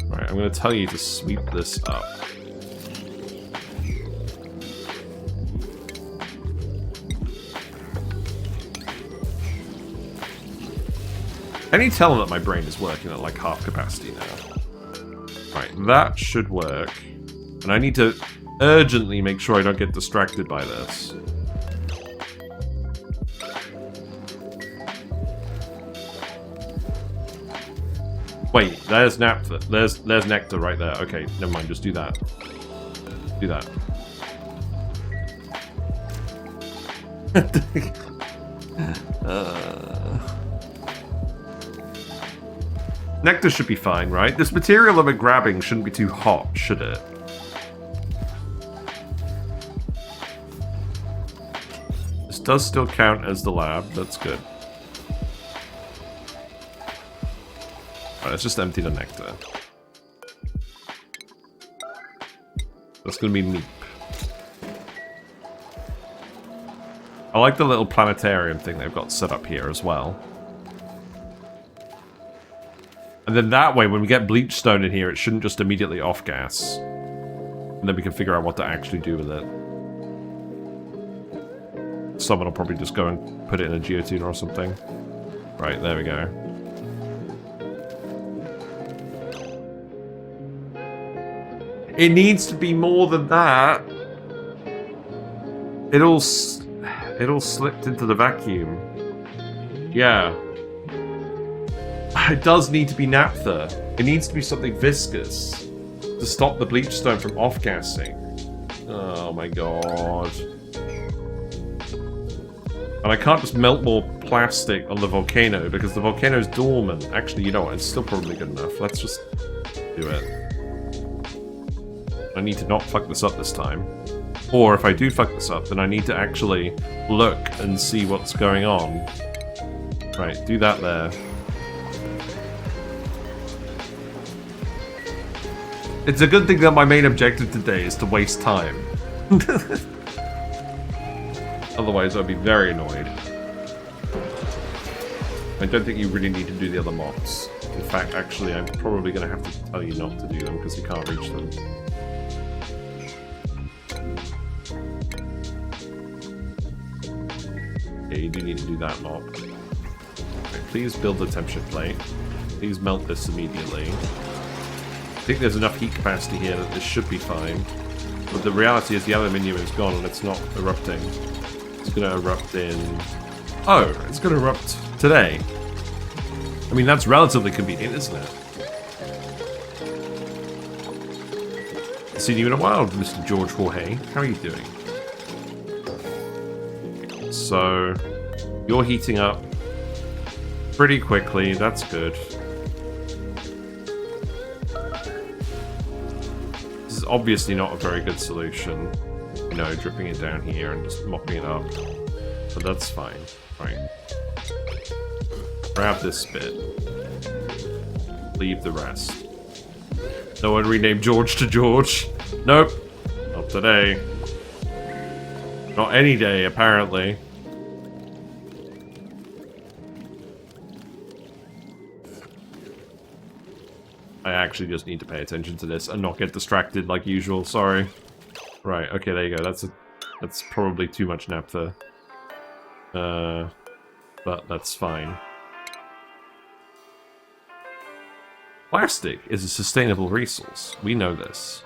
Right, I'm going to tell you to sweep this up. Can you tell that my brain is working at like half capacity now? Right, that should work. And I need to urgently make sure I don't get distracted by this. Wait, there's naphtha. There's nectar right there. Okay, never mind. Just do that. Do that. Nectar should be fine, right? This material that we're grabbing shouldn't be too hot, should it? This does still count as the lab. That's good. Alright, let's just empty the nectar. That's gonna be neat. I like the little planetarium thing they've got set up here as well. And then that way, when we get bleach stone in here, it shouldn't just immediately off-gas. And then we can figure out what to actually do with it. Someone will probably just go and put it in a geotuner or something. Right, there we go. It needs to be more than that. It all slipped into the vacuum. Yeah. It does need to be naphtha. It needs to be something viscous to stop the bleach stone from off-gassing. Oh my god. And I can't just melt more plastic on the volcano because the volcano's dormant. Actually, you know what? It's still probably good enough. Let's just do it. I need to not fuck this up this time. Or if I do fuck this up, then I need to actually look and see what's going on. Right, do that there. It's a good thing that my main objective today is to waste time. Otherwise, I'd be very annoyed. I don't think you really need to do the other mocks. In fact, actually, I'm probably going to have to tell you not to do them because you can't reach them. Yeah, you do need to do that mock. Okay, please build the temperature plate. Please melt this immediately. I think there's enough heat capacity here that this should be fine. But the reality is the aluminium is gone and it's not erupting. It's going to erupt in... Oh, it's going to erupt today. I mean, that's relatively convenient, isn't it? I've seen you in a while, Mr. George Jorge. How are you doing? So, you're heating up pretty quickly. That's good. This is obviously not a very good solution. You know, dripping it down here and just mopping it up. But that's fine. Right. Grab this bit. Leave the rest. No one renamed George to George. Nope. Not today. Not any day, apparently. I actually just need to pay attention to this and not get distracted like usual. Sorry. Right, okay, there you go. That's probably too much naphtha. But that's fine. Plastic is a sustainable resource. We know this.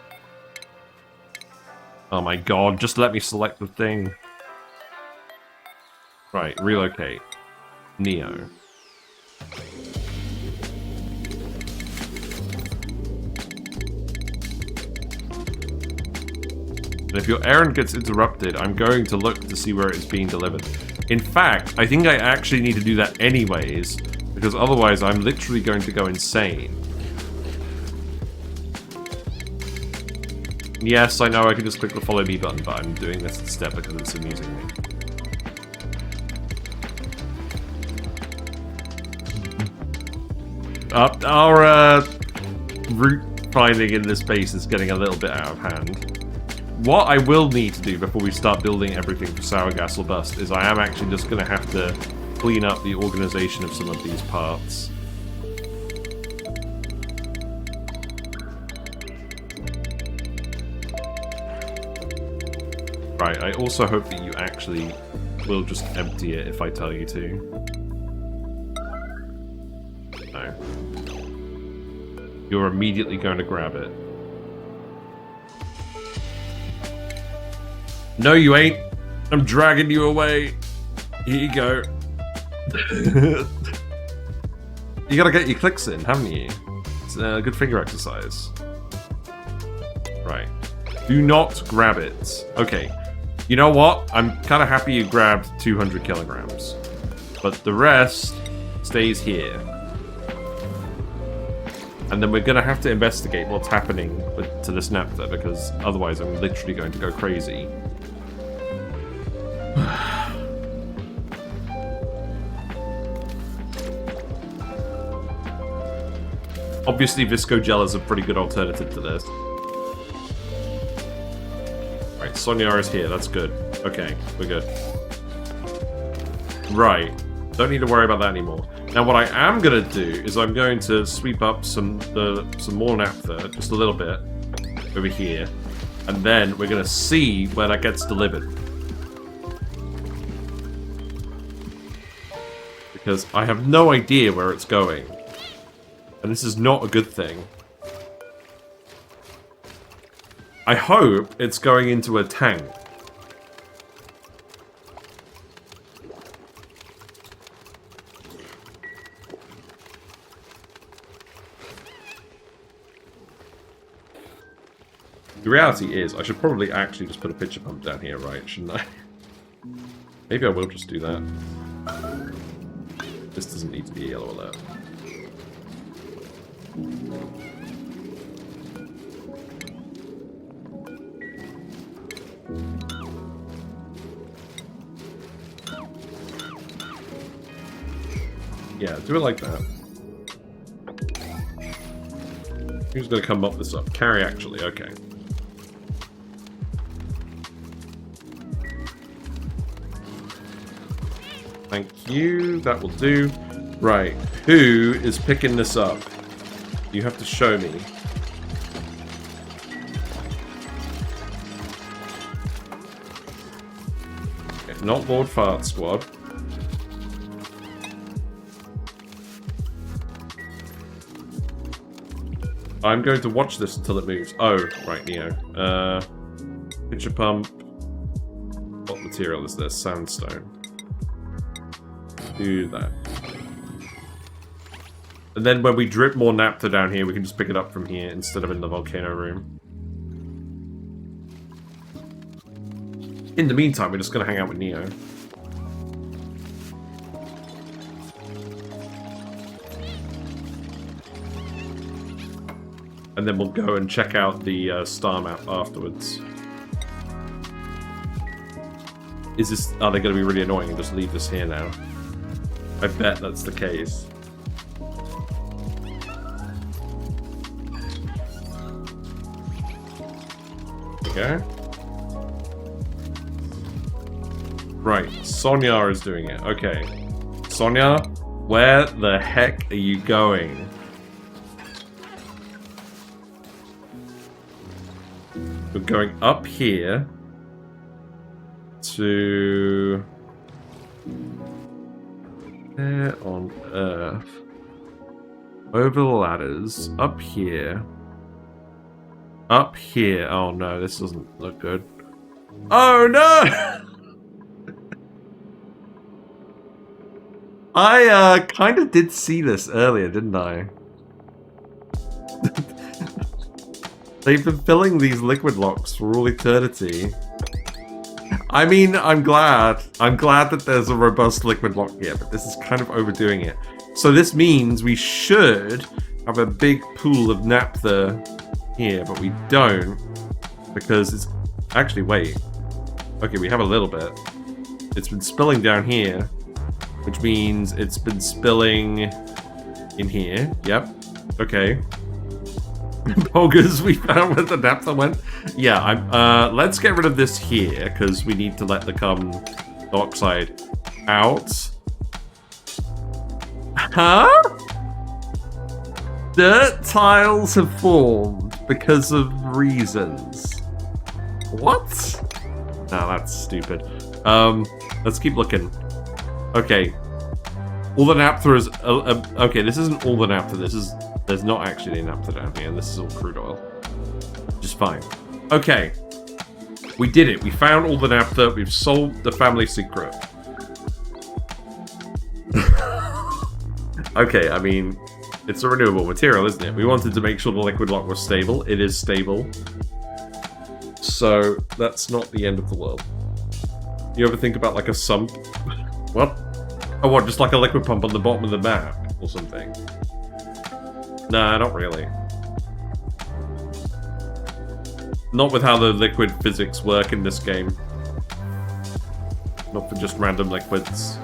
Oh my god, just let me select the thing. Right, relocate. Neo. And if your errand gets interrupted, I'm going to look to see where it's being delivered. In fact, I think I actually need to do that anyways, because otherwise I'm literally going to go insane. Yes, I know I can just click the follow me button, but I'm doing this instead because it's amusing me. Our route finding in this base is getting a little bit out of hand. What I will need to do before we start building everything for Sour Gas or Bust is I am actually just going to have to clean up the organization of some of these parts. Right, I also hope that you actually will just empty it if I tell you to. No. You're immediately going to grab it. No, you ain't. I'm dragging you away. Here you go. You gotta get your clicks in, haven't you? It's a good finger exercise. Right. Do not grab it. Okay. You know what? I'm kind of happy you grabbed 200 kilograms. But the rest stays here. And then we're going to have to investigate what's happening to this naphtha, because otherwise I'm literally going to go crazy. Obviously, Viscogel is a pretty good alternative to this. Right, Sonia is here. That's good. Okay, we're good. Right. Don't need to worry about that anymore. Now, what I am going to do is I'm going to sweep up some more naphtha, just a little bit, over here. And then we're going to see where that gets delivered. Because I have no idea where it's going. And this is not a good thing. I hope it's going into a tank. The reality is, I should probably actually just put a pitcher pump down here, right? Shouldn't I? Maybe I will just do that. This doesn't need to be a yellow alert. Yeah, do it like that. Who's going to come up this up? Carry, actually. Okay. Thank you. That will do. Right. Who is picking this up? You have to show me. Okay, not Lord Fart Squad. I'm going to watch this until it moves. Oh, right, Neo. Pitcher pump. What material is this? Sandstone. Do that. And then when we drip more naphtha down here, we can just pick it up from here instead of in the volcano room. In the meantime, we're just going to hang out with Neo. And then we'll go and check out the star map afterwards. Is this... Are they going to be really annoying and just leave this here now? I bet that's the case. Okay. Right, Sonia is doing it. Okay. Sonia, where the heck are you going? We're going up here to... Where on Earth? Over the ladders, up here. Up here. Oh no, this doesn't look good. Oh no! I kind of did see this earlier, didn't I? They've been filling these liquid locks for all eternity. I mean, I'm glad. I'm glad that there's a robust liquid lock here, but this is kind of overdoing it. So this means we should have a big pool of naphtha here, but we don't, because it's... Actually, wait. Okay, we have a little bit. It's been spilling down here, which means it's been spilling in here. Yep. Okay. Boggers, we found where the naphtha went. Yeah, let's get rid of this here, because we need to let the carbon dioxide out. Huh? Dirt tiles have formed because of reasons. What? No, that's stupid. Let's keep looking. Okay. All the naphtha is... okay, this isn't all the naphtha. This is... There's not actually any naphtha down here. This is all crude oil. Just fine. Okay. We did it. We found all the naphtha. We've solved the family secret. Okay, I mean... It's a renewable material, isn't it? We wanted to make sure the liquid lock was stable. It is stable. So, that's not the end of the world. You ever think about like a sump? What? Oh, what? Just like a liquid pump on the bottom of the map? Or something? Nah, not really. Not with how the liquid physics work in this game. Not for just random liquids.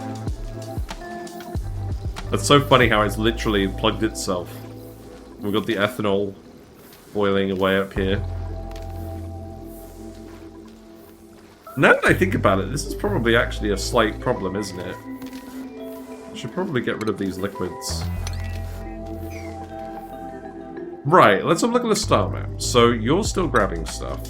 That's so funny how it's literally plugged itself. We've got the ethanol boiling away up here. Now that I think about it, this is probably actually a slight problem, isn't it? I should probably get rid of these liquids. Right, let's have a look at the star map. So you're still grabbing stuff.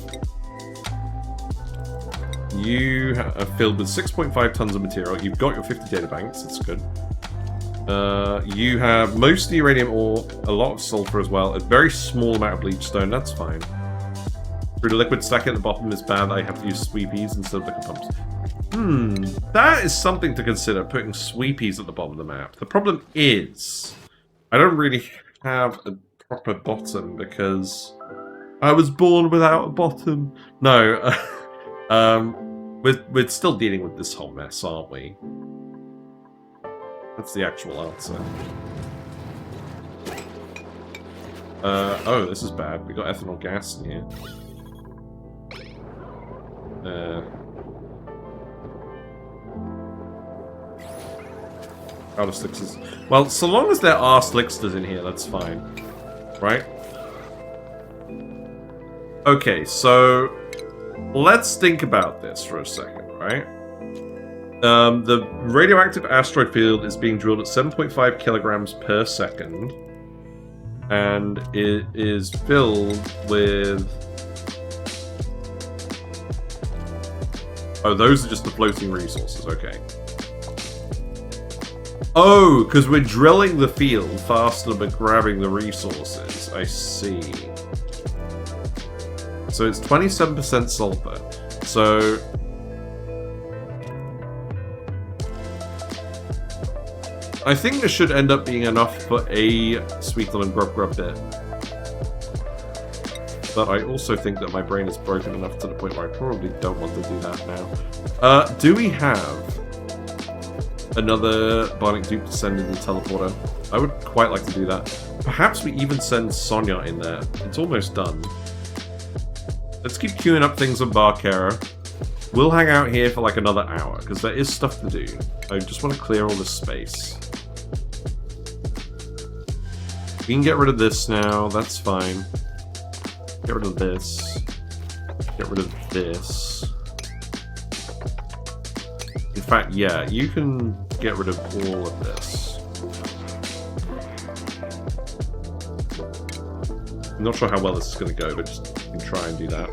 You are filled with 6.5 tons of material. You've got your 50 data banks. That's good. You have mostly uranium ore, a lot of sulfur as well, a very small amount of bleach stone. That's fine. Through the liquid stack at the bottom is bad. I have to use sweepies instead of liquid pumps. That is something to consider, putting sweepies at the bottom of the map. The problem is, I don't really have a proper bottom because I was born without a bottom. No, we're still dealing with this whole mess, aren't we? That's the actual answer. Oh, this is bad. We got ethanol gas in here. Out of slicksters. Well, so long as there are slicksters in here, that's fine. Right? Okay, so let's think about this for a second, right? The radioactive asteroid field is being drilled at 7.5 kilograms per second. And it is filled with... Oh, those are just the floating resources, okay. Oh, because we're drilling the field faster than we're grabbing the resources. I see. So it's 27% sulfur. So... I think this should end up being enough for a Sweetle and Grub Grub bit. But I also think that my brain is broken enough to the point where I probably don't want to do that now. Do we have another Bionic Dupe to send in the teleporter? I would quite like to do that. Perhaps we even send Sonya in there. It's almost done. Let's keep queuing up things on Barkera. We'll hang out here for like another hour, because there is stuff to do. I just want to clear all this space. We can get rid of this now, that's fine. Get rid of this. Get rid of this. In fact, yeah, you can get rid of all of this. I'm not sure how well this is going to go, but just you can try and do that.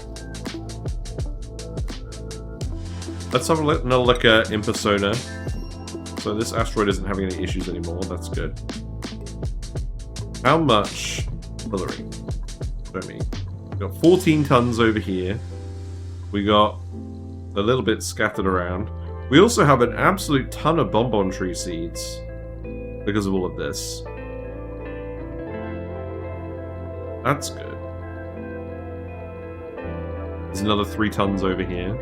Let's have another look at Impersona. So this asteroid isn't having any issues anymore, that's good. How much Fullerene? Show me. We got 14 tons over here. We got a little bit scattered around. We also have an absolute ton of bonbon tree seeds because of all of this. That's good. There's another 3 tons over here.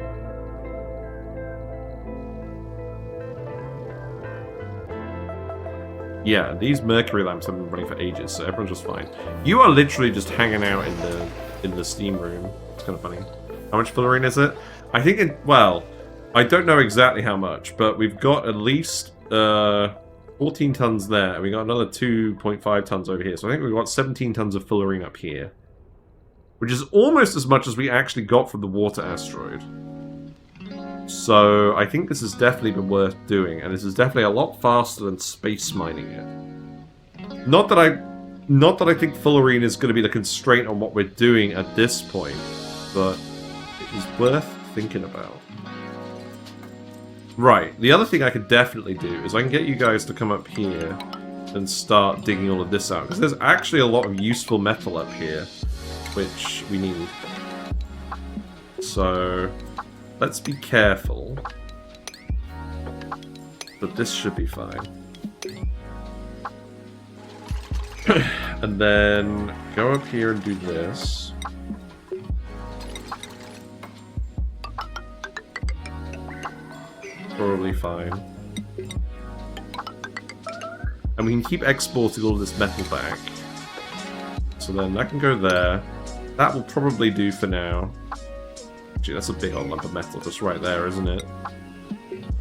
Yeah, these mercury lamps have been running for ages, so everyone's just fine. You are literally just hanging out in the steam room. It's kind of funny. How much Fullerene is it? I think it... Well, I don't know exactly how much, but we've got at least 14 tons there, and we got another 2.5 tons over here. So I think we've got 17 tons of Fullerene up here. Which is almost as much as we actually got from the water asteroid. So I think this has definitely been worth doing, and this is definitely a lot faster than space mining it. Not that I think Fullerene is going to be the constraint on what we're doing at this point, but it is worth thinking about. Right, the other thing I could definitely do is I can get you guys to come up here and start digging all of this out, because there's actually a lot of useful metal up here, which we need. So... let's be careful, but this should be fine. And then go up here and do this. Probably fine. And we can keep exporting all of this metal back. So then that can go there. That will probably do for now. That's a big old lump of metal just right there, isn't it?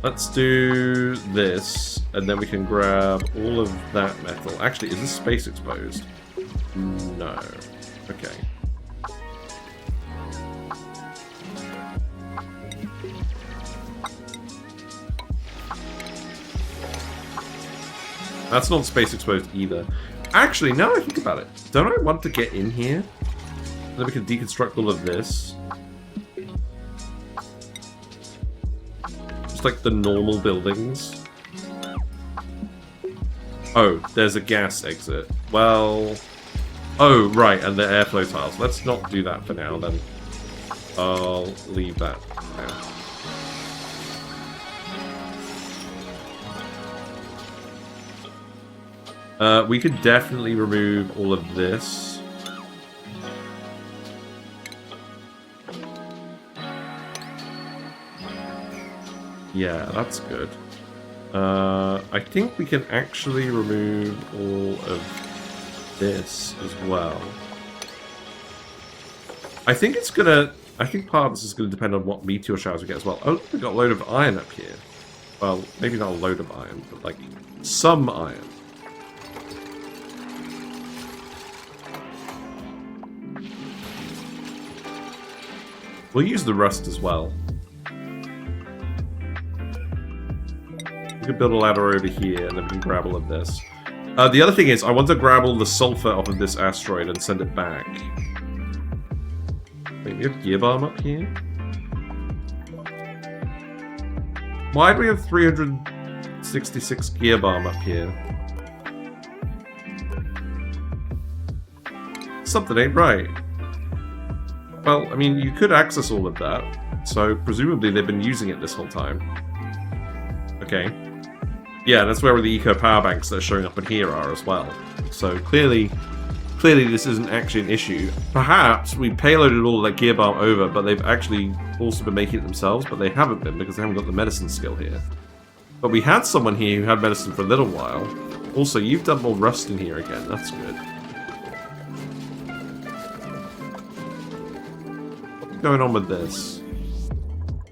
Let's do this, and then we can grab all of that metal. Actually, is this space exposed? No. Okay. That's not space exposed either. Actually, now I think about it, don't I want to get in here? Then we can deconstruct all of this. Just like the normal buildings. Oh, there's a gas exit. Well... Oh, right, and the airflow tiles. Let's not do that for now, then. I'll leave that now. We could definitely remove all of this. Yeah, that's good. I think we can actually remove all of this as well. I think it's gonna... I think part of this is going to depend on what meteor showers we get as well. Oh, we got a load of iron up here. Well, maybe not a load of iron, but like some iron. We'll use the rust as well. We could build a ladder over here, and then we can grab all of this. The other thing is, I want to grab all the sulfur off of this asteroid and send it back. Wait, we have gear bomb up here? Why do we have 366 gear bomb up here? Something ain't right. Well, I mean, you could access all of that, so presumably they've been using it this whole time. Okay. Yeah, that's where the eco power banks that are showing up in here are as well. So clearly this isn't actually an issue. Perhaps we payloaded all of that gear bomb over, but they've actually also been making it themselves, but they haven't been because they haven't got the medicine skill here. But we had someone here who had medicine for a little while. Also, you've done more rust in here again. That's good. What's going on with this?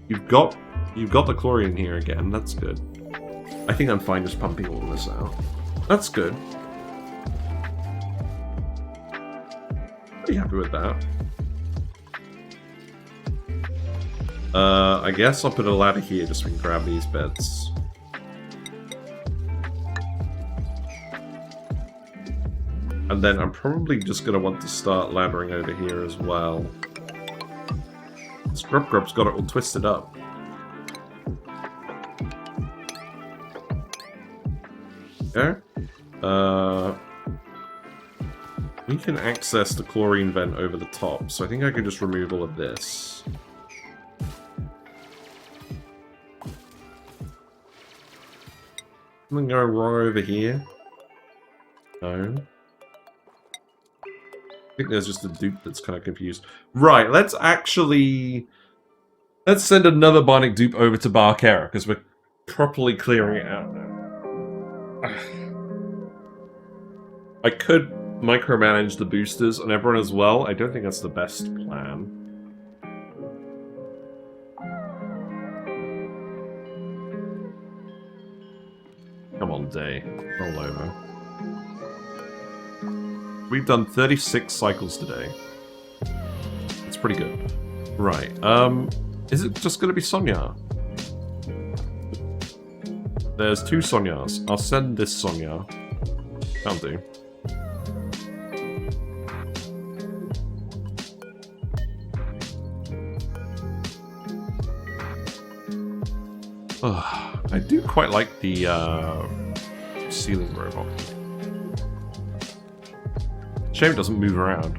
You've got the chlorine here again. That's good. I think I'm fine just pumping all of this out. That's good. Pretty happy with that. I guess I'll put a ladder here just so we can grab these beds. And then I'm probably just going to want to start laddering over here as well. Scrub Grub's got it all twisted up. Okay. We can access the chlorine vent over the top, so I think I can just remove all of this. Something going wrong over here? No. I think there's just a dupe that's kind of confused. Right, let's send another Bionic dupe over to Barkera, because we're properly clearing it out now. I could micromanage the boosters on everyone as well. I don't think that's the best plan. Come on, Day. Roll over. We've done 36 cycles today. It's pretty good. Right. Is it just going to be Sonya? There's 2 Sonyas. I'll send this Sonya. That'll do. I do quite like the ceiling robot. Shame it doesn't move around.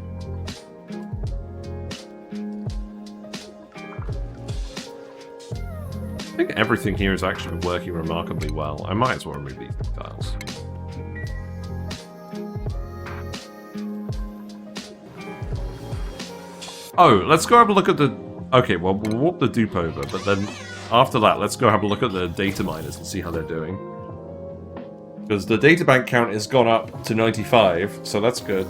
I think everything here is actually working remarkably well. I might as well remove these tiles. Oh, let's go have a look at the... Okay, well, we'll warp the dupe over, but then after that, let's go have a look at the data miners and see how they're doing. Because the data bank count has gone up to 95, so that's good.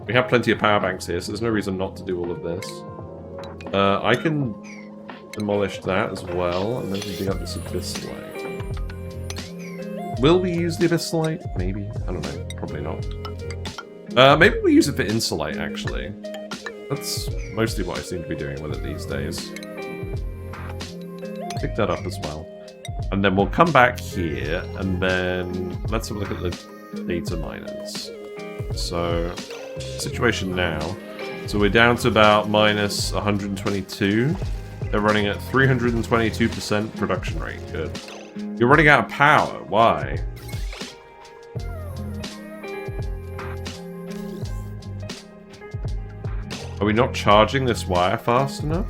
We have plenty of power banks here, so there's no reason not to do all of this. I can demolish that as well, and then we can dig up this abyss way. Will we use the Abyssal? Maybe. I don't know. Probably not. Maybe we use it for Insulite, actually. That's mostly what I seem to be doing with it these days. Pick that up as well. And then we'll come back here, and then let's have a look at the data miners. So, situation now. So we're down to about minus 122. They're running at 322% production rate. Good. You're running out of power. Why? Are we not charging this wire fast enough?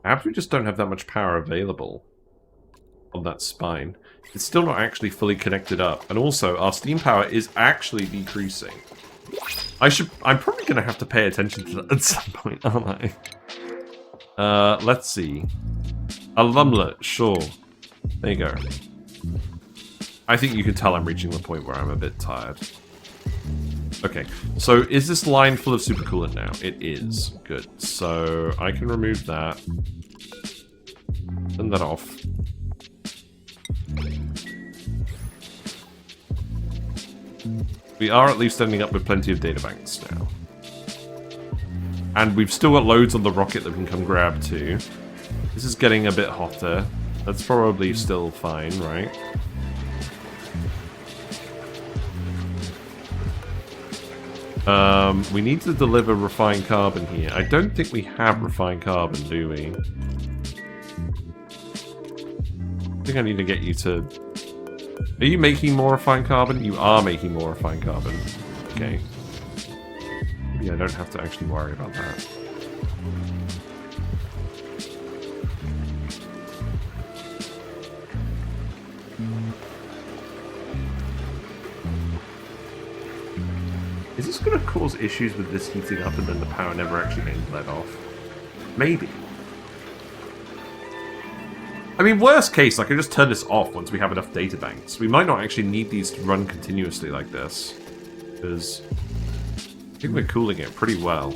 Perhaps we just don't have that much power available on that spine. It's still not actually fully connected up. And also, our steam power is actually decreasing. I'm probably going to have to pay attention to that at some point, aren't I? Let's see. A lumlet, sure. There you go. I think you can tell I'm reaching the point where I'm a bit tired. Okay, so is this line full of supercoolant now? It is. Good. So I can remove that. Turn that off. We are at least ending up with plenty of databanks now. And we've still got loads on the rocket that we can come grab too. This is getting a bit hotter. That's probably still fine, right? We need to deliver refined carbon here. I don't think we have refined carbon, do we? I think I need to get you to... Are you making more refined carbon? You are making more refined carbon. Okay. Maybe I don't have to actually worry about that. Is this going to cause issues with this heating up and then the power never actually getting let off? Maybe. I mean, worst case, I can just turn this off once we have enough data banks. We might not actually need these to run continuously like this. Because I think we're cooling it pretty well.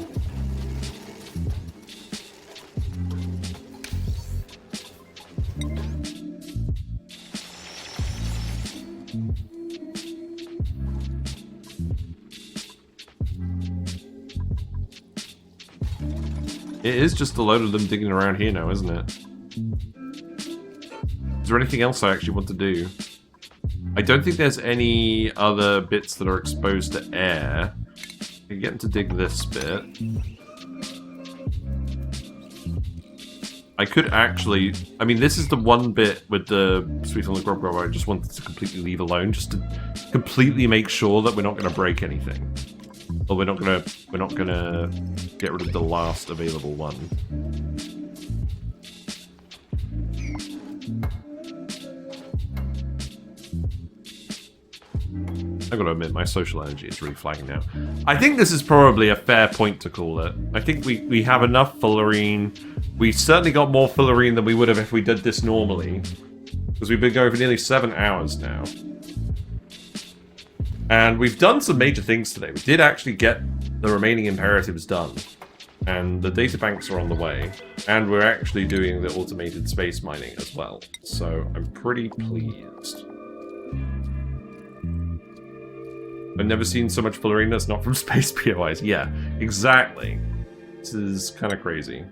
It is just a load of them digging around here now, isn't it? Is there anything else I actually want to do? I don't think there's any other bits that are exposed to air. I can get them to dig this bit. I could actually... I mean, this is the one bit with the Sweet on the Grub Grub I just wanted to completely leave alone, just to completely make sure that we're not going to break anything. Or we're not gonna get rid of the last available one. I gotta admit, my social energy is really flagging now. I think this is probably a fair point to call it. I think we have enough fullerene. We certainly got more fullerene than we would have if we did this normally. Because we've been going for nearly 7 hours now. And we've done some major things today. We did actually get the remaining imperatives done. And the databanks are on the way. And we're actually doing the automated space mining as well. So I'm pretty pleased. I've never seen so much fullerene that's not from space POIs. Yeah, exactly. This is kind of crazy.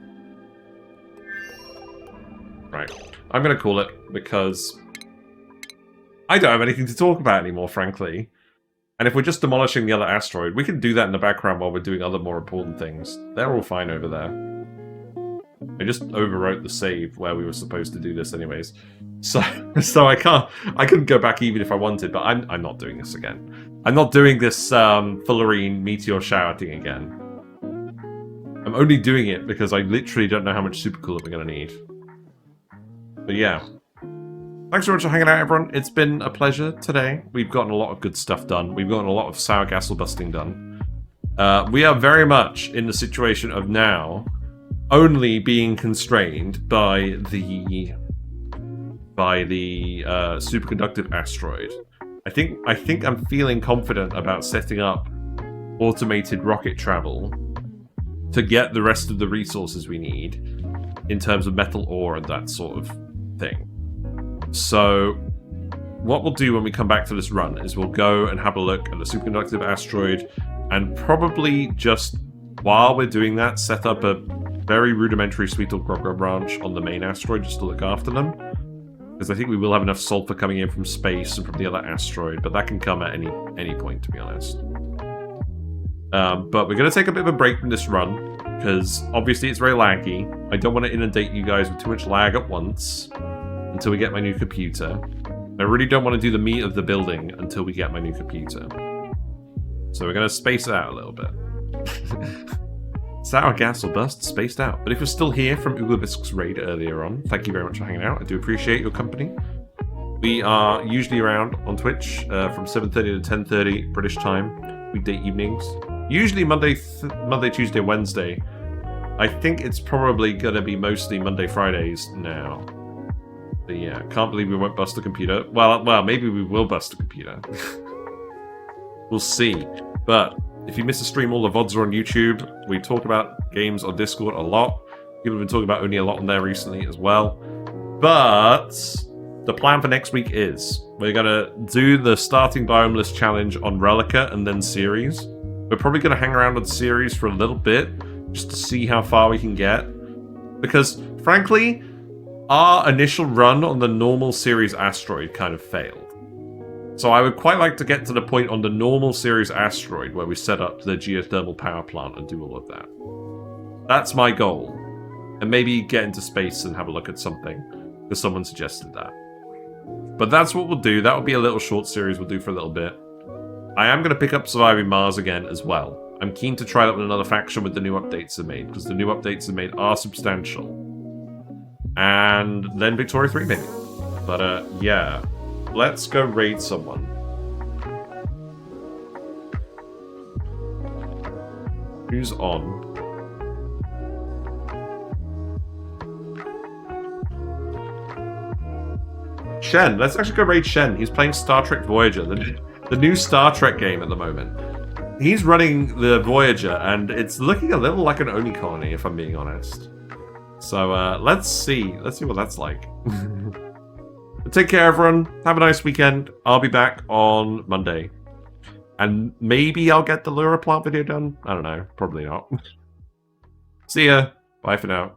Right. I'm going to call it because I don't have anything to talk about anymore, frankly. And if we're just demolishing the other asteroid, we can do that in the background while we're doing other more important things. They're all fine over there. I just overwrote the save where we were supposed to do this anyways. So I couldn't go back even if I wanted, but I'm not doing this again. I'm not doing this Fullerene meteor shower thing again. I'm only doing it because I literally don't know how much supercoolant we're going to need. But yeah. Thanks so much for hanging out, everyone. It's been a pleasure today. We've gotten a lot of good stuff done. We've gotten a lot of sour gasol busting done. We are very much in the situation of now only being constrained by the superconductive asteroid. I think I'm feeling confident about setting up automated rocket travel to get the rest of the resources we need. in terms of metal ore and that sort of thing. So what we'll do when we come back to this run is we'll go and have a look at the Superconductive Asteroid, and probably just while we're doing that, set up a very rudimentary Sweetle Grog branch on the main asteroid just to look after them. Because I think we will have enough sulfur coming in from space and from the other asteroid, but that can come at any point, to be honest. But we're going to take a bit of a break from this run, because obviously it's very laggy. I don't want to inundate you guys with too much lag at once until we get my new computer. I really don't want to do the meat of the building until we get my new computer. So we're going to space it out a little bit. Sour gas or bust, spaced out. But if you're still here from Uglebisc's raid earlier on, thank you very much for hanging out. I do appreciate your company. We are usually around on Twitch from 7:30 to 10:30 British time, weekday evenings. Usually Monday, Tuesday, Wednesday. I think it's probably going to be mostly Monday, Fridays now. But yeah, can't believe we won't bust the computer. Well, maybe we will bust the computer. We'll see. But if you miss a stream, all the VODs are on YouTube. We talk about games on Discord a lot. People have been talking about ONI a lot on there recently as well. But the plan for next week is we're going to do the starting biome list challenge on Relica and then series. We're probably going to hang around with the series for a little bit just to see how far we can get. Because, frankly, our initial run on the normal series asteroid kind of failed. So I would quite like to get to the point on the normal series asteroid where we set up the geothermal power plant and do all of that. That's my goal. And maybe get into space and have a look at something, because someone suggested that. But that's what we'll do. That will be a little short series we'll do for a little bit. I am going to pick up Surviving Mars again as well. I'm keen to try that with another faction with the new updates they made, because the new updates they made are substantial. And then Victoria 3 maybe. But yeah. Let's go raid someone. Who's on? Shen. Let's actually go raid Shen. He's playing Star Trek Voyager, the new Star Trek game at the moment. He's running the Voyager, and it's looking a little like an ONI colony, if I'm being honest. So let's see. Let's see what that's like. Take care, everyone. Have a nice weekend. I'll be back on Monday. And maybe I'll get the Lura plant video done. I don't know. Probably not. See ya. Bye for now.